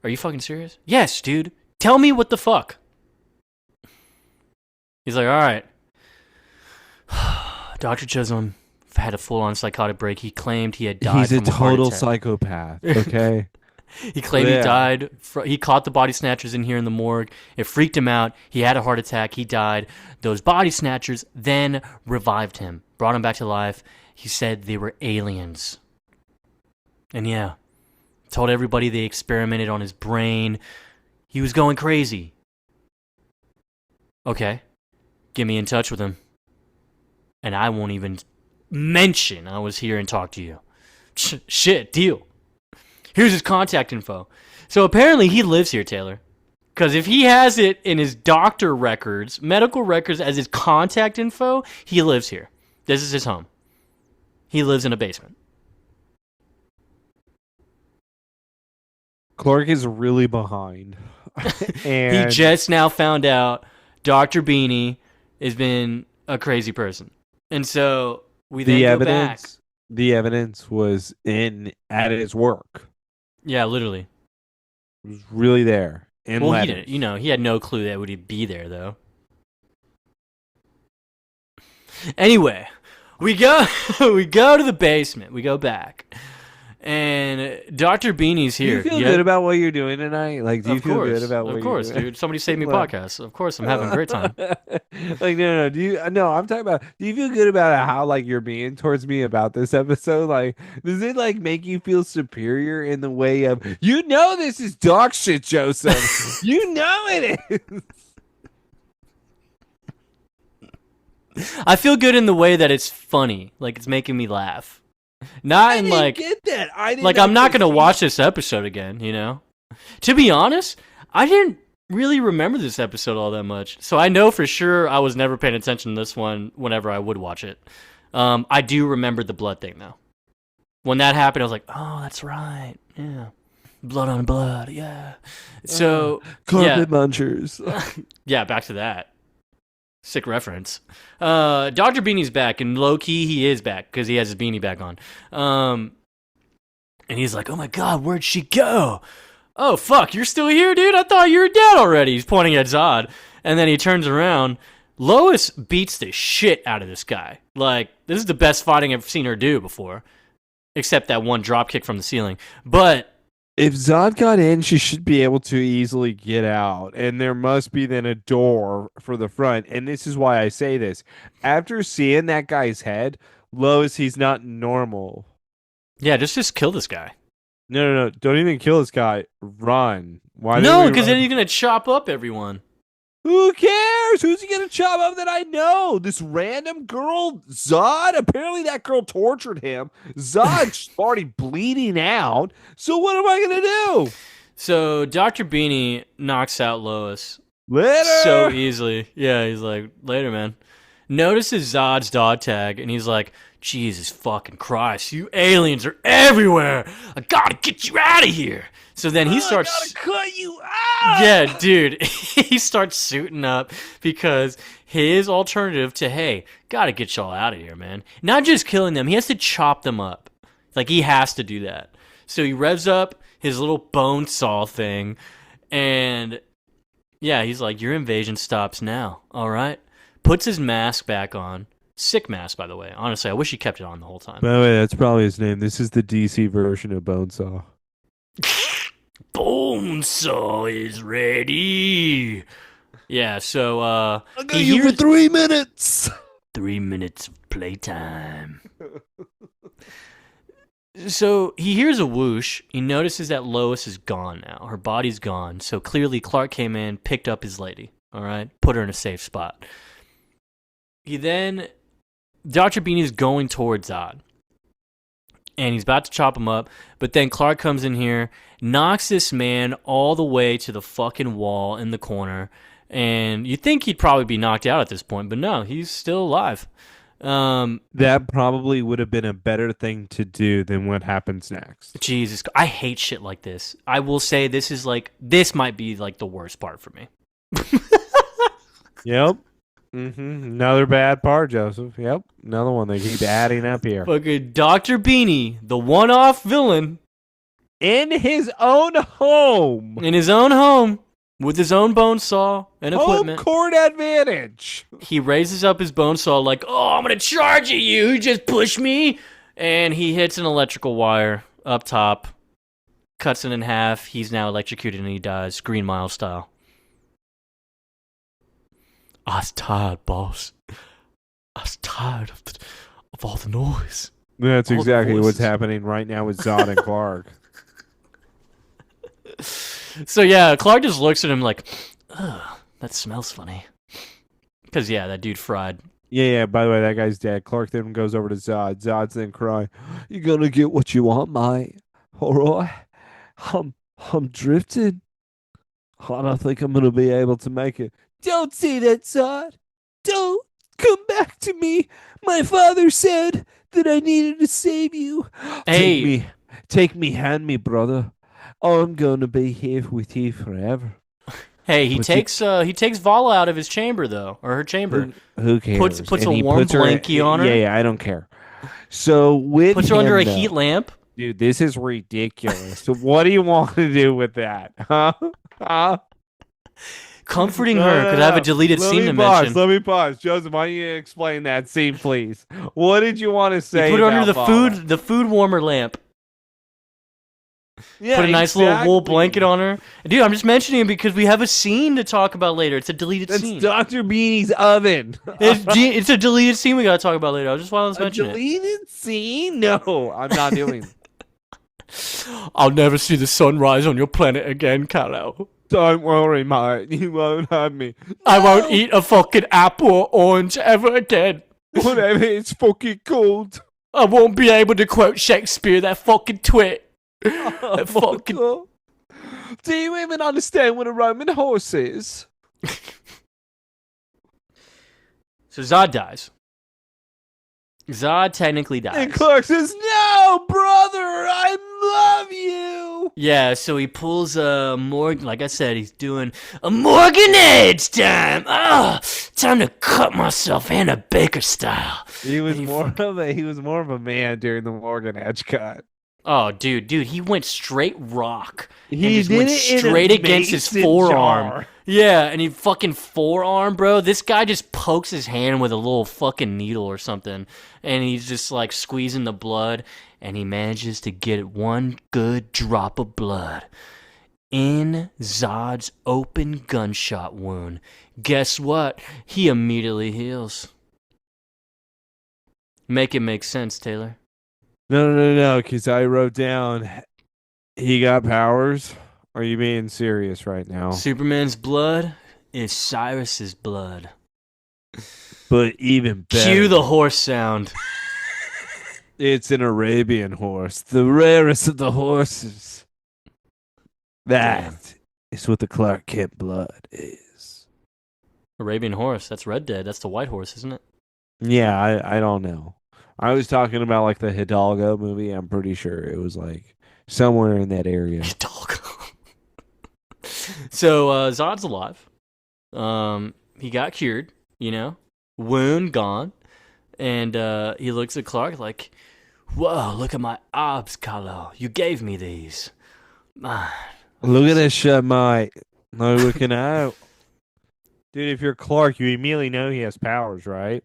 Speaker 2: Are you fucking serious? Yes, dude. Tell me what the fuck. He's like, all right. Dr. Chisholm had a full-on psychotic break. He claimed he had died
Speaker 1: He's a
Speaker 2: from a heart
Speaker 1: total
Speaker 2: attack.
Speaker 1: psychopath, okay?
Speaker 2: He claimed he died. He caught the body snatchers in here in the morgue. It freaked him out. He had a heart attack. He died. Those body snatchers then revived him, brought him back to life. He said they were aliens. And yeah, told everybody they experimented on his brain. He was going crazy. Okay, get me in touch with him. And I won't even mention I was here and talked to you. Shit, deal. Here's his contact info. So apparently he lives here, Taylor. Because if he has it in his doctor records, medical records as his contact info, he lives here. This is his home. He lives in a basement.
Speaker 1: Clark is really behind. And
Speaker 2: He just now found out Dr. Beanie has been a crazy person. And so we then
Speaker 1: the
Speaker 2: go
Speaker 1: evidence,
Speaker 2: back.
Speaker 1: The evidence was in at his work.
Speaker 2: Yeah, literally.
Speaker 1: It was really there in
Speaker 2: Well, he didn't. You
Speaker 1: letters.
Speaker 2: know, he had no clue that would be there though. Anyway, we go we go to the basement. We go back. And Dr. Beanie's
Speaker 1: Do you
Speaker 2: here.
Speaker 1: feel
Speaker 2: Yeah,
Speaker 1: good about what you're doing tonight? Like, do you feel good about what
Speaker 2: of
Speaker 1: you're
Speaker 2: course,
Speaker 1: doing?
Speaker 2: dude. Somebody saved me a
Speaker 1: Like,
Speaker 2: podcast. Of course, I'm having a great time.
Speaker 1: like, no, do you? No, I'm talking about. Do you feel good about how like you're being towards me about this episode? Like, does it like make you feel superior in the way of you know this is dog shit, Joseph? You know it is.
Speaker 2: I feel good in the way that it's funny, like it's making me laugh. Not
Speaker 1: I
Speaker 2: in
Speaker 1: didn't get that. I did
Speaker 2: like I'm
Speaker 1: not
Speaker 2: not
Speaker 1: get.
Speaker 2: gonna
Speaker 1: See,
Speaker 2: watch this episode again. You know, to be honest, I didn't really remember this episode all that much, so I know for sure I was never paying attention to this one whenever I would watch it. I do remember the blood thing though. When that happened, I was like, "Oh, that's right, yeah, blood on blood, yeah." So yeah,
Speaker 1: carpet munchers.
Speaker 2: yeah, back to that. Sick reference. Dr. Beanie's back, and low key he is back because he has his beanie back on. And he's like, "Oh my god, where'd she go? Oh fuck, you're still here, dude? I thought you were dead already." He's pointing at Zod, and then he turns around. Lois beats the shit out of this guy. Like, this is the best fighting I've seen her do before, except that one drop kick from the ceiling. But
Speaker 1: If Zod got in, she should be able to easily get out. And there must be then a door for the front. And this is why I say this. After seeing that guy's head, Lois, he's not normal.
Speaker 2: yeah, just kill this guy.
Speaker 1: No, no, no. Don't even kill this guy. Run. Why didn't
Speaker 2: No,
Speaker 1: we
Speaker 2: because then
Speaker 1: run?
Speaker 2: he's gonna chop up everyone.
Speaker 1: Who cares? Who's he gonna chop up that I know? This random girl, Zod? Apparently that girl tortured him. Zod's already bleeding out. So what am I gonna do?
Speaker 2: So Dr. Beanie knocks out Lois so
Speaker 1: Later.
Speaker 2: easily. Yeah, he's like, later, man. Notices Zod's dog tag, and he's like, Jesus fucking Christ, you aliens are everywhere. I gotta get you out of here. So then he
Speaker 1: I gotta
Speaker 2: starts,
Speaker 1: cut you out.
Speaker 2: yeah, dude, he starts suiting up because his alternative to, hey, gotta get y'all out of here, man. Not just killing them, he has to chop them up. Like, he has to do that. So he revs up his little bone saw thing, and yeah, he's like, your invasion stops now, all right? Puts his mask back on. Sick mask, by the way. Honestly, I wish he kept it on the whole time.
Speaker 1: By the way, that's probably his name. This is the DC version of Bonesaw.
Speaker 2: Bonesaw is ready. Yeah, so
Speaker 1: I got
Speaker 2: he
Speaker 1: you for
Speaker 2: hears
Speaker 1: 3 minutes.
Speaker 2: 3 minutes of playtime. So he hears a whoosh. He notices that Lois is gone now. Her body's gone. So clearly Clark came in, picked up his lady. All right, put her in a safe spot. He then, Dr. Beanie's going towards Zod. And he's about to chop him up. But then Clark comes in here, knocks this man all the way to the fucking wall in the corner. And you'd think he'd probably be knocked out at this point. But no, he's still alive.
Speaker 1: That probably would have been a better thing to do than what happens next.
Speaker 2: Jesus, I hate shit like this. I will say this might be like the worst part for me.
Speaker 1: Yep. Another bad part, Joseph. Yep. Another one they keep adding up here.
Speaker 2: Fucking Dr. Beanie, the one-off villain,
Speaker 1: In his own home.
Speaker 2: in his own home, with his own bone saw and
Speaker 1: Home
Speaker 2: equipment.
Speaker 1: court advantage.
Speaker 2: He raises up his bone saw like, oh, I'm going to charge at you. Just push me. And he hits an electrical wire up top, cuts it in half. He's now electrocuted and he dies, Green Mile style. I was tired, boss. I was tired of all the noise.
Speaker 1: That's
Speaker 2: All the
Speaker 1: exactly what's
Speaker 2: voices.
Speaker 1: happening right now with Zod and Clark.
Speaker 2: So yeah, Clark just looks at him like, ugh, that smells funny. Because yeah, that dude fried.
Speaker 1: Yeah, by the way, that guy's dead. Clark then goes over to Zod. Zod's then crying, "You're gonna get what you want, mate. All right. I'm drifting. I don't think I'm gonna be able to make it. Don't say that, Zod. Don't come back to me. My father said that I needed to save you.
Speaker 2: Hey,
Speaker 1: Take me, hand me, brother. I'm gonna be here with you forever."
Speaker 2: hey, he
Speaker 1: But
Speaker 2: takes Vala out of his chamber though, or her chamber.
Speaker 1: who cares?
Speaker 2: Puts a
Speaker 1: And he
Speaker 2: warm
Speaker 1: puts her
Speaker 2: blankie on her.
Speaker 1: Yeah, I don't care. So with
Speaker 2: Puts her under a
Speaker 1: him
Speaker 2: heat
Speaker 1: though,
Speaker 2: lamp.
Speaker 1: dude, this is ridiculous. So what do you want to do with that? Huh? Huh?
Speaker 2: Comforting
Speaker 1: No,
Speaker 2: her. Could I have a
Speaker 1: no, no.
Speaker 2: deleted
Speaker 1: Let
Speaker 2: scene
Speaker 1: me
Speaker 2: to
Speaker 1: pause.
Speaker 2: mention?
Speaker 1: Let me pause. Joseph, why don't you explain that scene, please? What did you want to
Speaker 2: You
Speaker 1: say
Speaker 2: put her under
Speaker 1: about Faora?
Speaker 2: the food warmer lamp.
Speaker 1: Yeah,
Speaker 2: Put a nice little wool blanket
Speaker 1: exactly.
Speaker 2: on her. Dude, I'm just mentioning it because we have a scene to talk about later. It's a deleted
Speaker 1: That's
Speaker 2: scene.
Speaker 1: Dr. Beanie's oven.
Speaker 2: It's a deleted scene we gotta talk about later. I just wanted to
Speaker 1: A
Speaker 2: mention it.
Speaker 1: deleted scene? No, I'm not doing.
Speaker 2: I'll never see the sunrise on your planet again, Callow.
Speaker 1: Don't worry, mate. You won't have me.
Speaker 2: I won't
Speaker 1: No!
Speaker 2: eat a fucking apple or orange ever again.
Speaker 1: Whatever it's fucking called.
Speaker 2: I won't be able to quote Shakespeare, that fucking twit.
Speaker 1: Oh
Speaker 2: That
Speaker 1: my
Speaker 2: fucking.
Speaker 1: god. Do you even understand what a Roman horse is?
Speaker 2: So Zod dies. Zod technically
Speaker 1: And
Speaker 2: dies.
Speaker 1: Clark says, "No, brother, I love you."
Speaker 2: Yeah, so he pulls a Morgan. Like I said, he's doing a Morgan Edge time. Time to cut myself Anna Baker style.
Speaker 1: He was
Speaker 2: And
Speaker 1: more of a man during the Morgan Edge cut.
Speaker 2: Oh, dude, he went straight rock and
Speaker 1: He
Speaker 2: just went
Speaker 1: did it in
Speaker 2: straight
Speaker 1: a
Speaker 2: against his
Speaker 1: mason
Speaker 2: forearm.
Speaker 1: jar.
Speaker 2: Yeah, and he fucking forearm, bro. This guy just pokes his hand with a little fucking needle or something, and he's just like squeezing the blood, and he manages to get one good drop of blood in Zod's open gunshot wound. Guess what? He immediately heals. Make it make sense, Taylor.
Speaker 1: No, because I wrote down he got powers. Are you being serious right now?
Speaker 2: Superman's blood is Cyrus's blood.
Speaker 1: But even better.
Speaker 2: Cue the horse sound.
Speaker 1: It's an Arabian horse, the rarest of the horses. That is what the Clark Kent blood is.
Speaker 2: Arabian horse. That's Red Dead. That's the white horse, isn't it?
Speaker 1: Yeah, I don't know. I was talking about like the Hidalgo movie. I'm pretty sure it was like somewhere in that area.
Speaker 2: Dog. So Zod's alive. He got cured. Wound gone, and he looks at Clark like, "Whoa, look at my abs, Carlo. You gave me these. Man,
Speaker 1: Look at this shit, mate. No looking out. Dude, if you're Clark, you immediately know he has powers, right?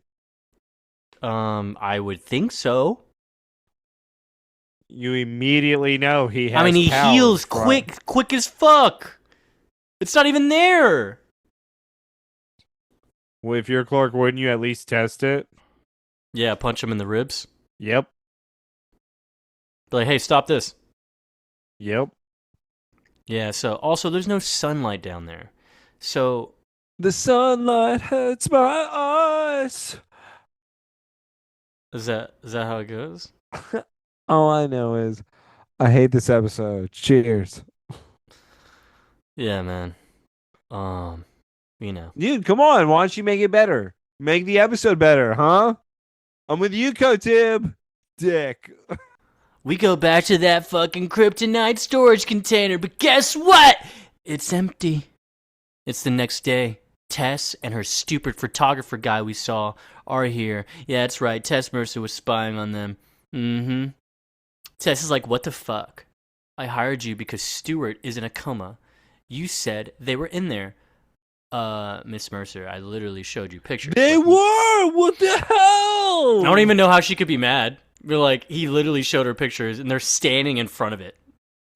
Speaker 2: I would think so.
Speaker 1: You immediately know he has
Speaker 2: I mean, he
Speaker 1: powers,
Speaker 2: heals
Speaker 1: right?
Speaker 2: quick as fuck. It's not even there.
Speaker 1: Well, if you're Clark, wouldn't you at least test it?
Speaker 2: Yeah, punch him in the ribs.
Speaker 1: Yep.
Speaker 2: Be like, hey, stop this.
Speaker 1: Yep.
Speaker 2: Yeah, so also there's no sunlight down there. So
Speaker 1: The sunlight hurts my eyes.
Speaker 2: is that how it goes?
Speaker 1: All I know is I hate this episode. Cheers.
Speaker 2: Yeah, man. Um, you know.
Speaker 1: Dude, come on. Why don't you make it better? Make the episode better, huh? I'm with you, Kotib. Dick.
Speaker 2: We go back to that fucking kryptonite storage container, but guess what? It's empty. It's the next day. Tess and her stupid photographer guy we saw are here. Yeah, that's right. Tess Mercer was spying on them. Mm-hmm. Tess is like, what the fuck? I hired you because Stuart is in a coma. You said they were in there. Miss Mercer, I literally showed you pictures.
Speaker 1: They were. What the hell?
Speaker 2: I don't even know how she could be mad. We're like, he literally showed her pictures, and they're standing in front of it.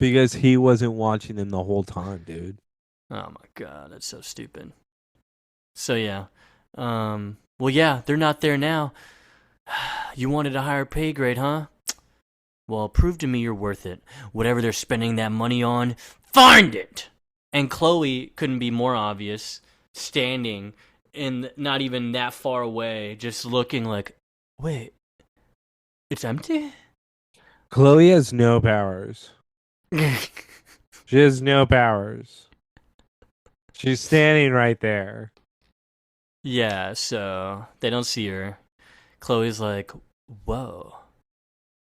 Speaker 1: Because he wasn't watching them the whole time, dude.
Speaker 2: Oh my god, that's so stupid. So yeah, well yeah, they're not there now. You wanted a higher pay grade, huh? Well, prove to me you're worth it. Whatever they're spending that money on, find it. And Chloe couldn't be more obvious, standing and not even that far away, just looking like, wait, it's empty?
Speaker 1: Chloe has no powers. She has no powers. She's standing right there.
Speaker 2: Yeah, so they don't see her. Chloe's like, whoa,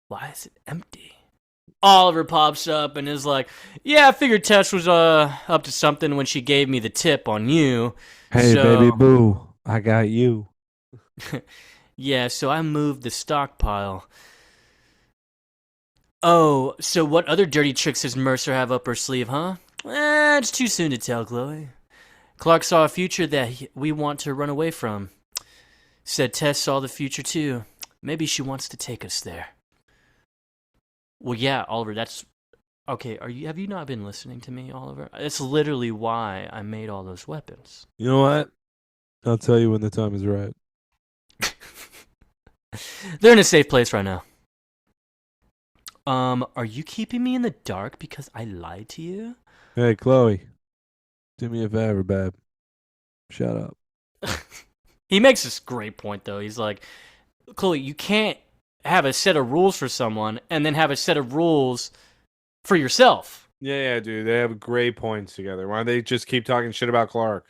Speaker 2: why is it empty? Oliver pops up and is like, yeah, I figured Tess was up to something when she gave me the tip on you.
Speaker 1: Hey,
Speaker 2: So-
Speaker 1: baby boo, I got you.
Speaker 2: Yeah, so I moved the stockpile. Oh, so what other dirty tricks does Mercer have up her sleeve, huh? It's too soon to tell, Chloe. Clark saw a future that we want to run away from. Said Tess saw the future too. Maybe she wants to take us there. Well, yeah, Oliver, that's okay. Have you not been listening to me, Oliver? It's literally why I made all those weapons.
Speaker 1: You know what? I'll tell you when the time is right.
Speaker 2: They're in a safe place right now. Are you keeping me in the dark because I lied to you?
Speaker 1: Hey, Chloe, do me a favor, babe. Shut up.
Speaker 2: He makes this great point though. He's like, Chloe, you can't have a set of rules for someone and then have a set of rules for yourself.
Speaker 1: Yeah, dude. They have great points together. Why don't they just keep talking shit about Clark?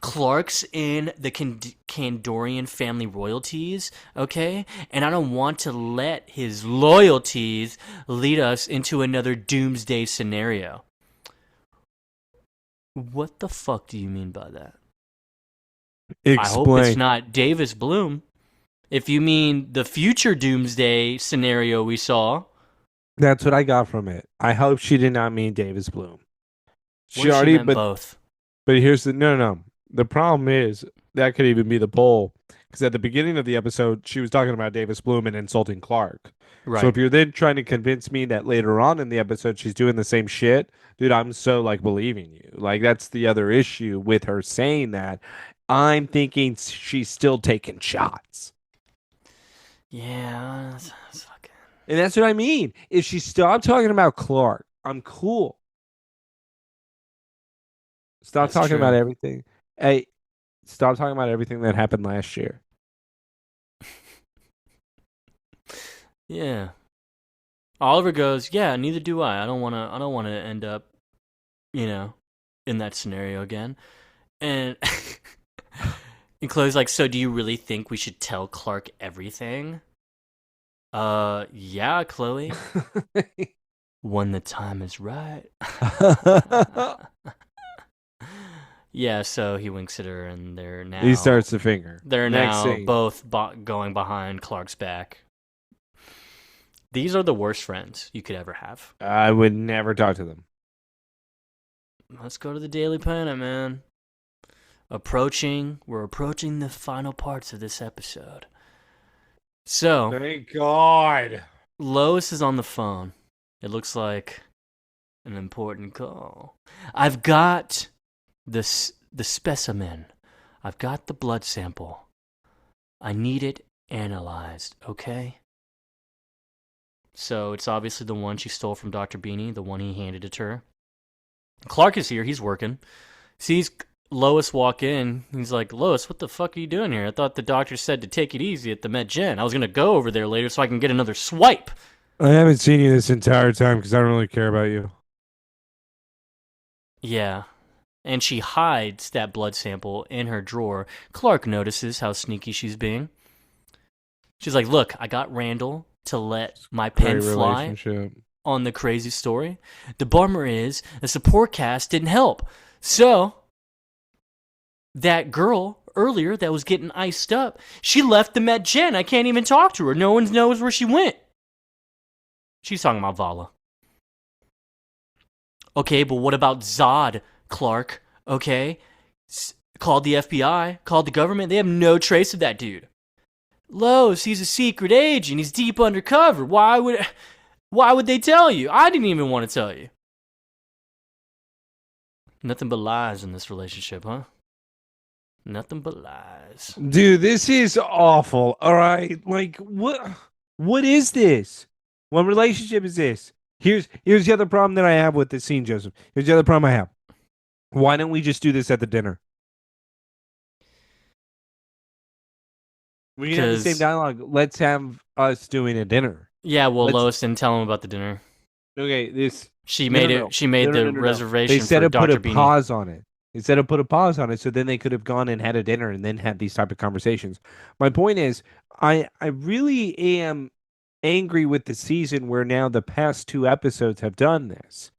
Speaker 2: Clark's in the Kandorian family royalties, okay? And I don't want to let his loyalties lead us into another doomsday scenario. What the fuck do you mean by that? I hope it's
Speaker 1: Explain.
Speaker 2: not Davis Bloom. If you mean the future doomsday scenario we saw.
Speaker 1: That's what I got from it. I hope she did not mean Davis Bloom.
Speaker 2: What
Speaker 1: She
Speaker 2: if she
Speaker 1: already,
Speaker 2: meant
Speaker 1: but
Speaker 2: both?
Speaker 1: here's the no. The problem is that could even be the poll because at the beginning of the episode she was talking about Davis Bloom and insulting Clark. So
Speaker 2: Right.
Speaker 1: if you're then trying to convince me that later on in the episode she's doing the same shit, dude, I'm so like believing you. Like that's the other issue with her saying that. I'm thinking she's still taking shots.
Speaker 2: Yeah, that's fucking.
Speaker 1: And that's what I mean. If she stopped talking about Clark, I'm cool. Stop
Speaker 2: That's
Speaker 1: talking about
Speaker 2: true.
Speaker 1: everything. Hey, stop talking about everything that happened last year.
Speaker 2: Yeah. Oliver goes, yeah, neither do I. I don't wanna end up, you know, in that scenario again. And and Chloe's like, so do you really think we should tell Clark everything? Yeah, Chloe. When the time is right. Yeah, so he winks at her, and
Speaker 1: He starts the finger.
Speaker 2: they're
Speaker 1: Next
Speaker 2: now
Speaker 1: scene.
Speaker 2: both going behind Clark's back. These are the worst friends you could ever have.
Speaker 1: I would never talk to them.
Speaker 2: Let's go to the Daily Planet, man. We're approaching the final parts of this episode. So,
Speaker 1: Thank God.
Speaker 2: Lois is on the phone. It looks like an important call. I've got the specimen. I've got the blood sample. I need it analyzed, okay? So it's obviously the one she stole from Dr. Beanie, the one he handed it to her. Clark is here. He's working. Sees Lois walk in. He's like, Lois, what the fuck are you doing here? I thought the doctor said to take it easy at the Met Gen. I was going to go over there later so I can get another swipe.
Speaker 1: I haven't seen you this entire time because I don't really care about you.
Speaker 2: Yeah. And she hides that blood sample in her drawer. Clark notices how sneaky she's being. She's like, look, I got Randall to let my pen
Speaker 1: Great
Speaker 2: fly
Speaker 1: relationship.
Speaker 2: on the crazy story. The bummer is the support cast didn't help. So, that girl earlier that was getting iced up, she left the Met Gen. I can't even talk to her. No one knows where she went. She's talking about Vala. Okay, but what about Zod, Clark? Okay? Called the FBI, called the government. They have no trace of that dude. Lois, he's a secret agent. He's deep undercover. Why would they tell you? I didn't even want to tell you. Nothing but lies in this relationship, huh? Nothing but lies.
Speaker 1: Dude, this is awful. All right. Like what is this? What relationship is this? Here's the other problem that I have with this scene, Joseph. Here's the other problem I have. Why don't we just do this at the dinner? We can have the same
Speaker 2: Because,
Speaker 1: dialogue. Let's have us doing a dinner.
Speaker 2: yeah, well,
Speaker 1: Let's
Speaker 2: Lois didn't tell him about the dinner.
Speaker 1: okay, this
Speaker 2: She
Speaker 1: no no
Speaker 2: made
Speaker 1: no.
Speaker 2: it. She
Speaker 1: No
Speaker 2: made
Speaker 1: no
Speaker 2: the
Speaker 1: no no no. They
Speaker 2: reservation
Speaker 1: said
Speaker 2: for
Speaker 1: to put a
Speaker 2: Dr. Beanie.
Speaker 1: pause on it. Instead of put a pause on it, so then they could have gone and had a dinner and then had these type of conversations. My point is, I really am angry with the season where now the past two episodes have done this,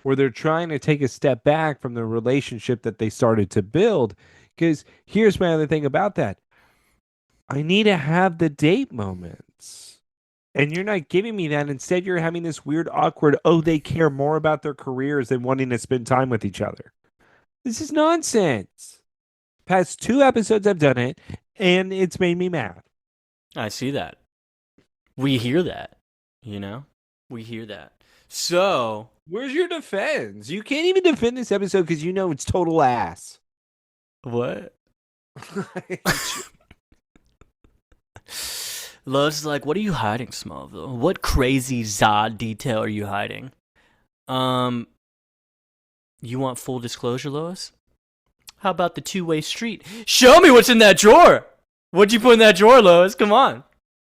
Speaker 1: where they're trying to take a step back from the relationship that they started to build. Because here's my other thing about that. I need to have the date moments. And you're not giving me that. Instead, you're having this weird, awkward, oh, they care more about their careers than wanting to spend time with each other. This is nonsense. Past 2 episodes, I've done it, and it's made me mad.
Speaker 2: I see that. We hear that. We hear that. So,
Speaker 1: where's your defense? You can't even defend this episode because you know it's total ass.
Speaker 2: What? Lois is like, what are you hiding, Smallville? What crazy Zod detail are you hiding? You want full disclosure, Lois? How about the two-way street? Show me what's in that drawer! What'd you put in that drawer, Lois? Come on.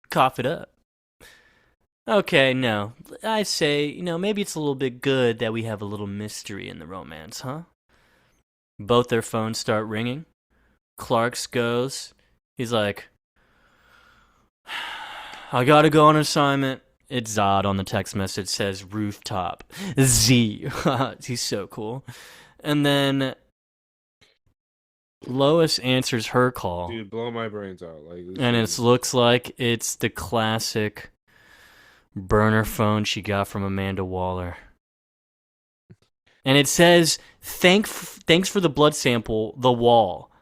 Speaker 2: Cough it up. Okay, no. I say, maybe it's a little bit good that we have a little mystery in the romance, huh? Both their phones start ringing. Clark's goes. He's like, I gotta go on assignment. It's Zod on the text message, says rooftop. Z. He's so cool. And then Lois answers her call.
Speaker 1: Dude, blow my brains out.
Speaker 2: And it looks like it's the classic burner phone she got from Amanda Waller. And it says, thanks for the blood sample, the wall.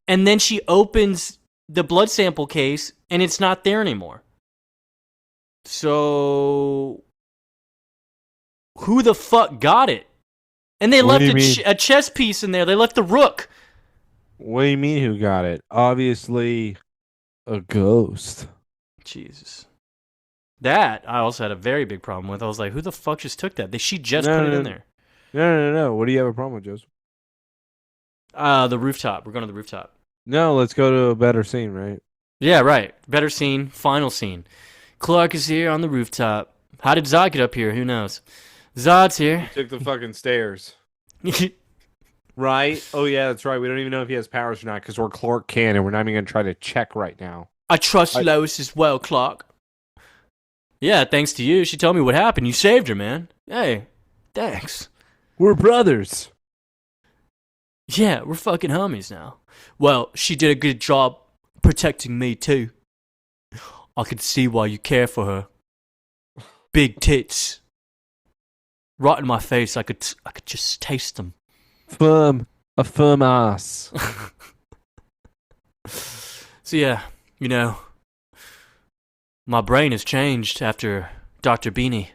Speaker 2: And then she opens the blood sample case, and it's not there anymore. So, who the fuck got it? And they left a chess piece in there. They left the rook.
Speaker 1: What do you mean who got it? Obviously, a ghost.
Speaker 2: Jesus. That I also had a very big problem with. I was like, who the fuck just took that? She just put it in there.
Speaker 1: No. What do you have a problem with, Joseph?
Speaker 2: The rooftop. We're going to the rooftop.
Speaker 1: No, let's go to a better scene, right?
Speaker 2: Yeah, right. Better scene. Final scene. Clark is here on the rooftop. How did Zod get up here? Who knows? Zod's here.
Speaker 1: He took the fucking stairs. Right? Oh, yeah, that's right. We don't even know if he has powers or not because we're Clark Kent and we're not even going to try to check right now.
Speaker 2: I trust Lois as well, Clark. Yeah, thanks to you. She told me what happened. You saved her, man. Hey, thanks.
Speaker 1: We're brothers.
Speaker 2: Yeah, we're fucking homies now. Well, she did a good job protecting me, too. I could see why you care for her. Big tits. Right in my face, I could just taste them.
Speaker 1: A firm ass.
Speaker 2: So yeah, my brain has changed after Dr. Beanie.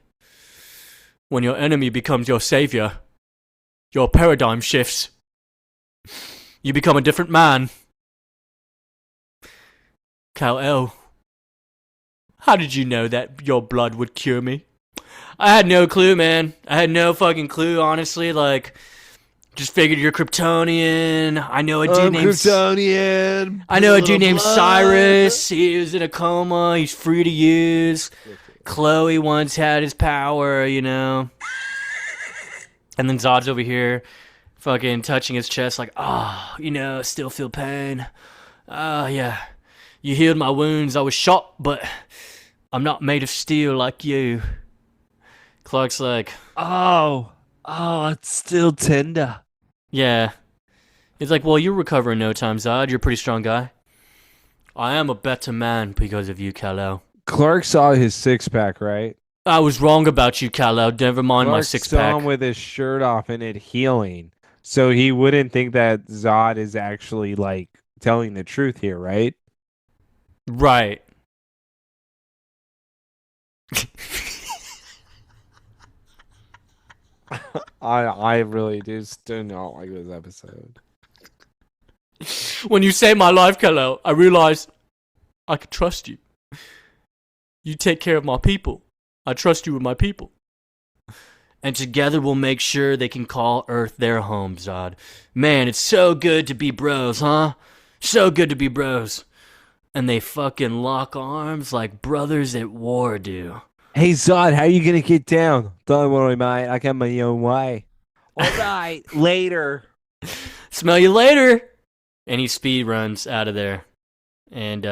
Speaker 2: When your enemy becomes your savior, your paradigm shifts. You become a different man. Kal-El, how did you know that your blood would cure me? I had no clue, man. I had no fucking clue, honestly. Just figured you're Kryptonian. I know a dude named
Speaker 1: Kryptonian.
Speaker 2: I know a dude named Cyrus. He was in a coma. He's free to use. Chloe once had his power, And then Zod's over here, fucking touching his chest, like, still feel pain. Yeah. You healed my wounds. I was shot, but I'm not made of steel like you. Clark's like,
Speaker 1: oh, it's still tender.
Speaker 2: Yeah. He's like, well, you'll recover in no time, Zod. You're a pretty strong guy. I am a better man because of you, Kal-El.
Speaker 1: Clark saw his six-pack, right?
Speaker 2: I was wrong about you, Kal-El. Never mind my six-pack.
Speaker 1: Clark saw him with his shirt off and it healing. So he wouldn't think that Zod is actually, telling the truth here, right?
Speaker 2: Right.
Speaker 1: I really do not like this episode.
Speaker 2: When you saved my life, Kal-El, I realized I could trust you. You take care of my people. I trust you with my people. And together we'll make sure they can call Earth their home, Zod. Man, it's so good to be bros, huh? So good to be bros. And they fucking lock arms like brothers at war do.
Speaker 1: Hey, Zod, how you going to get down? Don't worry, mate. I got my own way. All right, later.
Speaker 2: Smell you later. And he speed runs out of there. And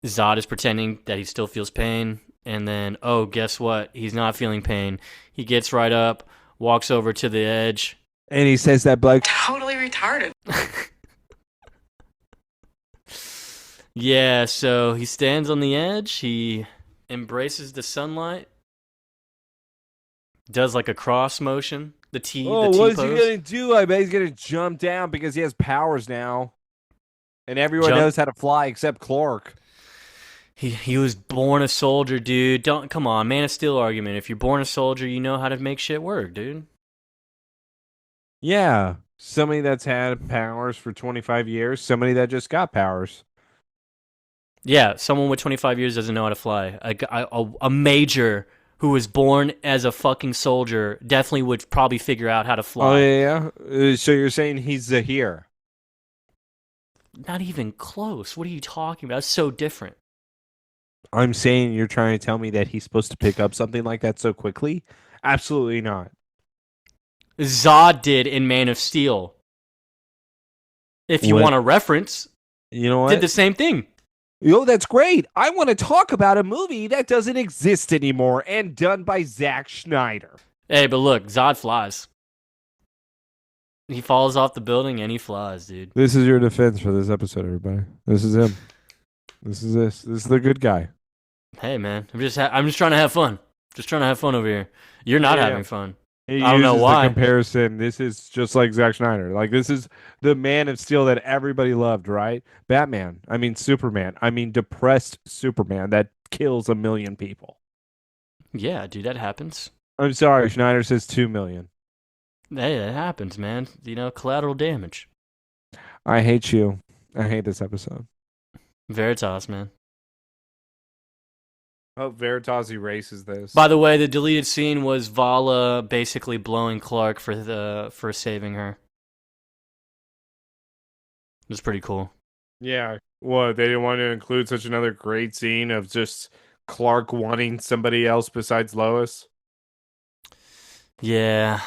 Speaker 2: Zod is pretending that he still feels pain. And then, guess what? He's not feeling pain. He gets right up, walks over to the edge.
Speaker 1: And he says that bloke
Speaker 3: totally retarded.
Speaker 2: Yeah, so he stands on the edge. He embraces the sunlight. Does like a cross motion. The
Speaker 1: Oh,
Speaker 2: T
Speaker 1: what is he
Speaker 2: pose.
Speaker 1: gonna do? I bet he's gonna jump down because he has powers now, and everyone
Speaker 2: Jump.
Speaker 1: knows how to fly except Clark.
Speaker 2: He was born a soldier, dude. Don't come on, Man of Steel argument. If you're born a soldier, you know how to make shit work, dude.
Speaker 1: Yeah, somebody that's had powers for 25 years, somebody that just got powers.
Speaker 2: Yeah, someone with 25 years doesn't know how to fly. A major who was born as a fucking soldier definitely would probably figure out how to
Speaker 1: Oh
Speaker 2: fly.
Speaker 1: yeah, yeah. So you're saying he's Zahir?
Speaker 2: Not even close. What are you talking about? It's so different.
Speaker 1: I'm saying you're trying to tell me that he's supposed to pick up something like that so quickly? Absolutely not.
Speaker 2: Zod did in Man of Steel. If you
Speaker 1: What?
Speaker 2: want a reference,
Speaker 1: You know
Speaker 2: did
Speaker 1: what?
Speaker 2: the same thing.
Speaker 1: Yo, that's great. I want to talk about a movie that doesn't exist anymore and done by Zack Schneider.
Speaker 2: Hey, but look, Zod flies. He falls off the building and he flies, dude.
Speaker 1: This is your defense for this episode, everybody. This is him. This is this. This is the good guy.
Speaker 2: Hey, man, I'm just trying to have fun. Just trying to have fun over here. You're not
Speaker 1: Yeah.
Speaker 2: having fun.
Speaker 1: He
Speaker 2: I don't know
Speaker 1: uses the
Speaker 2: why.
Speaker 1: comparison. This is just like Zack Schneider. Like this is the Man of Steel that everybody loved, right? Batman. I mean Superman. I mean depressed Superman that kills a million people.
Speaker 2: Yeah, dude, that happens.
Speaker 1: I'm sorry, Schneider says 2 million.
Speaker 2: Hey, that happens, man. You know, collateral damage.
Speaker 1: I hate you. I hate this episode.
Speaker 2: Veritas, man.
Speaker 1: Hope Veritas erases this.
Speaker 2: By the way, the deleted scene was Vala basically blowing Clark for saving her. It was pretty cool.
Speaker 1: Yeah. What, they didn't want to include such another great scene of just Clark wanting somebody else besides Lois?
Speaker 2: Yeah.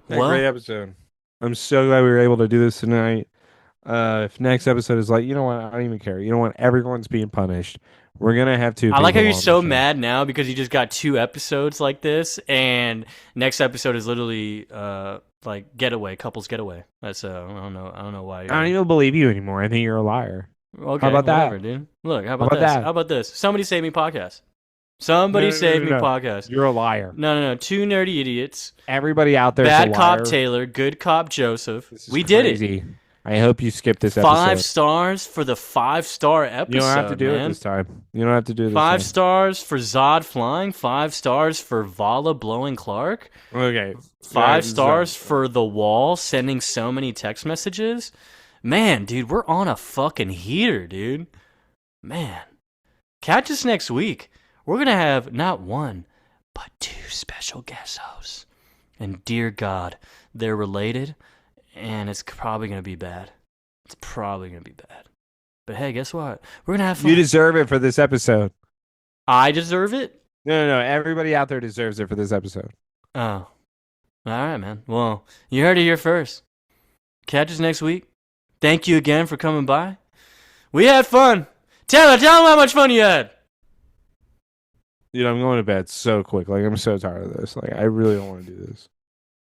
Speaker 1: Yeah,
Speaker 2: Well,
Speaker 1: great episode. I'm so glad we were able to do this tonight. If next episode is like, you know what, I don't even care. You know what, everyone's being punished. We're gonna have two
Speaker 2: I like how
Speaker 1: people
Speaker 2: you're
Speaker 1: on the
Speaker 2: so
Speaker 1: show.
Speaker 2: mad now because you just got 2 episodes like this, and next episode is literally like getaway, couples getaway. That's I don't know why.
Speaker 1: I don't even believe you anymore. I think you're a liar.
Speaker 2: Okay,
Speaker 1: How about
Speaker 2: whatever,
Speaker 1: that?
Speaker 2: dude. Look, how
Speaker 1: How
Speaker 2: about
Speaker 1: about
Speaker 2: this?
Speaker 1: that?
Speaker 2: How about this? Somebody save me podcast. Somebody
Speaker 1: No,
Speaker 2: save me
Speaker 1: no.
Speaker 2: podcast.
Speaker 1: You're a liar.
Speaker 2: No. 2 nerdy idiots.
Speaker 1: Everybody out there
Speaker 2: Bad
Speaker 1: is a
Speaker 2: cop
Speaker 1: liar.
Speaker 2: Taylor, good cop Joseph.
Speaker 1: This is
Speaker 2: We did it.
Speaker 1: crazy. I hope you skip this
Speaker 2: 5
Speaker 1: episode.
Speaker 2: stars for the 5-star episode.
Speaker 1: You don't have to do
Speaker 2: man.
Speaker 1: it this time. You don't have to do it this
Speaker 2: 5
Speaker 1: time.
Speaker 2: stars for Zod flying. 5 stars for Vala blowing Clark.
Speaker 1: Okay.
Speaker 2: 5 stars for the wall sending so many text messages. Man, dude, we're on a fucking heater, dude. Man. Catch us next week. We're going to have not 1, but 2 special guest hosts. And dear God, they're related, and it's probably going to be bad. It's probably going to be bad. But hey, guess what? We're going to have fun.
Speaker 1: You deserve it for this episode.
Speaker 2: I deserve it?
Speaker 1: No. Everybody out there deserves it for this episode.
Speaker 2: Oh. All right, man. Well, you heard it here first. Catch us next week. Thank you again for coming by. We had fun. Taylor, tell them how much fun you had.
Speaker 1: Dude, I'm going to bed so quick. Like, I'm so tired of this. Like, I really don't want to do this.